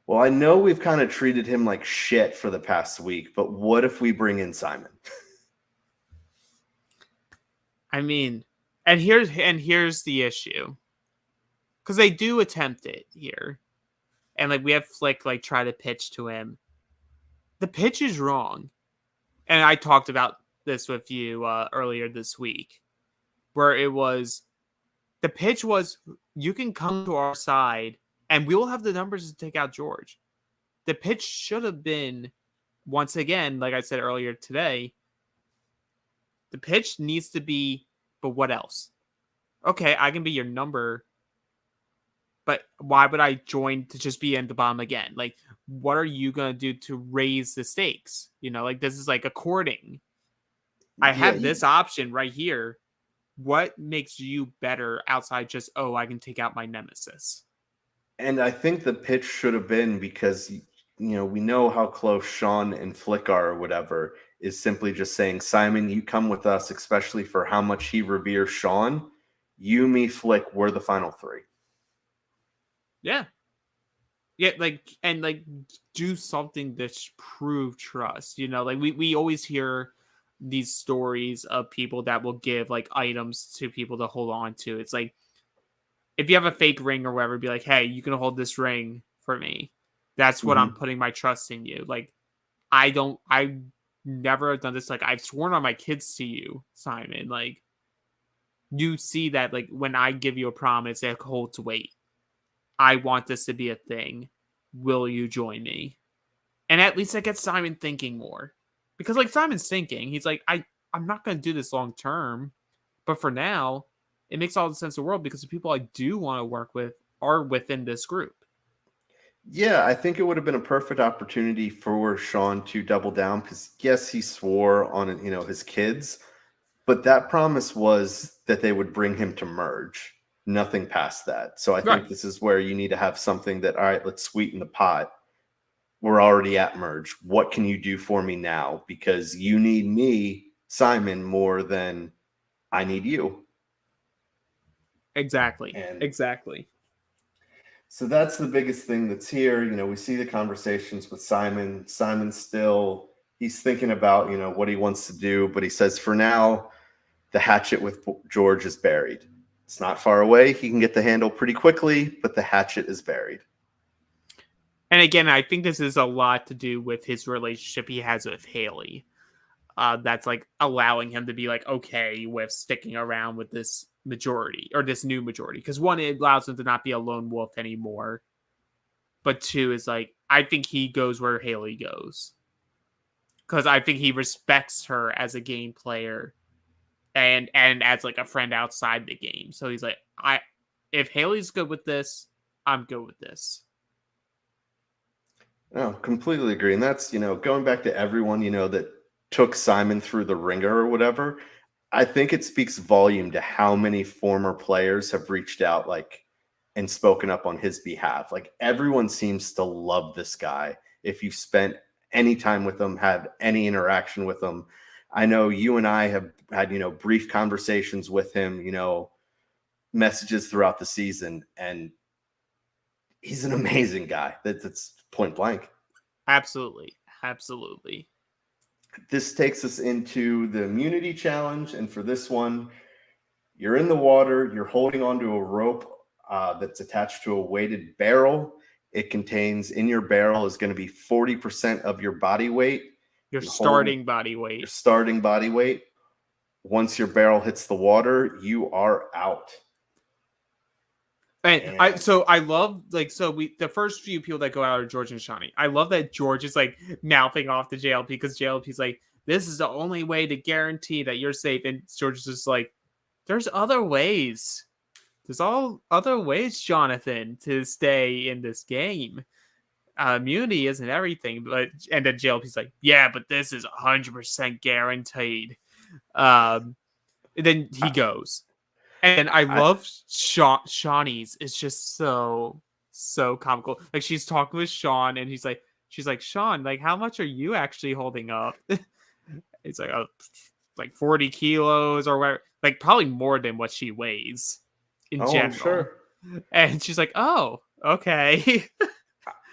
well, I know we've kind of treated him like shit for the past week, but what if we bring in Simon?
I mean, and here's the issue. Because they do attempt it here. And like we have Flick like try to pitch to him. The pitch is wrong. And I talked about this with you earlier this week, where the pitch was, you can come to our side and we will have the numbers to take out George. The pitch should have been, once again, like I said earlier today, the pitch needs to be, but what else? Okay, I can be your number, but why would I join to just be in the bottom again? Like, what are you going to do to raise the stakes? Like this is like a courting. I have this option right here. What makes you better outside just, oh, I can take out my nemesis?
And I think the pitch should have been, because, we know how close Sean and Flick are or whatever, is simply just saying, Simon, you come with us, especially for how much he reveres Sean. You, me, Flick, we're the final 3.
Yeah. Yeah, like do something to prove trust. Like we always hear these stories of people that will give like items to people to hold on to. It's like, if you have a fake ring or whatever, be like, hey, you can hold this ring for me. That's what I'm putting my trust in you. Like, I never have done this. Like, I've sworn on my kids to you, Simon. Like, you see that, like, when I give you a promise, it holds weight. I want this to be a thing. Will you join me? And at least that gets Simon thinking more. Because, like, Simon's thinking. He's like, I'm not going to do this long term. But for now, it makes all the sense in the world, because the people I do want to work with are within this group.
Yeah, I think it would have been a perfect opportunity for Sean to double down, because, yes, he swore on, his kids. But that promise was that they would bring him to merge. Nothing past that. So I think this is where you need to have something that, all right, let's sweeten the pot. We're already at merge. What can you do for me now? Because you need me, Simon, more than I need you.
Exactly.
And
exactly.
So that's the biggest thing that's here. We see the conversations with Simon. Simon still, he's thinking about, what he wants to do. But he says, for now, the hatchet with George is buried. It's not far away. He can get the handle pretty quickly, but the hatchet is buried.
And again, I think this is a lot to do with his relationship he has with Haley. That's like allowing him to be like okay with sticking around with this majority, or this new majority. Because 1, it allows him to not be a lone wolf anymore. But 2 is like, I think he goes where Haley goes. Because I think he respects her as a game player. And as like a friend outside the game. So he's like, if Haley's good with this, I'm good with this.
No, completely agree. And that's, going back to everyone, that took Simon through the ringer or whatever. I think it speaks volume to how many former players have reached out, like, and spoken up on his behalf. Like, everyone seems to love this guy. If you spent any time with him, had any interaction with him, I know you and I have had, brief conversations with him, messages throughout the season, and he's an amazing guy. That's point blank.
Absolutely. Absolutely.
This takes us into the immunity challenge. And for this one, you're in the water, you're holding onto a rope that's attached to a weighted barrel. It contains, in your barrel is going to be 40% of your body weight.
Your starting body
Your
weight.
starting body weight. Once your barrel hits the water, you are out.
And I love, like, the first few people that go out are George and Shawnee. I love that George is like mouthing off to JLP because JLP's like, this is the only way to guarantee that you're safe. And George is just like, there's other ways. There's all other ways, Jonathan, to stay in this game. Immunity isn't everything, and then JLP's like, yeah, but this is 100% guaranteed. And then he goes. And I love Shawnee's. It's just so comical. Like, she's talking with Sean, and she's like, Sean, like, how much are you actually holding up? It's like, oh, like 40 kilos or whatever. Like, probably more than what she weighs in general.
I'm sure.
And she's like, oh, okay.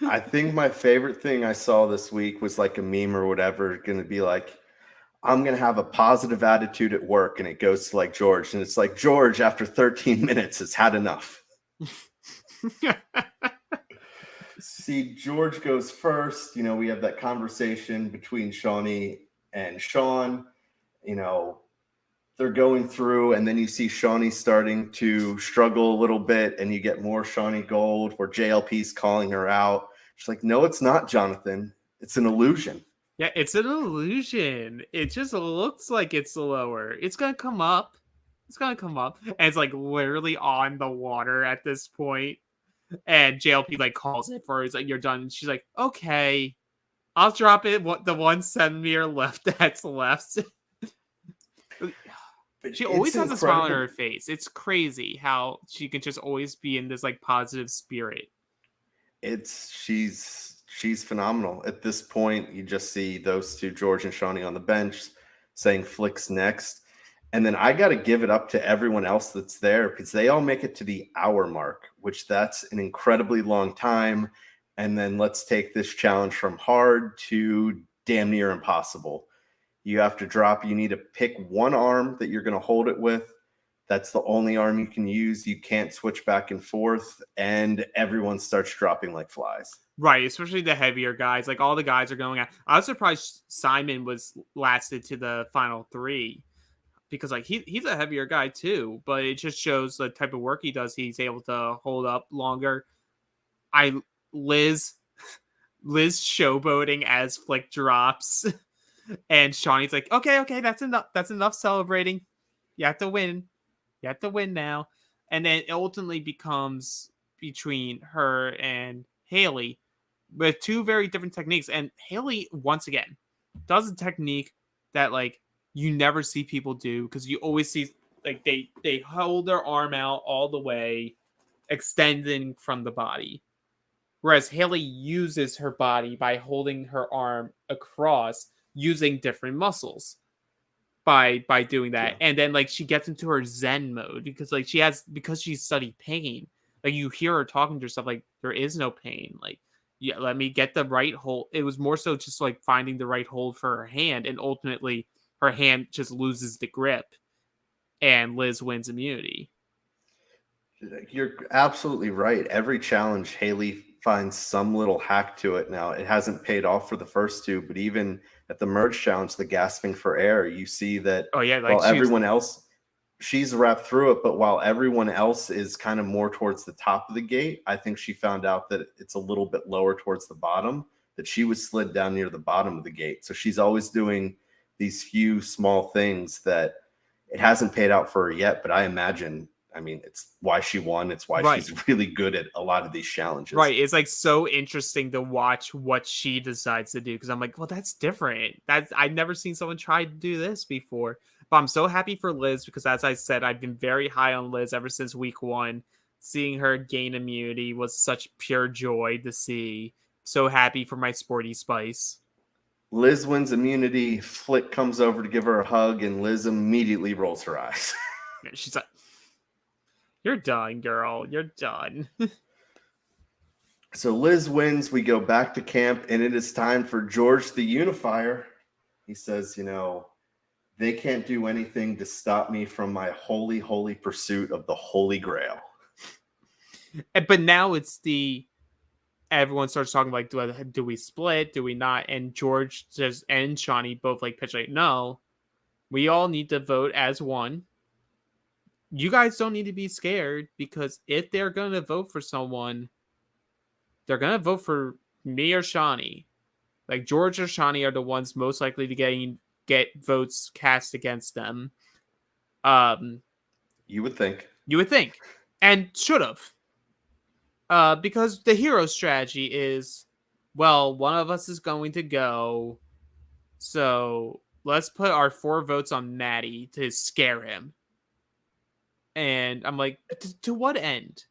I think my favorite thing I saw this week was like a meme or whatever, going to be like, I'm going to have a positive attitude at work. And it goes to like George. And it's like, George, after 13 minutes, has had enough. See, George goes first. We have that conversation between Shawnee and Sean. They're going through, and then you see Shawnee starting to struggle a little bit, and you get more Shawnee gold where JLP's calling her out. She's like, no, it's not, Jonathan. It's an illusion.
Yeah, it's an illusion. It just looks like it's lower. It's going to come up. It's going to come up. And it's like literally on the water at this point. And JLP like calls it for her. He's like, you're done. And she's like, okay, I'll drop it. What the 1 centimeter left that's left. She always has a smile on her face. It's crazy how she can just always be in this like positive spirit.
She's phenomenal. At this point, you just see those two, George and Shawnee, on the bench saying Flick's next. And then I got to give it up to everyone else that's there because they all make it to the hour mark, which that's an incredibly long time. And then let's take this challenge from hard to damn near impossible. You have to you need to pick one arm that you're going to hold it with. That's the only arm you can use. You can't switch back and forth, and everyone starts dropping like flies.
Right, especially the heavier guys. Like, all the guys are going out. I was surprised Simon lasted to the final 3 because, like, he's a heavier guy too, but it just shows the type of work he does. He's able to hold up longer. Liz showboating as Flick drops. And Shawnee's like, okay, that's enough. That's enough celebrating. You have to win. You have to win now. And then it ultimately becomes between her and Haley with 2 very different techniques. And Haley, once again, does a technique that, like, you never see people do because you always see, like, they hold their arm out all the way, extending from the body. Whereas Haley uses her body by holding her arm across, using different muscles by doing that. Yeah. And then, like, she gets into her Zen mode because she's studied pain. Like, you hear her talking to herself like, there is no pain. Like, yeah, let me get the right hold. It was more so just like finding the right hold for her hand, and ultimately her hand just loses the grip and Liz wins immunity.
You're absolutely right. Every challenge, Haley finds some little hack to it. Now, it hasn't paid off for the first 2, but even at the merge challenge, the gasping for air, you see that while everyone else, she's wrapped through it, but while everyone else is kind of more towards the top of the gate, I think she found out that it's a little bit lower towards the bottom, that she was slid down near the bottom of the gate. So she's always doing these few small things that it hasn't paid out for her yet, but I imagine I mean, it's why she won. It's why
Right.
she's really good at a lot of these challenges.
Right. It's like so interesting to watch what she decides to do because I'm like, well, that's different. I've never seen someone try to do this before. But I'm so happy for Liz because, as I said, I've been very high on Liz ever since week 1. Seeing her gain immunity was such pure joy to see. So happy for my sporty spice.
Liz wins immunity. Flick comes over to give her a hug, and Liz immediately rolls her eyes.
She's like, "You're done, girl. You're done."
So Liz wins. We go back to camp, and it is time for George the Unifier. He says, they can't do anything to stop me from my holy, holy pursuit of the Holy Grail.
But now it's everyone starts talking like, do we split? Do we not? And George says, and Shawnee both like pitch like, no, we all need to vote as one. You guys don't need to be scared because if they're going to vote for someone, they're going to vote for me or Shawnee. Like George or Shawnee are the ones most likely to get votes cast against them.
You would think.
And should have. Because the hero strategy is, well, one of us is going to go, so let's put our 4 votes on Maddie to scare him. And I'm like, to what end?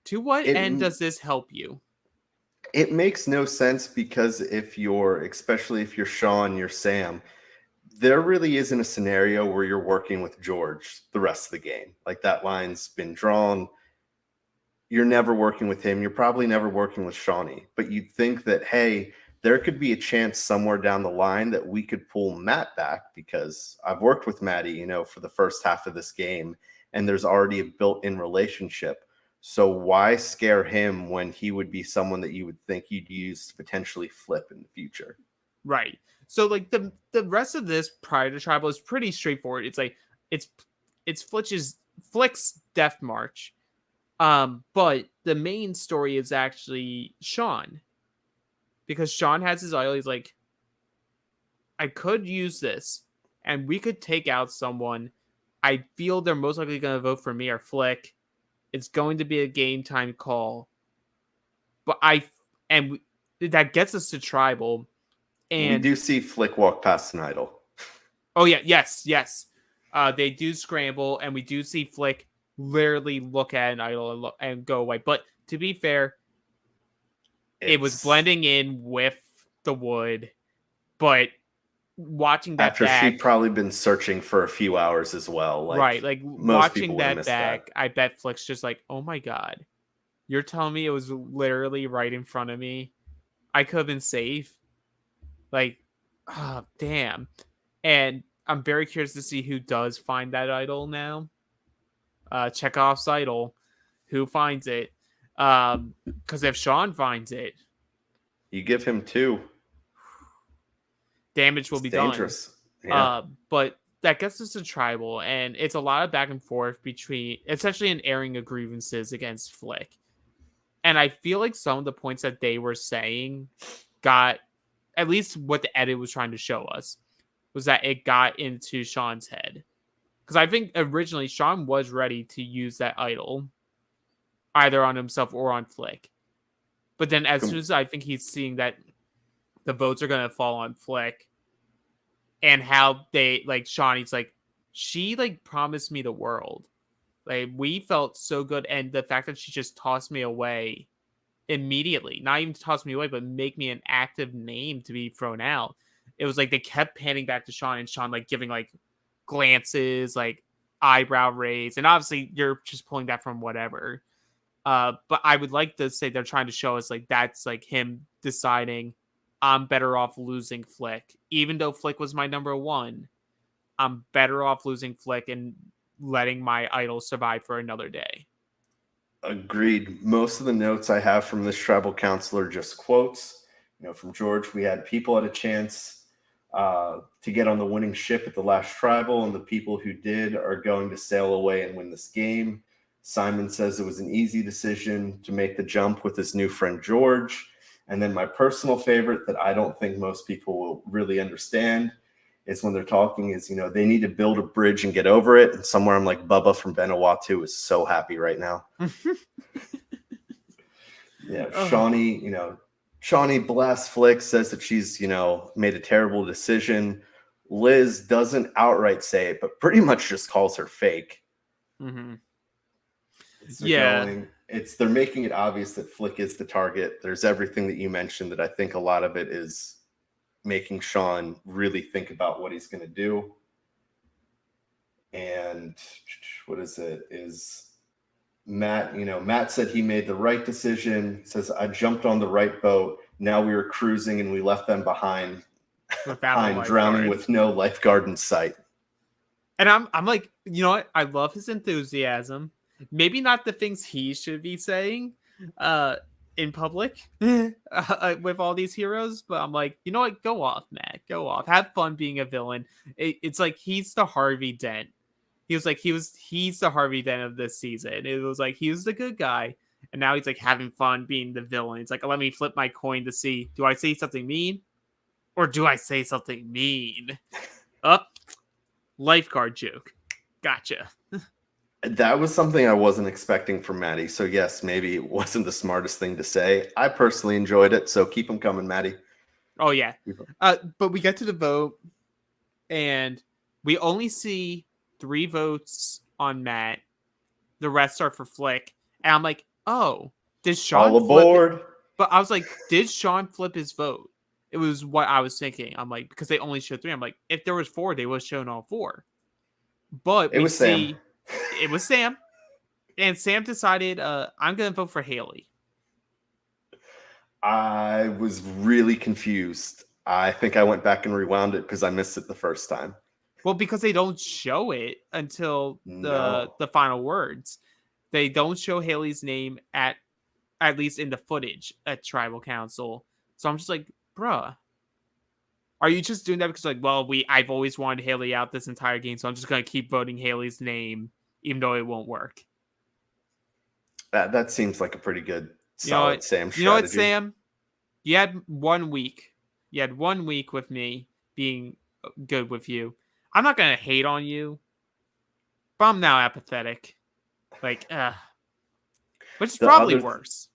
To what end does this help you?
It makes no sense because especially if you're Sean, you're Sam, there really isn't a scenario where you're working with George the rest of the game. Like that line's been drawn. You're never working with him. You're probably never working with Shawnee. But you'd think that, hey, there could be a chance somewhere down the line that we could pull Matt back because I've worked with Maddie, for the first half of this game, and there's already a built-in relationship. So why scare him when he would be someone that you would think you'd use to potentially flip in the future?
Right. So like the rest of this prior to tribal is pretty straightforward. It's like it's Flick's death march. But the main story is actually Sean. Because Sean has his idol. He's like, I could use this and we could take out someone. I feel they're most likely going to vote for me or Flick. It's going to be a game time call. But that gets us to tribal. And
we do see Flick walk past an idol.
Oh, yeah. Yes. They do scramble, and we do see Flick literally look at an idol and go away. But to be fair, it was blending in with the wood. But watching that
after she'd probably been searching for a few hours as well.
Right. Like watching that back, I bet Flick's just like, oh my God, you're telling me it was literally right in front of me. I could have been safe. Like, oh, damn. And I'm very curious to see who does find that idol now. Chekhov's idol. Who finds it? Because if Sean finds it,
you give him 2.
Damage will be
dangerous.
Done.
Yeah.
But that gets us to tribal, and it's a lot of back and forth between, essentially an airing of grievances against Flick. And I feel like some of the points that they were saying got, at least what the edit was trying to show us, was that it got into Sean's head. Because I think originally Sean was ready to use that idol, either on himself or on Flick. But then as soon as I think he's seeing that the votes are going to fall on Flick, and how they, like, Shawnee's like, she, like, promised me the world. Like, we felt so good, and the fact that she just tossed me away immediately, not even toss me away, but make me an active name to be thrown out. It was like they kept panning back to Sean, and Sean like giving like glances, like eyebrow raise, and obviously you're just pulling that from whatever. But I would like to say they're trying to show us like that's like him deciding I'm better off losing Flick, even though Flick was my number 1. I'm better off losing Flick and letting my idol survive for another day.
Agreed. Most of the notes I have from this tribal council are just quotes. From George, we had people had a chance to get on the winning ship at the last tribal, and the people who did are going to sail away and win this game. Simon says it was an easy decision to make the jump with his new friend George. And then my personal favorite that I don't think most people will really understand is when they're talking is, they need to build a bridge and get over it. And somewhere I'm like, Bubba from Vanuatu is so happy right now. Shawnee blasts Flick, says that she's, made a terrible decision. Liz doesn't outright say it, but pretty much just calls her fake.
Mm-hmm.
They're making it obvious that Flick is the target. There's everything that you mentioned that I think a lot of it is making Sean really think about what he's going to do. And what is it? Is Matt, Matt said he made the right decision. He says, I jumped on the right boat. Now we were cruising and we left them behind drowning with no lifeguard in sight.
And I'm like, you know what? I love his enthusiasm. Maybe not the things he should be saying in public with all these heroes, but I'm like, you know what? Go off, Matt. Go off. Have fun being a villain. It's like he's the Harvey Dent. He's the Harvey Dent of this season. It was like he was the good guy, and now he's like having fun being the villain. It's like, let me flip my coin to see, do I say something mean or do I say something mean? Lifeguard joke. Gotcha.
That was something I wasn't expecting from Maddie. So yes, maybe it wasn't the smartest thing to say. I personally enjoyed it, so keep them coming, Maddie.
Oh yeah. But we get to the vote, and we only see 3 votes on Matt. The rest are for Flick. And I'm like, oh, did Sean
all aboard?
But I was like, did Sean flip his vote? It was what I was thinking. I'm like, because they only showed 3. I'm like, if there was 4, they would have shown all 4. But
it was Sam.
It was Sam. And Sam decided, I'm going to vote for Haley.
I was really confused. I think I went back and rewound it because I missed it the first time.
Well, because they don't show it until the final words. They don't show Haley's name at least in the footage at Tribal Council. So I'm just like, bruh, are you just doing that because I've always wanted Haley out this entire game, so I'm just gonna keep voting Haley's name even though it won't work?
That seems like a pretty good solid Sam strategy.
You know what, Sam? You had 1 week. You had 1 week with me being good with you. I'm not gonna hate on you, but I'm now apathetic. Which is probably worse.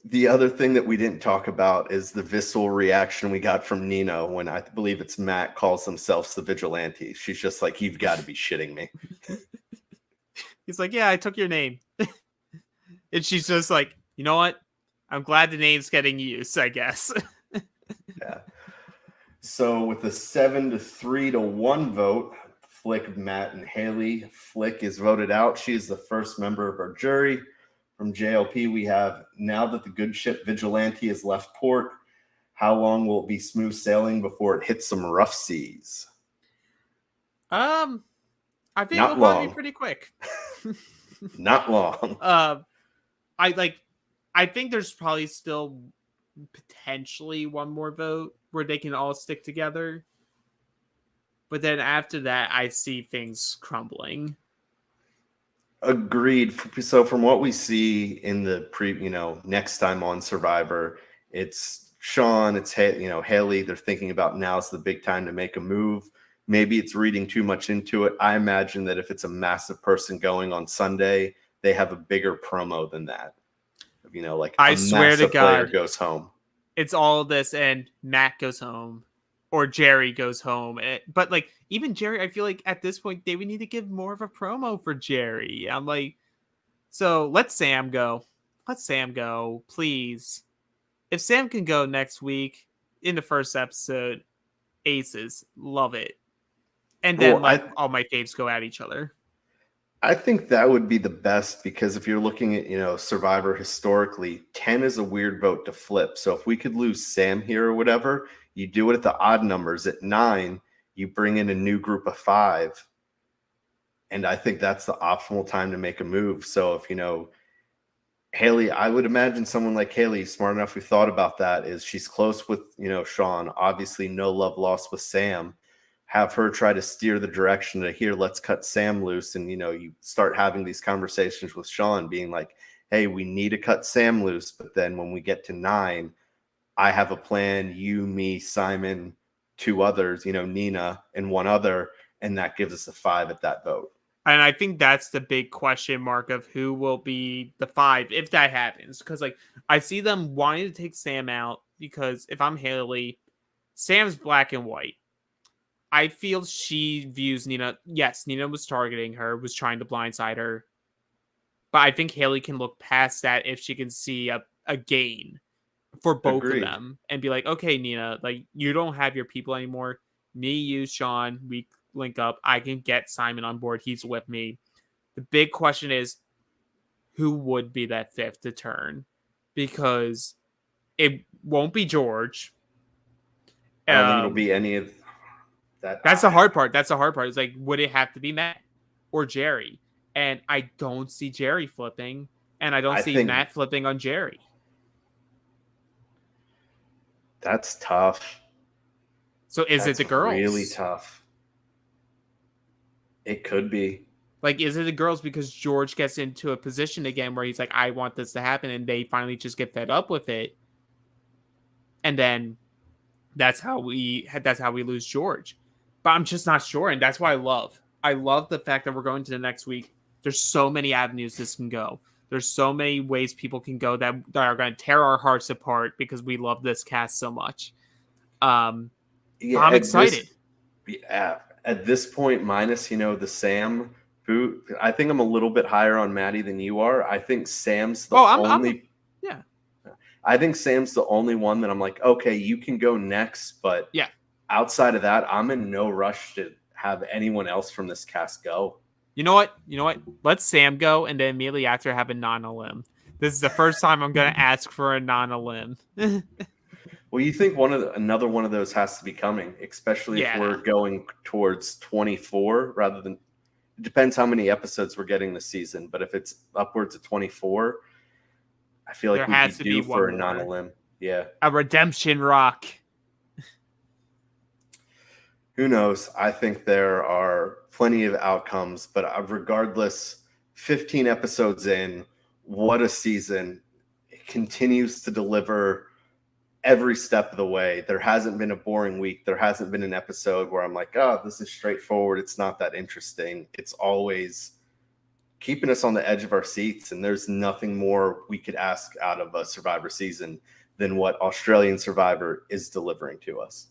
The other thing that we didn't talk about is the visceral reaction we got from Nino when I believe it's Matt calls themselves the Vigilante. She's just like, you've got to be shitting me.
He's like, yeah, I took your name. And she's just like, you know what? I'm glad the name's getting used, I guess.
Yeah. So with a 7-3-1 vote, Flick, Matt, and Haley, Flick is voted out. She is the first member of our jury. From JLP, we have, now that the good ship Vigilante has left port, how long will it be smooth sailing before it hits some rough seas?
I think
Not
it'll
long.
probably be pretty quick.
Not long.
I think there's probably still potentially one more vote where they can all stick together. But then after that, I see things crumbling.
Agreed. So from what we see in the next time on Survivor, it's Sean, it's Haley. They're thinking about now's the big time to make a move. Maybe it's reading too much into it. I imagine that if it's a massive person going on Sunday, they have a bigger promo than that.
I swear to God,
player goes home.
It's all of this, and Matt goes home, or Jerry goes home. But even Jerry, I feel like at this point they would need to give more of a promo for Jerry. I'm like, so let Sam go. Let Sam go, please. If Sam can go next week in the first episode, aces, love it. And then all my faves go at each other.
I think that would be the best, because if you're looking at, Survivor historically, 10 is a weird vote to flip. So if we could lose Sam here or whatever, you do it at the odd numbers. At 9, you bring in a new group of 5. And I think that's the optimal time to make a move. So if, Haley, I would imagine someone like Haley, smart enough, who thought about that, is she's close with, Sean, obviously no love lost with Sam. Have her try to steer the direction to here, let's cut Sam loose. And, you start having these conversations with Sean being like, hey, we need to cut Sam loose. But then when we get to 9, I have a plan. You, me, Simon, two others, Nina and one other, and that gives us a 5 at that vote.
And I think that's the big question mark of who will be the 5 if that happens. Because I see them wanting to take Sam out because if I'm Haley, Sam's black and white. I feel she views Nina. Yes, Nina was targeting her, was trying to blindside her. But I think Haley can look past that if she can see a gain for both
Agreed.
of them and be like, okay, Nina, you don't have your people anymore. Me, you, Sean, we link up. I can get Simon on board. He's with me. The big question is who would be that 5th to turn? Because it won't be George.
I don't think it'll be any of that.
That's the hard part. It's like, would it have to be Matt or Jerry? And I don't see Jerry flipping, and I don't see Matt flipping on Jerry.
That's tough.
So is it the girls?
Really tough. It could be.
Is it the girls because George gets into a position again where he's like, I want this to happen, and they finally just get fed up with it, and then that's how we lose George. But I'm just not sure, and that's why I love the fact that we're going to the next week. There's so many avenues this can go. There's so many ways people can go that are going to tear our hearts apart because we love this cast so much. I'm excited.
At this point, minus the Sam, who I think I'm a little bit higher on Maddie than you are. I think Sam's the only.
Yeah.
I think Sam's the only one that I'm like, okay, you can go next, but
yeah.
Outside of that, I'm in no rush to have anyone else from this cast go.
You know what? Let Sam go, and then immediately after have a non-elim. This is the first time I'm going to ask for a non-elim.
Well, you think another one of those has to be coming, especially if we're going towards 24 rather than. It depends how many episodes we're getting this season, but if it's upwards of 24, I feel like we'd be due for a non-elim. Yeah,
a redemption rock.
Who knows? I think there are plenty of outcomes, but regardless, 15 episodes in, what a season. It continues to deliver every step of the way. There hasn't been a boring week. There hasn't been an episode where I'm like, oh, this is straightforward. It's not that interesting. It's always keeping us on the edge of our seats, and there's nothing more we could ask out of a Survivor season than what Australian Survivor is delivering to us.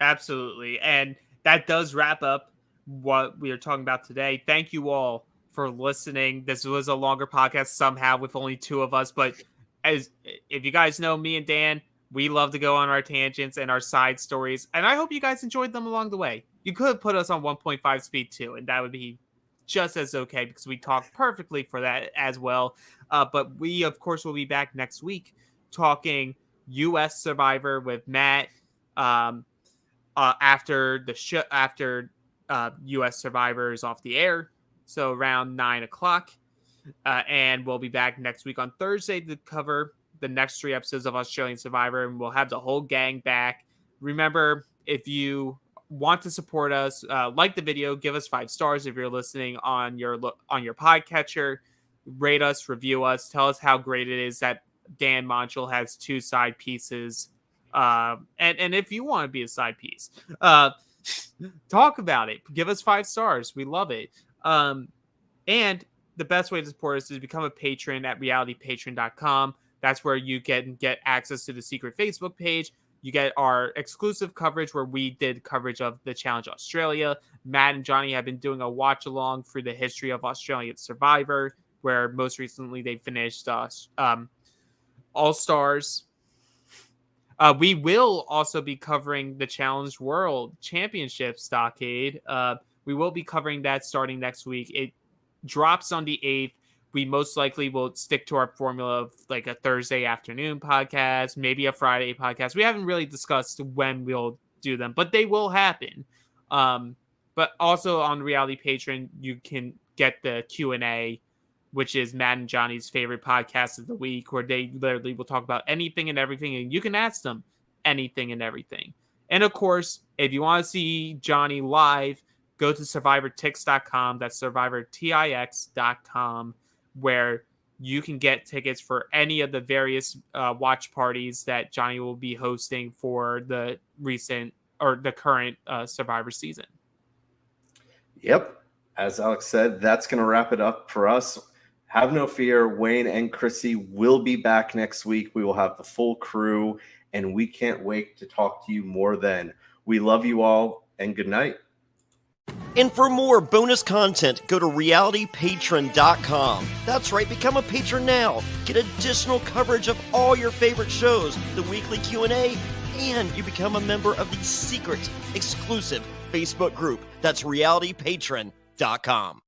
Absolutely. And that does wrap up what we are talking about today. Thank you all for listening. This was a longer podcast somehow with only 2 of us, but if you guys know me and Dan, we love to go on our tangents and our side stories, and I hope you guys enjoyed them along the way. You could put us on 1.5 speed too, and that would be just as okay because we talk perfectly for that as well. But we, of course, will be back next week talking U.S. Survivor with Matt. After the show, after U.S. Survivor is off the air, so around 9:00, and we'll be back next week on Thursday to cover the next 3 episodes of Australian Survivor, and we'll have the whole gang back. Remember, if you want to support us, like the video, give us 5 stars if you're listening on your podcatcher. Rate us, review us, tell us how great it is that Dan Montchal has 2 side pieces. And if you want to be a side piece, talk about it. Give us 5 stars. We love it. And the best way to support us is become a patron at realitypatron.com. That's where you can get access to the secret Facebook page. You get our exclusive coverage where we did coverage of the Challenge Australia. Matt and Johnny have been doing a watch along for the history of Australian Survivor, where most recently they finished All Stars. We will also be covering the Challenge World Championship Stockade. We will be covering that starting next week. It drops on the 8th. We most likely will stick to our formula of like a Thursday afternoon podcast, maybe a Friday podcast. We haven't really discussed when we'll do them, but they will happen. But also on Reality Patron, you can get the Q&A, which is Matt and Johnny's favorite podcast of the week, where they literally will talk about anything and everything, and you can ask them anything and everything. And of course, if you want to see Johnny live, go to survivortix.com. That's survivortix.com, where you can get tickets for any of the various watch parties that Johnny will be hosting for the recent or the current Survivor season.
Yep. As Alex said, that's going to wrap it up for us. Have no fear. Wayne and Chrissy will be back next week. We will have the full crew, and we can't wait to talk to you more then. We love you all, and good night.
And for more bonus content, go to realitypatron.com. That's right, become a patron now. Get additional coverage of all your favorite shows, the weekly Q&A, and you become a member of the secret, exclusive Facebook group. That's realitypatron.com.